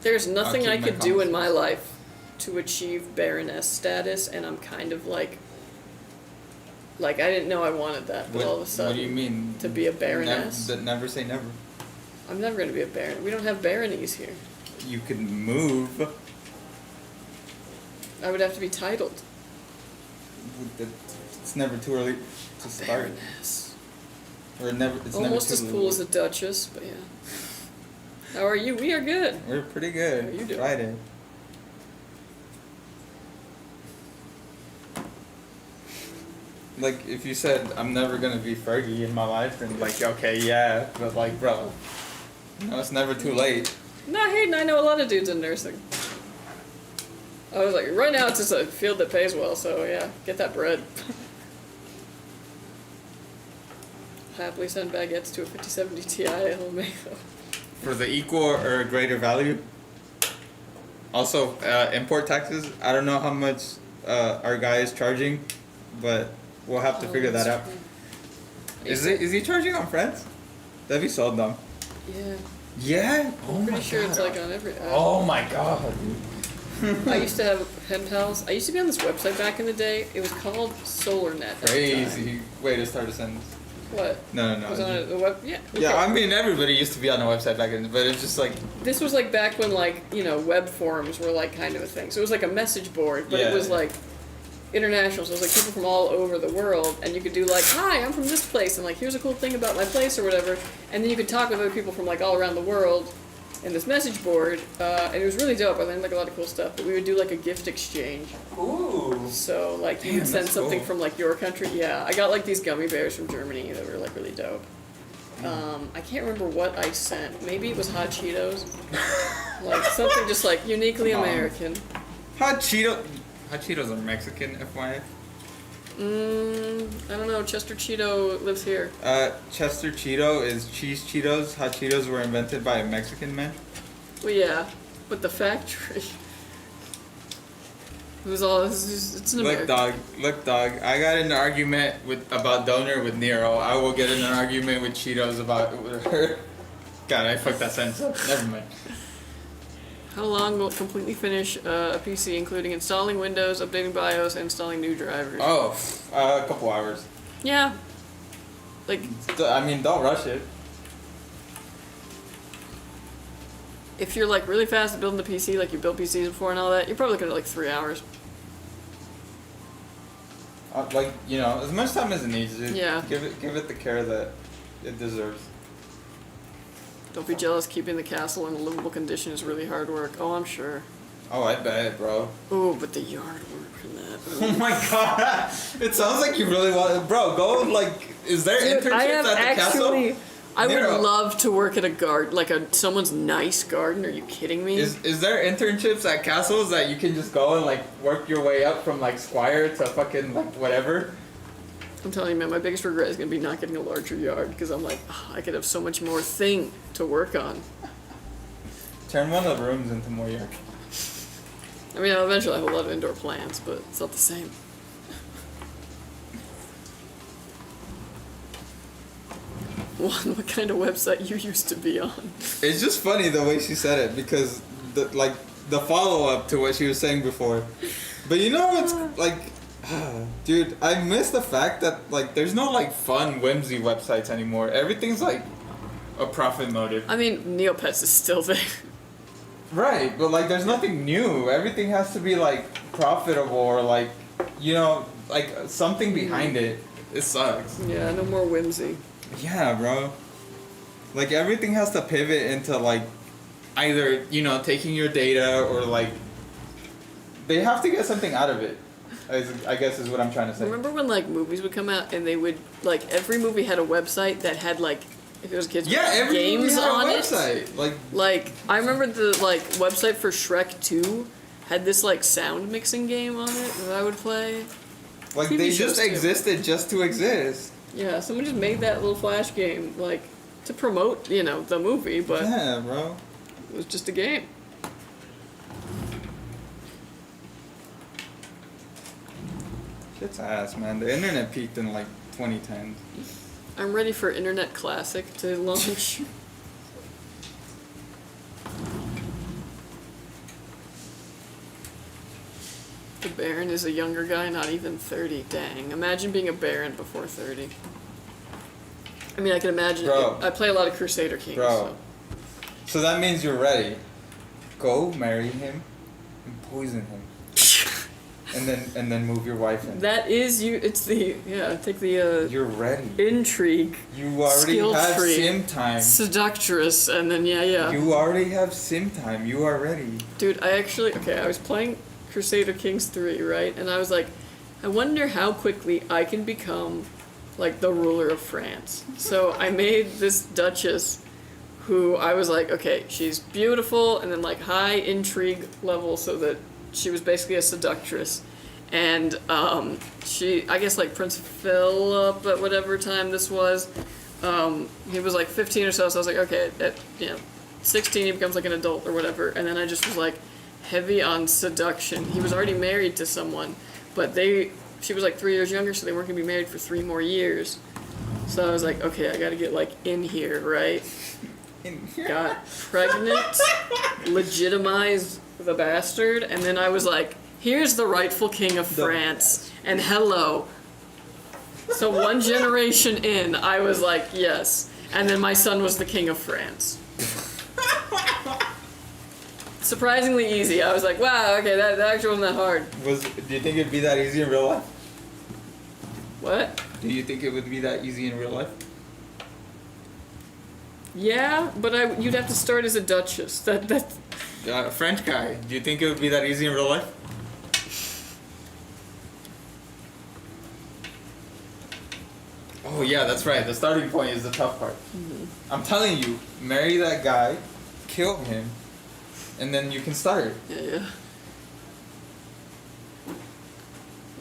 There's nothing keep I my could do in comments. my life to achieve Baroness status, and I'm kind of like I didn't know I wanted that, but all of a sudden, what do you mean? to be a Baroness? Never say never. I'm never gonna be a Baron. We don't have baronies here. You can move. I would have to be titled It's never too early to start. Baroness. Or never. It's Almost never as too cool late. as a Duchess, but yeah. How are you? We are good. We're pretty good. How you doing? Friday. Like, if you said, I'm never gonna be Fergie in my life, then like, okay, yeah, but like, bro, no, it's never too late. Not hating, I know a lot of dudes in nursing. I was like, right now it's just a field that pays well, so yeah, get that bread. Happily send baguettes to a 5070 Ti LMA though. For the equal or greater value. Also, import taxes, I don't know how much our guy is charging, but we'll have to figure that out. Is he charging on France? That'd be so dumb. Yeah. Yeah? Oh Pretty sure it's like on every. Oh my god. I used to have pen pals. I used to be on this website back in the day. It was called SolarNet. at the time. Crazy. Way to start a sentence. What? No. Was on the web? Yeah. Yeah, okay. I mean everybody used to be on a website back then, but it's just like This was like back when web forums were like kind of a thing. So it was like a message board, but Yeah. it was like international. So it was like people from all over the world, and you could do like, hi, I'm from this place, and like here's a cool thing about my place or whatever, and then you could talk with other people from like all around the world in this message board, and it was really dope. I learned like a lot of cool stuff. But we would do like a gift exchange. ooh. So like you would Damn, send that's something cool. from like your country. Yeah, I got like these gummy bears from Germany that were like really dope. I can't remember what I sent. Maybe it was hot Cheetos. Like something just like uniquely American. Hot Cheetos are Mexican, FYI. I don't know. Chester Cheeto lives here. Chester Cheeto is cheese Cheetos. Hot Cheetos were invented by a Mexican man. Well, yeah, but the factory. It was all. It's an American. Look, dog. I got in an argument about Donor with Nero. I will get in an argument with Cheetos about her. God, I fucked that sentence up. Never mind. How long will it completely finish a PC, including installing Windows, updating BIOS, and installing new drivers? Oh, a couple hours. Yeah. Like, I mean, don't rush it. if you're like really fast at building the PC, like you built PCs before and all that, you're probably looking at like 3 hours. Like, as much time as it needs. Yeah. Give it the care that it deserves. Don't be jealous. Keeping the castle in a livable condition is really hard work. Oh, I'm sure. Oh, I bet, bro. Oh, but the yard work from that. Oh my god! It sounds like you really want, bro. Go is there Dude, I internships have at the actually. castle? I Nero. would love to work at a garden, like someone's nice garden. Are you kidding me? Is there internships at castles that you can just go and work your way up from squire to fucking whatever? I'm telling you, man, my biggest regret is gonna be not getting a larger yard because I'm like, I could have so much more thing to work on. Turn one of the rooms into more yard. I mean, I'll eventually have a lot of indoor plants, but it's not the same. What kind of website you used to be on? It's just funny the way she said it because the follow up to what she was saying before. But what's dude, I miss the fact that there's no fun whimsy websites anymore. Everything's a profit motive. I mean, Neopets is still there. Right, but there's nothing new. Everything has to be profitable or something behind it. It sucks. Yeah, no more whimsy. Yeah, bro. Everything has to pivot into either taking your data or they have to get something out of it. I guess is what I'm trying to say. Remember when like movies would come out and they would like every movie had a website that had like if it was kids Every games movie had on a it. website. Like I remember the like website for Shrek 2 had this like sound mixing game on it that I would play. Like TV they shows just too. existed just to exist. Yeah, someone just made that little flash game like to promote, you know, the movie, but Yeah, bro. it was just a game. Shit's ass, man. The internet peaked in like 2010. I'm ready for Internet Classic to launch. The Baron is a younger guy, not even 30. Dang. Imagine being a Baron before 30. I mean, I can imagine. Bro. I play a lot of Crusader Kings. Bro. So that means you're ready. Go marry him and poison him. and then move your wife in. That is you. It's the take the You're ready. intrigue. You already skill have tree, sim time. Seductress, and then yeah. You already have sim time. You are ready. Dude, I was playing Crusader Kings 3, right? And I was like, I wonder how quickly I can become like the ruler of France. So I made this duchess who I was like, okay, she's beautiful and then like high intrigue level so that she was basically a seductress. And I guess like Prince Philip at whatever time this was, he was like 15 or so, so I was like, okay, at 16 he becomes like an adult or whatever, and then I just was like heavy on seduction. He was already married to someone, but she was like 3 years younger, so they weren't gonna be married for 3 more years. So I was like, okay, I gotta get like in here, right? Got pregnant, legitimized the bastard, and then I was like, here's the rightful king of France, and hello. So 1 generation in, I was like, yes. And then my son was the king of France. Surprisingly easy. I was like, wow, okay, that actually wasn't that hard. Do you think it'd be that easy in real life? What? Do you think it would be that easy in real life? Yeah, but you'd have to start as a duchess. That French guy. Do you think it would be that easy in real life? Oh yeah, that's right. The starting point is the tough part. Mm-hmm. I'm telling you, marry that guy, kill him, and then you can start. Yeah.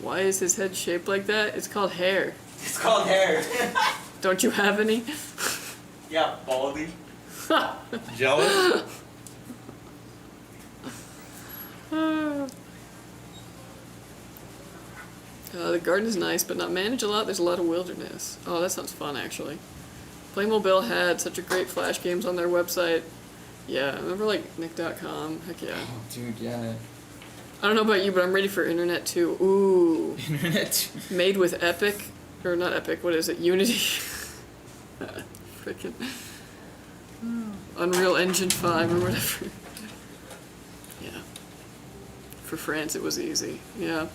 Why is his head shaped like that? It's called hair. It's called hair. Don't you have any? Yeah, baldy. Jealous? The garden is nice, but not managed a lot. There's a lot of wilderness. Oh, that sounds fun, actually. Playmobil had such a great Flash games on their website. Yeah, I remember like Nick.com. Heck yeah. Oh, dude, yeah. I don't know about you, but I'm ready for Internet 2. Ooh. Internet. Made with Epic. Or not Epic, what is it? Unity. Frickin'. Unreal Engine 5 or whatever. Yeah. For France, it was easy. Yeah.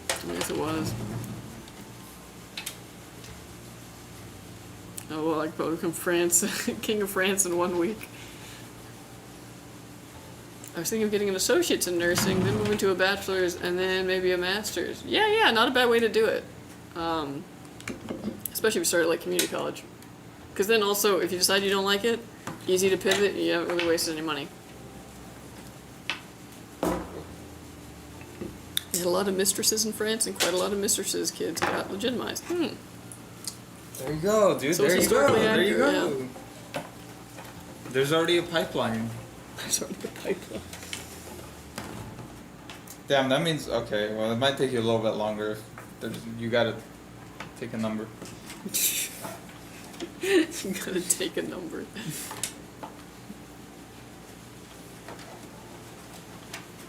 I guess it was. Oh, well, I could probably become King of France in 1 week. I was thinking of getting an associate's in nursing, then moving to a bachelor's, and then maybe a master's. Yeah, not a bad way to do it. Especially if you start at like community college. Because then also, if you decide you don't like it, easy to pivot, you haven't really wasted any money. They had a lot of mistresses in France, and quite a lot of mistresses' kids got legitimized. There you go, dude. So there it's you go. historically There you accurate, go. There's already a pipeline. There's already a pipeline. Damn, that means okay. Well, it might take you a little bit longer. You gotta take a number. You gotta take a number.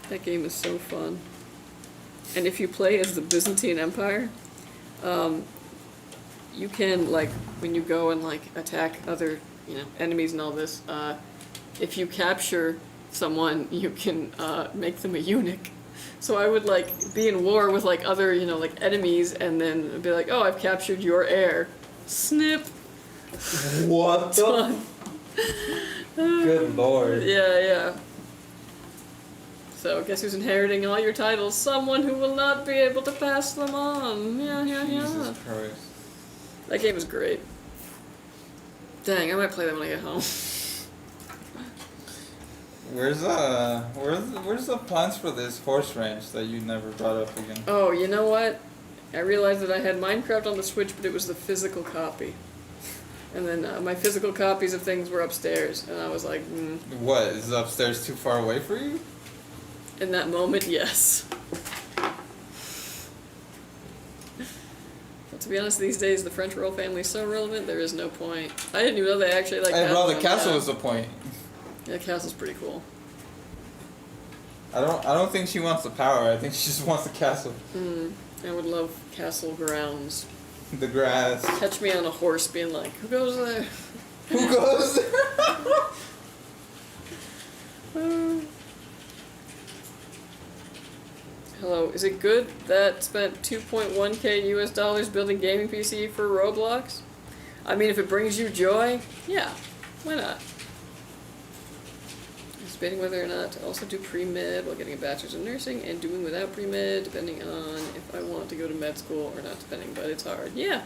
That game is so fun. And if you play as the Byzantine Empire, you can, like, when you go and, like, attack other, enemies and all this, if you capture someone, you can make them a eunuch. So I would, like, be in war with, like, other, like, enemies, and then be like, oh, I've captured your heir. Snip. What the? Good lord. Yeah. So guess who's inheriting all your titles? Someone who will not be able to pass them on. Yeah. Jesus Christ. That game is great. Dang, I might play that when I get home. Where's the plans for this horse ranch that you never brought up again? Oh, you know what? I realized that I had Minecraft on the Switch, but it was the physical copy. And then my physical copies of things were upstairs, and I was like, What, is upstairs too far away for you? In that moment, yes. But to be honest, these days the French royal family is so relevant, there is no point. I didn't even know they actually like. Hey, bro, the them, castle yeah. is the point. Yeah, the castle's pretty cool. I don't think she wants the power. I think she just wants the castle. I would love castle grounds. The grass. Catch me on a horse, being like, "Who goes there?" Who goes there? Hello, is it good that spent $2.1k US building gaming PC for Roblox? I mean, if it brings you joy, yeah, why not? Debating whether or not to also do pre-med while getting a bachelor's in nursing and doing without pre-med, depending on if I want to go to med school or not, depending, but it's hard. Yeah.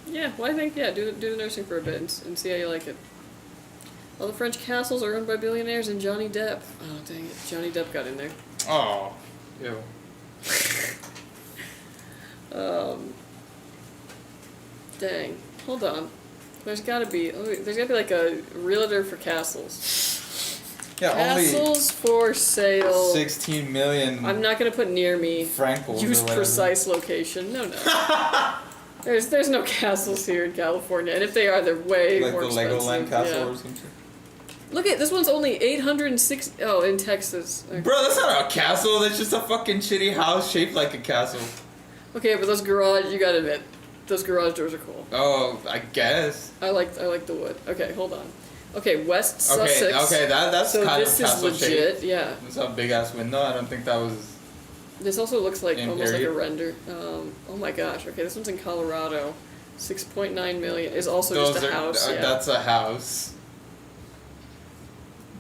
Yeah, well, I think, yeah, do the nursing for a bit and see how you like it. All the French castles are owned by billionaires and Johnny Depp. Oh, dang it. Johnny Depp got in there. Oh, ew. Dang. Hold on. There's gotta be like a realtor for castles. Yeah, Castles for sale. only 16 million. I'm not gonna put near me. Frankles Use or whatever. precise location. No. There's no castles here in California, and if they are, they're way like more the expensive. Legoland castle Yeah. or something. Look at this one's only 806. Oh, in Texas. Okay. Bro, that's not a castle. That's just a fucking shitty house shaped like a castle. Okay, but those garage, you gotta admit, those garage doors are cool. Oh, I guess. I like the wood. Okay, hold on. Okay, West Sussex. Okay, that's so kind this of is castle legit. shaped. Yeah. It's a big ass window. I don't think that was. This also looks like In almost like a period. render. Oh my gosh. Okay, this one's in Colorado. 6.9 million is also just a house. Yeah. That's a house.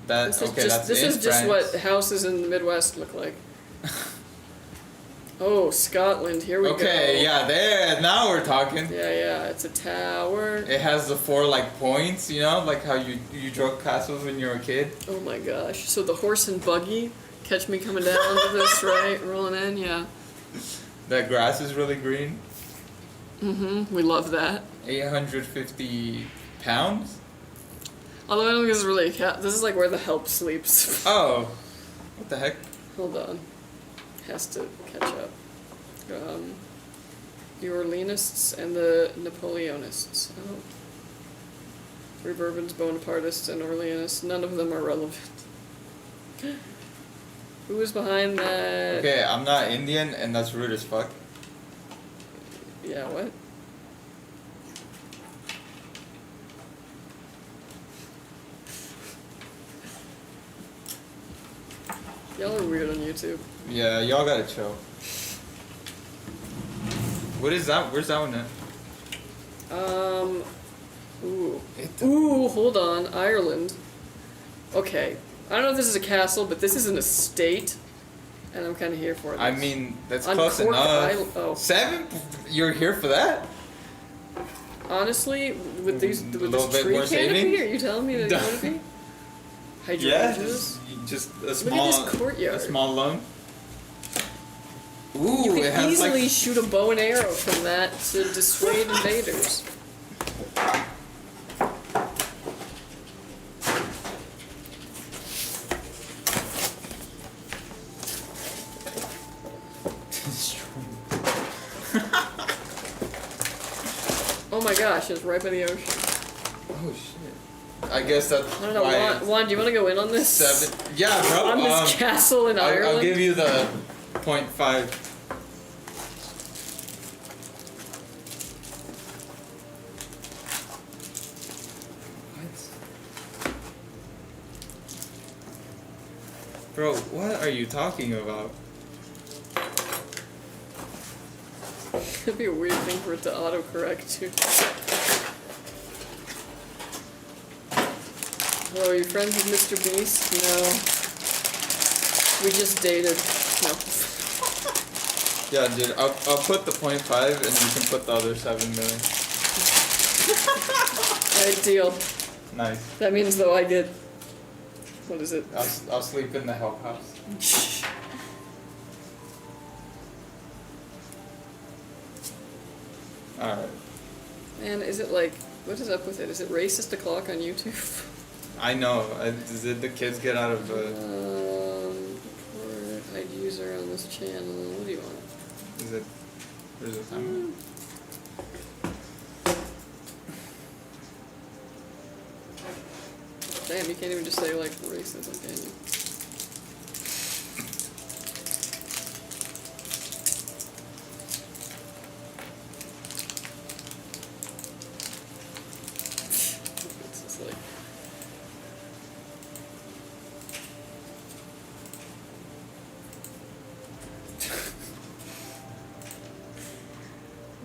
This is that's this in is just France. what houses in the Midwest look like. Oh, Scotland. Here we go. Okay, yeah, there. Now we're talking. Yeah. It's a tower. It has the 4 like points, you know, like how you drove castles when you were a kid. Oh my gosh. So the horse and buggy. Catch me coming down to this, right? Rolling in, yeah. That grass is really green. We love that. 850 pounds. Although I don't think this is really a cat. This is like where the help sleeps. Oh, what the heck? Hold on. Has to catch up. The Orleanists and the Napoleonists. Oh. Bourbons, Bonapartists, and Orleanists. None of them are relevant. Who is behind that? Okay, I'm not Indian, and that's rude as fuck. Yeah, what? Y'all are weird on YouTube. Yeah, y'all gotta chill. What is that? Where's that one at? Ooh. Ooh, hold on. Ireland. Okay. I don't know if this is a castle, but this is an estate. And I'm kind of here for it. I mean, that's On close Cork enough. Oh. 7? You're here for that? Honestly, with these with little this bit tree more canopy, savings? are you telling me that it would be? Yeah, Hydrangeas? just a Look small, at this courtyard. a small loan. Ooh, You it can has easily like shoot a bow and arrow from that to dissuade invaders. Oh my gosh, it's right by the ocean. Oh shit. I guess that's I don't know, why Juan, do you want to go in on this? 7. Yeah, bro. On this castle in Ireland? I'll give you the 0.5. Bro, what are you talking about? It'd be a weird thing for it to autocorrect too. Oh, are you friends with Mr. Beast? No. We just dated. No. Yeah, dude, I'll put the 0.5 and you can put the other 7 million. Alright, deal. Nice. That means though I get, what is it? I'll sleep in the help house. Alright. Man, is it like, what is up with it? Is it racist o'clock on YouTube? I know. Did the kids get out of Report hide user on this channel. What do you want? Is it? Where's the time? Damn, you can't even just say like racism, can you? It's just like.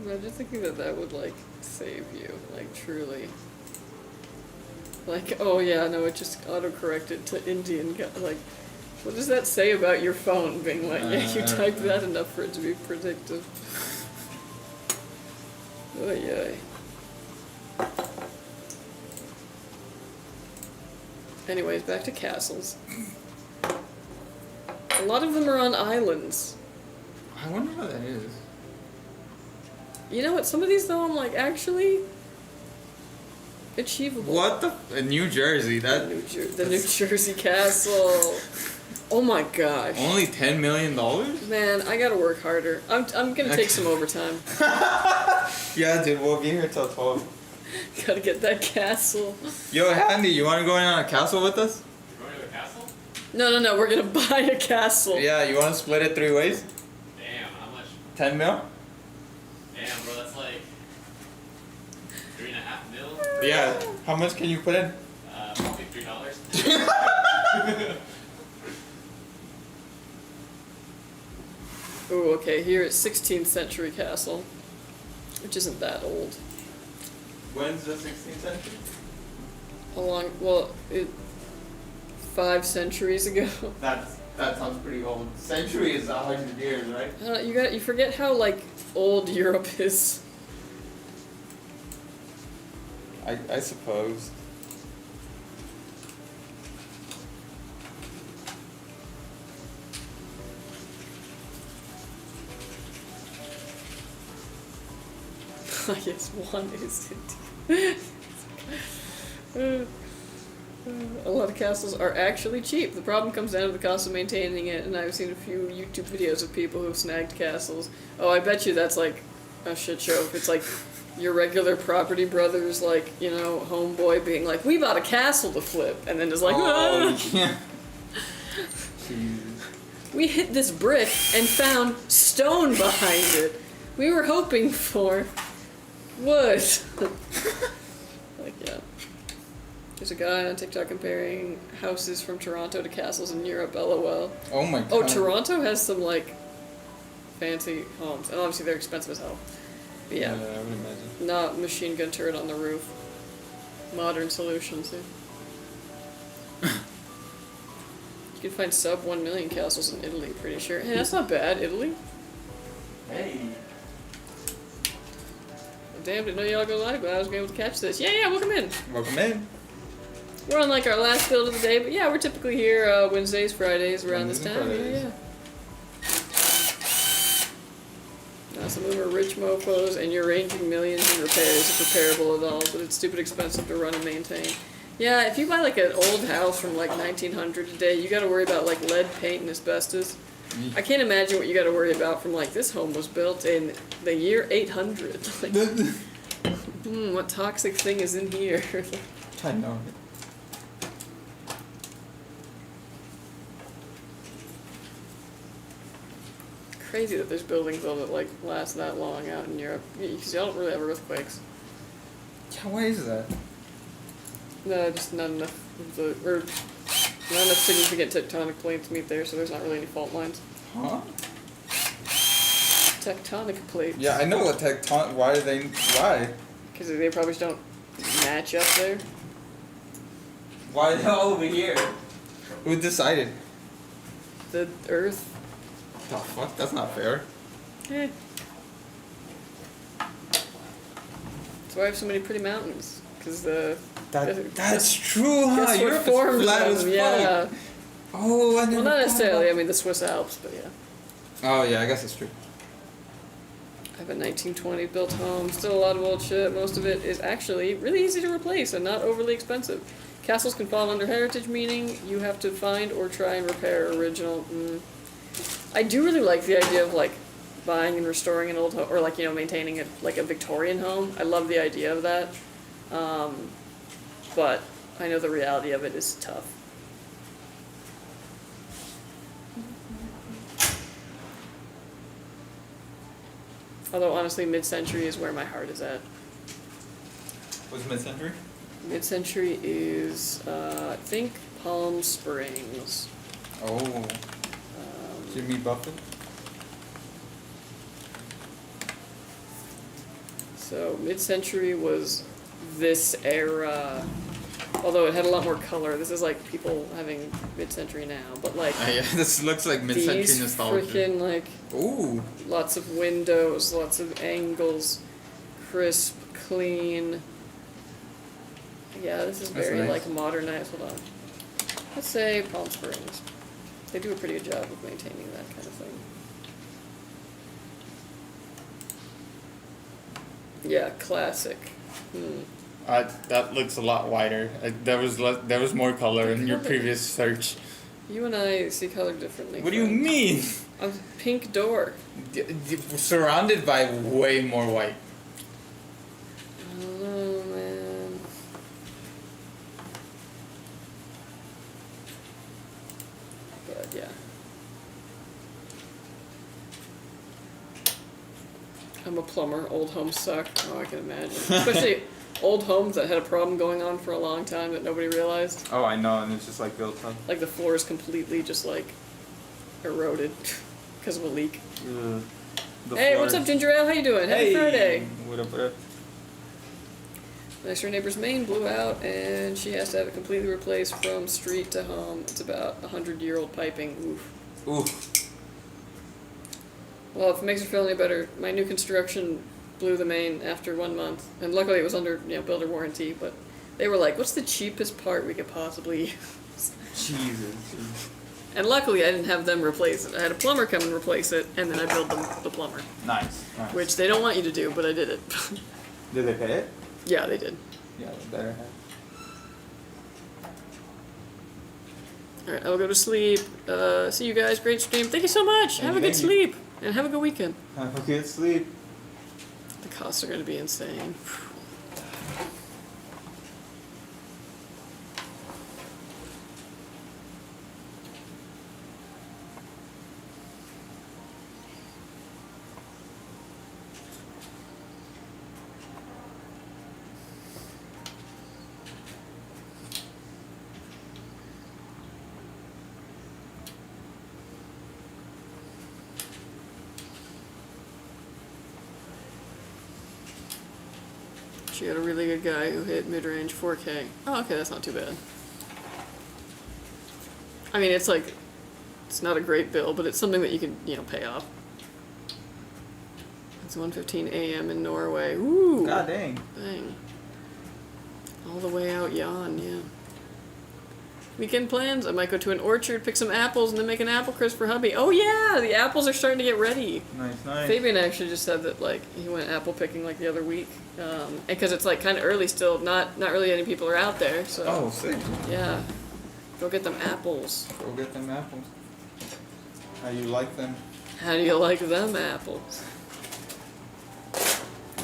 I'm just thinking that would like save you, like truly. Like, oh yeah, no, it just auto-corrected to Indian, like, what does that say about your phone being like, yeah, you typed that enough for it to be predictive. Oh yeah. Anyways, back to castles. A lot of them are on islands. I wonder how that is. You know what, some of these though, I'm like, actually achievable. What the? In New Jersey, that. The New Jersey castle. Oh my gosh. Only $10 million? Man, I gotta work harder. I'm gonna take some overtime. Yeah, dude, we'll be here till 12. Gotta get that castle. Yo, Handy, you wanna go in on a castle with us? You going to a castle? No, we're gonna buy a castle. Yeah, you wanna split it 3 ways? Damn, how much? 10 mil? Damn, bro, that's like 3.5 mil. Yeah. How much can you put in? Probably $3. Ooh, okay, here it's 16th century castle, which isn't that old. When's the 16th century? Well, 5 centuries ago. That sounds pretty old. Century is 100 years, right? You forget how like old Europe is. I suppose. Yes, one is it. A lot of castles are actually cheap. The problem comes down to the cost of maintaining it, and I've seen a few YouTube videos of people who've snagged castles. Oh, I bet you that's like a shit show. If it's like your regular property brothers, like, you know, homeboy being like, we bought a castle to flip, and then just like, oh, ah! yeah. Jesus. We hit this brick and found stone behind it. We were hoping for wood. Like, yeah. There's a guy on TikTok comparing houses from Toronto to castles in Europe, lol. Oh my god. Oh, Toronto has some, like, fancy homes. And obviously they're expensive as hell. But yeah, I would imagine. not machine gun turret on the roof. Modern solutions, yeah. You can find sub 1 million castles in Italy, pretty sure. Hey, that's not bad, Italy. Hey. Damn, didn't know y'all go live, but I was able to catch this. Yeah, welcome in. Welcome in. We're on like our last build of the day, but yeah, we're typically here Wednesdays, Fridays, around this Wednesdays and time. Fridays. Yeah. Some of them are rich mofos, and you're ranging millions in repairs if repairable at all, but it's stupid expensive to run and maintain. Yeah, if you buy like an old house from like 1900 today, you gotta worry about like lead paint and asbestos. I can't imagine what you gotta worry about from like this home was built in the year 800. Like, what toxic thing is in here? I know. Crazy that there's buildings though that like last that long out in Europe, because y'all don't really have earthquakes. Yeah, why is that? No, just not enough of the, or not enough significant tectonic plates meet there, so there's not really any fault lines. Huh? Tectonic plates. Yeah, I know what tecton. Why? Because they probably just don't match up there. Why the hell over here? Who decided? The Earth. The fuck? That's not fair. Eh. That's why I have so many pretty mountains. Because That's true, huh? guess You're what formed flat them, as fuck. yeah. Oh, I never Well, not thought necessarily. about- I mean, the Swiss Alps, but yeah. Oh yeah, I guess it's true. I have a 1920 built home. Still a lot of old shit. Most of it is actually really easy to replace and not overly expensive. Castles can fall under heritage, meaning you have to find or try and repair original. I do really like the idea of like buying and restoring an old home, or like, you know, maintaining it like a Victorian home. I love the idea of that. But I know the reality of it is tough. Although honestly, mid-century is where my heart is at. What's mid-century? Mid-century is, I think, Palm Springs. Oh, Jimmy Buffett. So mid-century was this era, although it had a lot more color. This is like people having mid-century now, but like Yeah, this looks like mid-century these nostalgia. freaking like Ooh. lots of windows, lots of angles, crisp, clean. Yeah, this is That's very nice. like modernized. Hold on. Let's say Palm Springs. They do a pretty good job of maintaining that kind of thing. Yeah, classic. That looks a lot wider. There was more color in your previous search. You and I see color differently. What do you friend. mean? A pink door. Surrounded by way more white. I don't know, man. But yeah. I'm a plumber. Old homes suck. Oh, I can imagine. Especially old homes that had a problem going on for a long time that nobody realized. Oh, I know, and it's just like built up. Like the floor is completely just like eroded because of a leak. Hey, what's up, Ginger Ale? How you doing? Happy Friday. What up, what up? Next door neighbor's main blew out, and she has to have it completely replaced from street to home. It's about 100-year-old piping. Oof. Ooh. Well, if it makes her feel any better, my new construction blew the main after 1 month, and luckily it was under builder warranty. But they were like, "What's the cheapest part we could possibly use?" Jesus. And luckily, I didn't have them replace it. I had a plumber come and replace it, and then I billed them the plumber, Nice. which they don't want you to do, but I did it. Did they pay it? Yeah, they did. Yeah, they better have. All right, I will go to sleep. See you guys. Great stream. Thank you so much. Have a good Thank you. sleep and have a good weekend. Have a good sleep. The costs are going to be insane. She got a really good guy who hit mid-range 4K. Oh, okay, that's not too bad. I mean, it's like, it's not a great bill, but it's something that you can, pay off. It's 1:15 a.m. in Norway. Ooh. God dang. Dang. All the way out yon, yeah. Weekend plans? I might go to an orchard, pick some apples, and then make an apple crisp for hubby. Oh yeah, the apples are starting to get ready. Nice. Fabian actually just said that like he went apple picking like the other week, because it's like kind of early still. Not really any people are out there, so Oh, sick. yeah, go get them apples. Go get them apples. How you like them? How do you like them apples?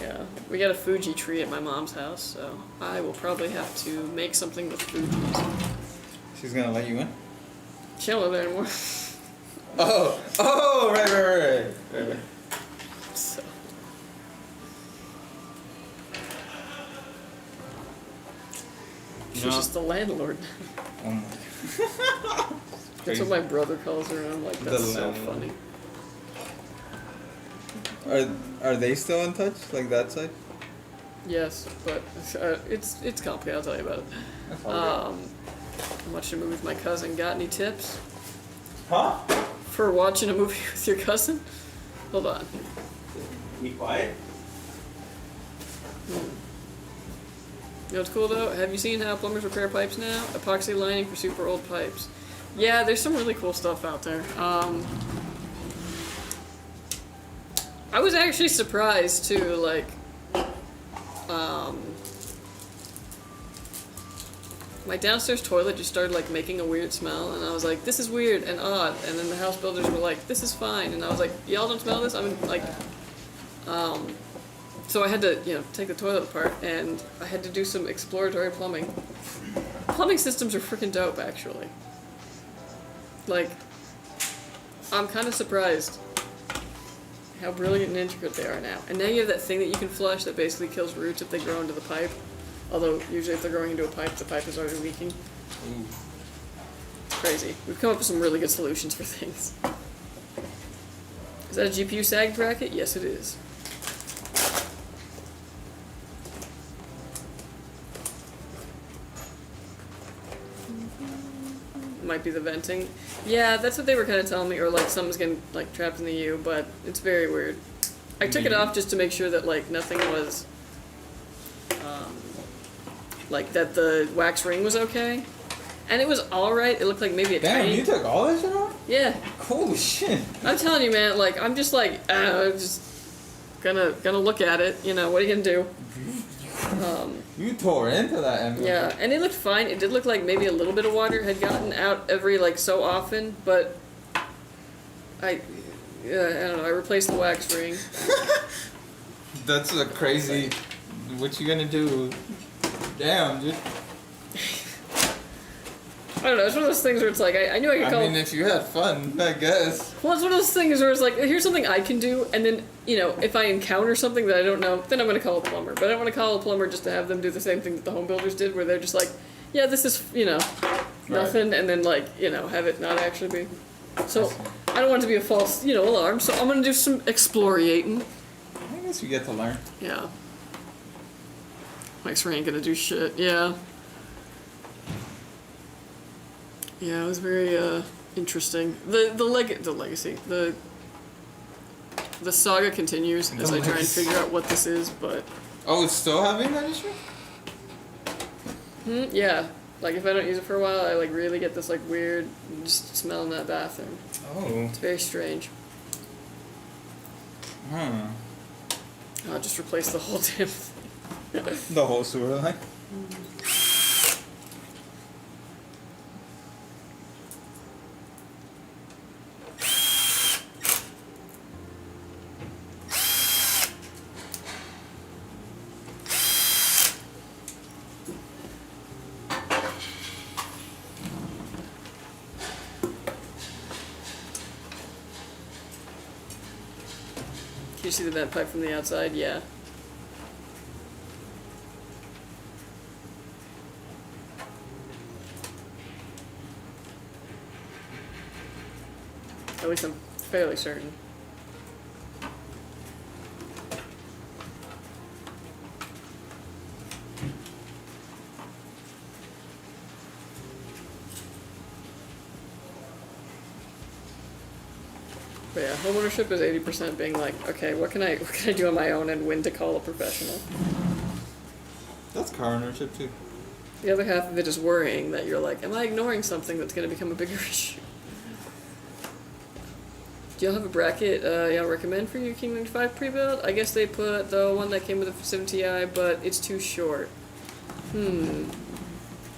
Yeah, we got a Fuji tree at my mom's house, so I will probably have to make something with Fujis. She's gonna let you in? She don't live there anymore. Oh, right. So. She's just the landlord. Oh my. That's what my brother calls her, and I'm like, that's so funny. Are they still in touch? Like that side? Yes, but it's complicated. I'll tell you about it. That's all good. I'm watching a movie with my cousin. Got any tips Huh? for watching a movie with your cousin? Hold on. Be quiet. You know what's cool though? Have you seen how plumbers repair pipes now? Epoxy lining for super old pipes. Yeah, there's some really cool stuff out there. I was actually surprised too, like, my downstairs toilet just started like making a weird smell, and I was like, this is weird and odd. And then the house builders were like, this is fine, and I was like, y'all don't smell this? I'm like, so I had to, take the toilet apart, and I had to do some exploratory plumbing. Plumbing systems are freaking dope, actually. Like, I'm kind of surprised how brilliant and intricate they are now. And now you have that thing that you can flush that basically kills roots if they grow into the pipe. Although, usually if they're growing into a pipe, the pipe is already leaking. Ooh. It's crazy. We've come up with some really good solutions for things. Is that a GPU sag bracket? Yes, it is. Might be the venting. Yeah, that's what they were kind of telling me, or like something's getting like trapped in the U, but it's very weird. I took it off just to make sure that like nothing was, like that the wax ring was okay, and it was all right. It looked like maybe a Damn, tiny. you took all that shit off? Yeah, Holy shit. I'm telling you, man. Like I'm just like, just gonna look at it. What are you gonna do? You tore into that envelope. Yeah, and it looked fine. It did look like maybe a little bit of water had gotten out every like so often, but I don't know. I replaced the wax ring. That's a crazy. What you gonna do? Damn, dude. I don't know. It's one of those things where it's like I knew I could call. I mean, if you had fun, I guess. Well, it's one of those things where it's like, here's something I can do, and then, if I encounter something that I don't know, then I'm going to call a plumber. But I don't want to call a plumber just to have them do the same thing that the home builders did, where they're just like, yeah, this is, nothing, and then, like, have it not actually be. So, I don't want it to be a false, alarm, so I'm going to do some exfoliating. I guess you get to learn. Yeah. Mike's ain't going to do shit, yeah. Yeah, it was very interesting. The legacy. The saga continues as I try and figure out what this is, but Oh, it's still having that issue? yeah. Like if I don't use it for a while, I like really get this like weird just smell in that bathroom. Oh. It's very strange. I'll just replace the whole damn thing. The whole sewer line? Can you see the vent pipe from the outside? Yeah. At least I'm fairly certain. But yeah, homeownership is 80% being like, okay, what can I do on my own, and when to call a professional. That's car ownership too. The other half of it is worrying that you're like, am I ignoring something that's going to become a bigger issue? Do y'all have a bracket y'all recommend for your King 95 pre-build? I guess they put the one that came with the 7 Ti, but it's too short.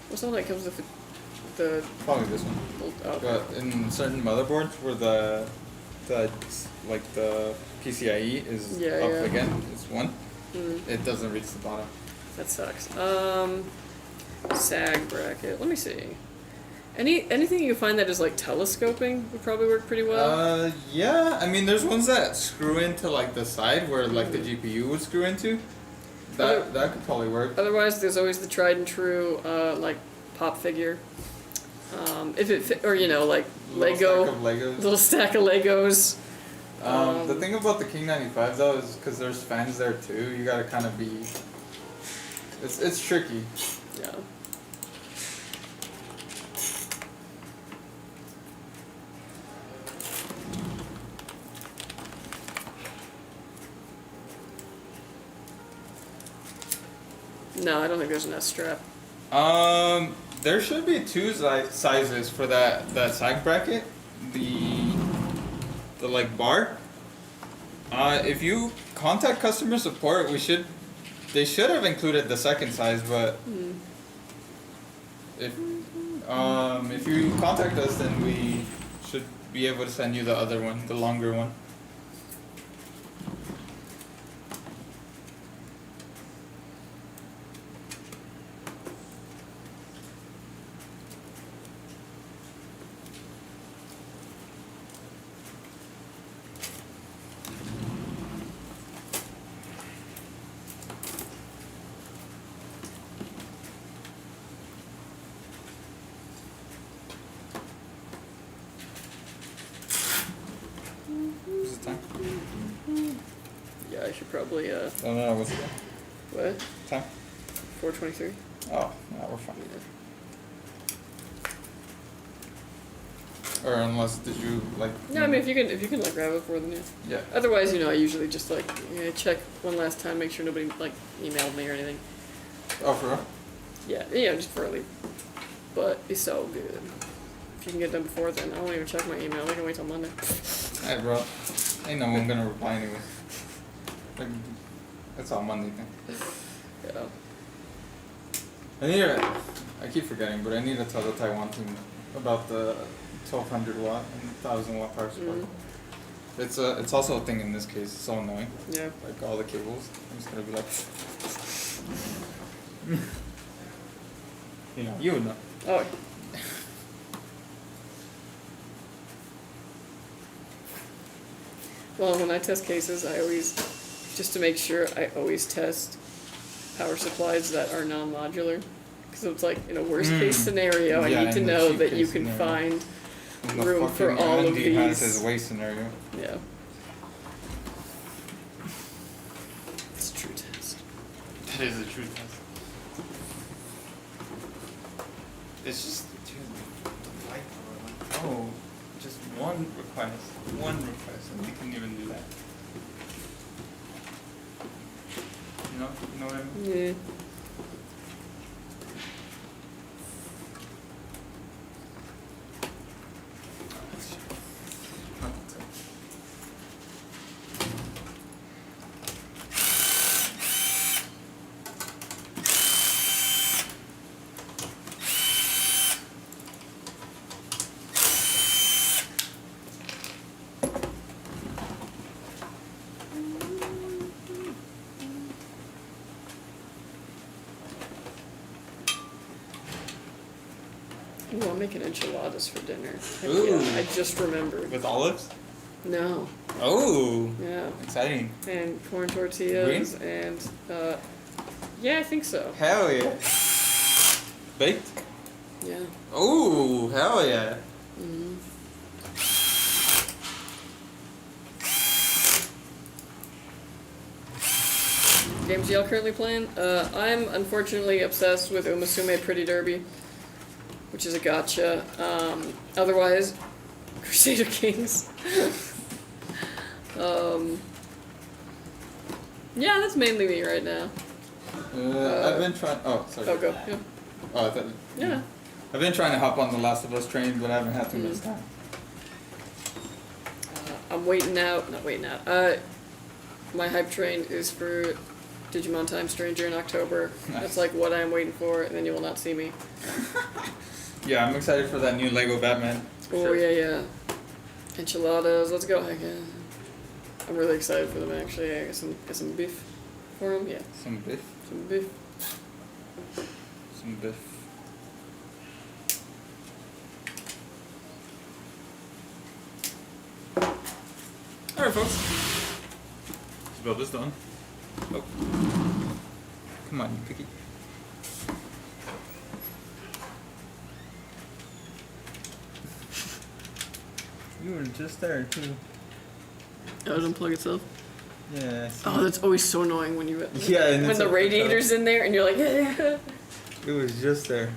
What's the one that comes with the Probably this one. oh. But in certain motherboards where the PCIe is up again, it's 1. It doesn't reach the bottom. That sucks. Sag bracket. Let me see. Anything you find that is like telescoping would probably work pretty well. Yeah. I mean, there's ones that screw into like the side where like the GPU would screw into. That could probably work. Otherwise, there's always the tried and true like pop figure. If it fit, or like little stack of Legos. The thing about the King 95 though is because there's fans there too. You gotta kind of be. It's tricky. Yeah. No, I don't think there's an S strap. There should be two sizes for that side bracket. The like bar. If you contact customer support, they should have included the second size, but if you contact us, then we should be able to send you the other one, the longer one. What's the time? Yeah, I should probably Oh no, what's the what? time? 4:23. Oh, no, we're fine. Or unless did you like? No, I mean if you can like grab it for them, yeah. Yeah. Otherwise, I usually just like check one last time, make sure nobody like emailed me or anything. Oh, for real? Yeah, just for early. But it's so good. If you can get done before then, I won't even check my email. I can wait till Monday. Hey, bro. Ain't no one gonna reply anyway. Like, that's all Monday thing. Yeah. I keep forgetting, but I need to tell the Taiwan team about the 1200 watt and 1000 watt power supply. It's also a thing in this case. It's so annoying. Yeah. Like all the cables. I'm just gonna be like, you would know. Oh. Well, when I test cases, I always, just to make sure, I always test power supplies that are non-modular. Because it's like, in a worst case scenario, I need to know that you can find room for all of these. Has his waste scenario. Yeah. It's a true test. That is a true test. It's just the light power. Like, just one request, and we couldn't even do that. You know what I mean? Yeah. Ooh, I'm making enchiladas for dinner. Heck Ooh. yeah, I just remembered. With olives? No. Oh. Yeah. Exciting. And corn tortillas and yeah, I think so. Hell yeah. Baked? Yeah. Oh, hell yeah. Mm-hmm. Games y'all currently playing? I'm unfortunately obsessed with Umasume Pretty Derby, which is a gotcha. Otherwise, Crusader Kings. Yeah, that's mainly me right now. I've been trying. Oh, sorry. Oh, go. Yeah. Oh, I thought. Yeah. I've been trying to hop on the Last of Us train, but I haven't had too much time. I'm waiting out. Not waiting out. My hype train is for Digimon Time Stranger in October. Nice. That's like what I'm waiting for, and then you will not see me. Yeah, I'm excited for that new Lego Batman. Oh, Sure. yeah. Enchiladas, let's go. I'm really excited for them, actually. I got some beef for them, yeah. Some beef. Some beef. Some beef. Alright, folks. This build is done. Oh. Come on, you picky. You were just there, too. Oh, it unplug itself? Yeah. Oh, that's always so annoying when you Yeah, and when it's the up- radiator's in there and you're like, yeah. It was just there.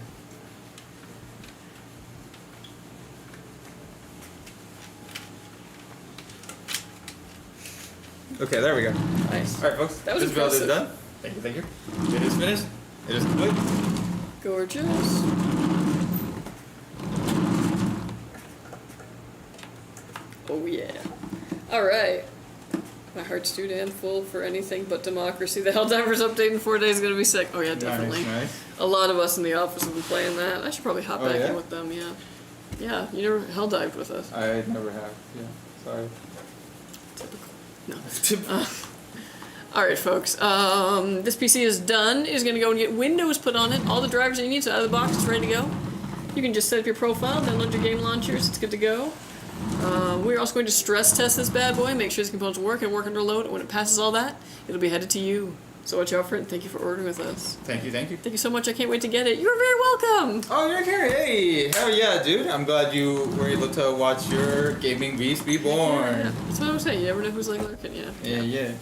Okay, there we go. Nice. Alright, folks. That was this build is impressive. done. Thank you. It is finished. It is complete. Gorgeous. Oh yeah. Alright. My heart's too damn full for anything but democracy. The Helldivers update in 4 days is gonna be sick. Oh yeah, definitely. Nice. A lot of us in the office have been playing that. I should probably hop back yeah? in with them, yeah. Yeah, you never Helldived with us. I never have. Yeah. Sorry. Typical. No. Alright folks, this PC is done. It's gonna go and get Windows put on it. All the drivers that you need, so out of the box, it's ready to go. You can just set up your profile, download your game launchers, it's good to go. We're also going to stress test this bad boy, make sure the components work and work under load, and when it passes all that, it'll be headed to you. So watch out for it, and thank you for ordering with us. Thank you, thank you. Thank you so much, I can't wait to get it. You're very welcome! Oh, you're here. Hey, hell yeah, dude. I'm glad you were able to watch your gaming beast be born. Yeah. That's what I was saying, you never know who's like lurking, yeah. Yeah.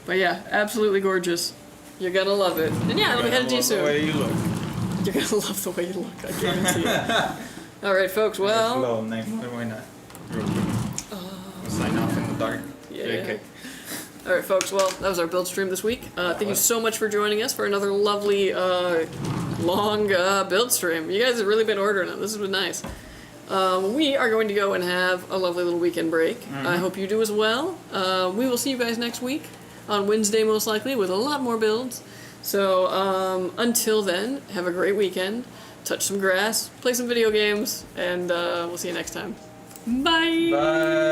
But yeah, absolutely gorgeous. You're gonna love it. And yeah, it'll be headed to you The soon. way you look. You're gonna love the way you look, I guarantee it. Alright folks, well... Hello, why not? Real quick. We'll sign off in the dark. Yeah. Okay. Alright folks, well, that was our build stream this week. Thank you so much for joining us for another lovely, long build stream. You guys have really been ordering it. This has been nice. We are going to go and have a lovely little weekend break. I hope you do as well. We will see you guys next week, on Wednesday most likely, with a lot more builds. So, until then, have a great weekend. Touch some grass, play some video games, and we'll see you next time. Bye! Bye!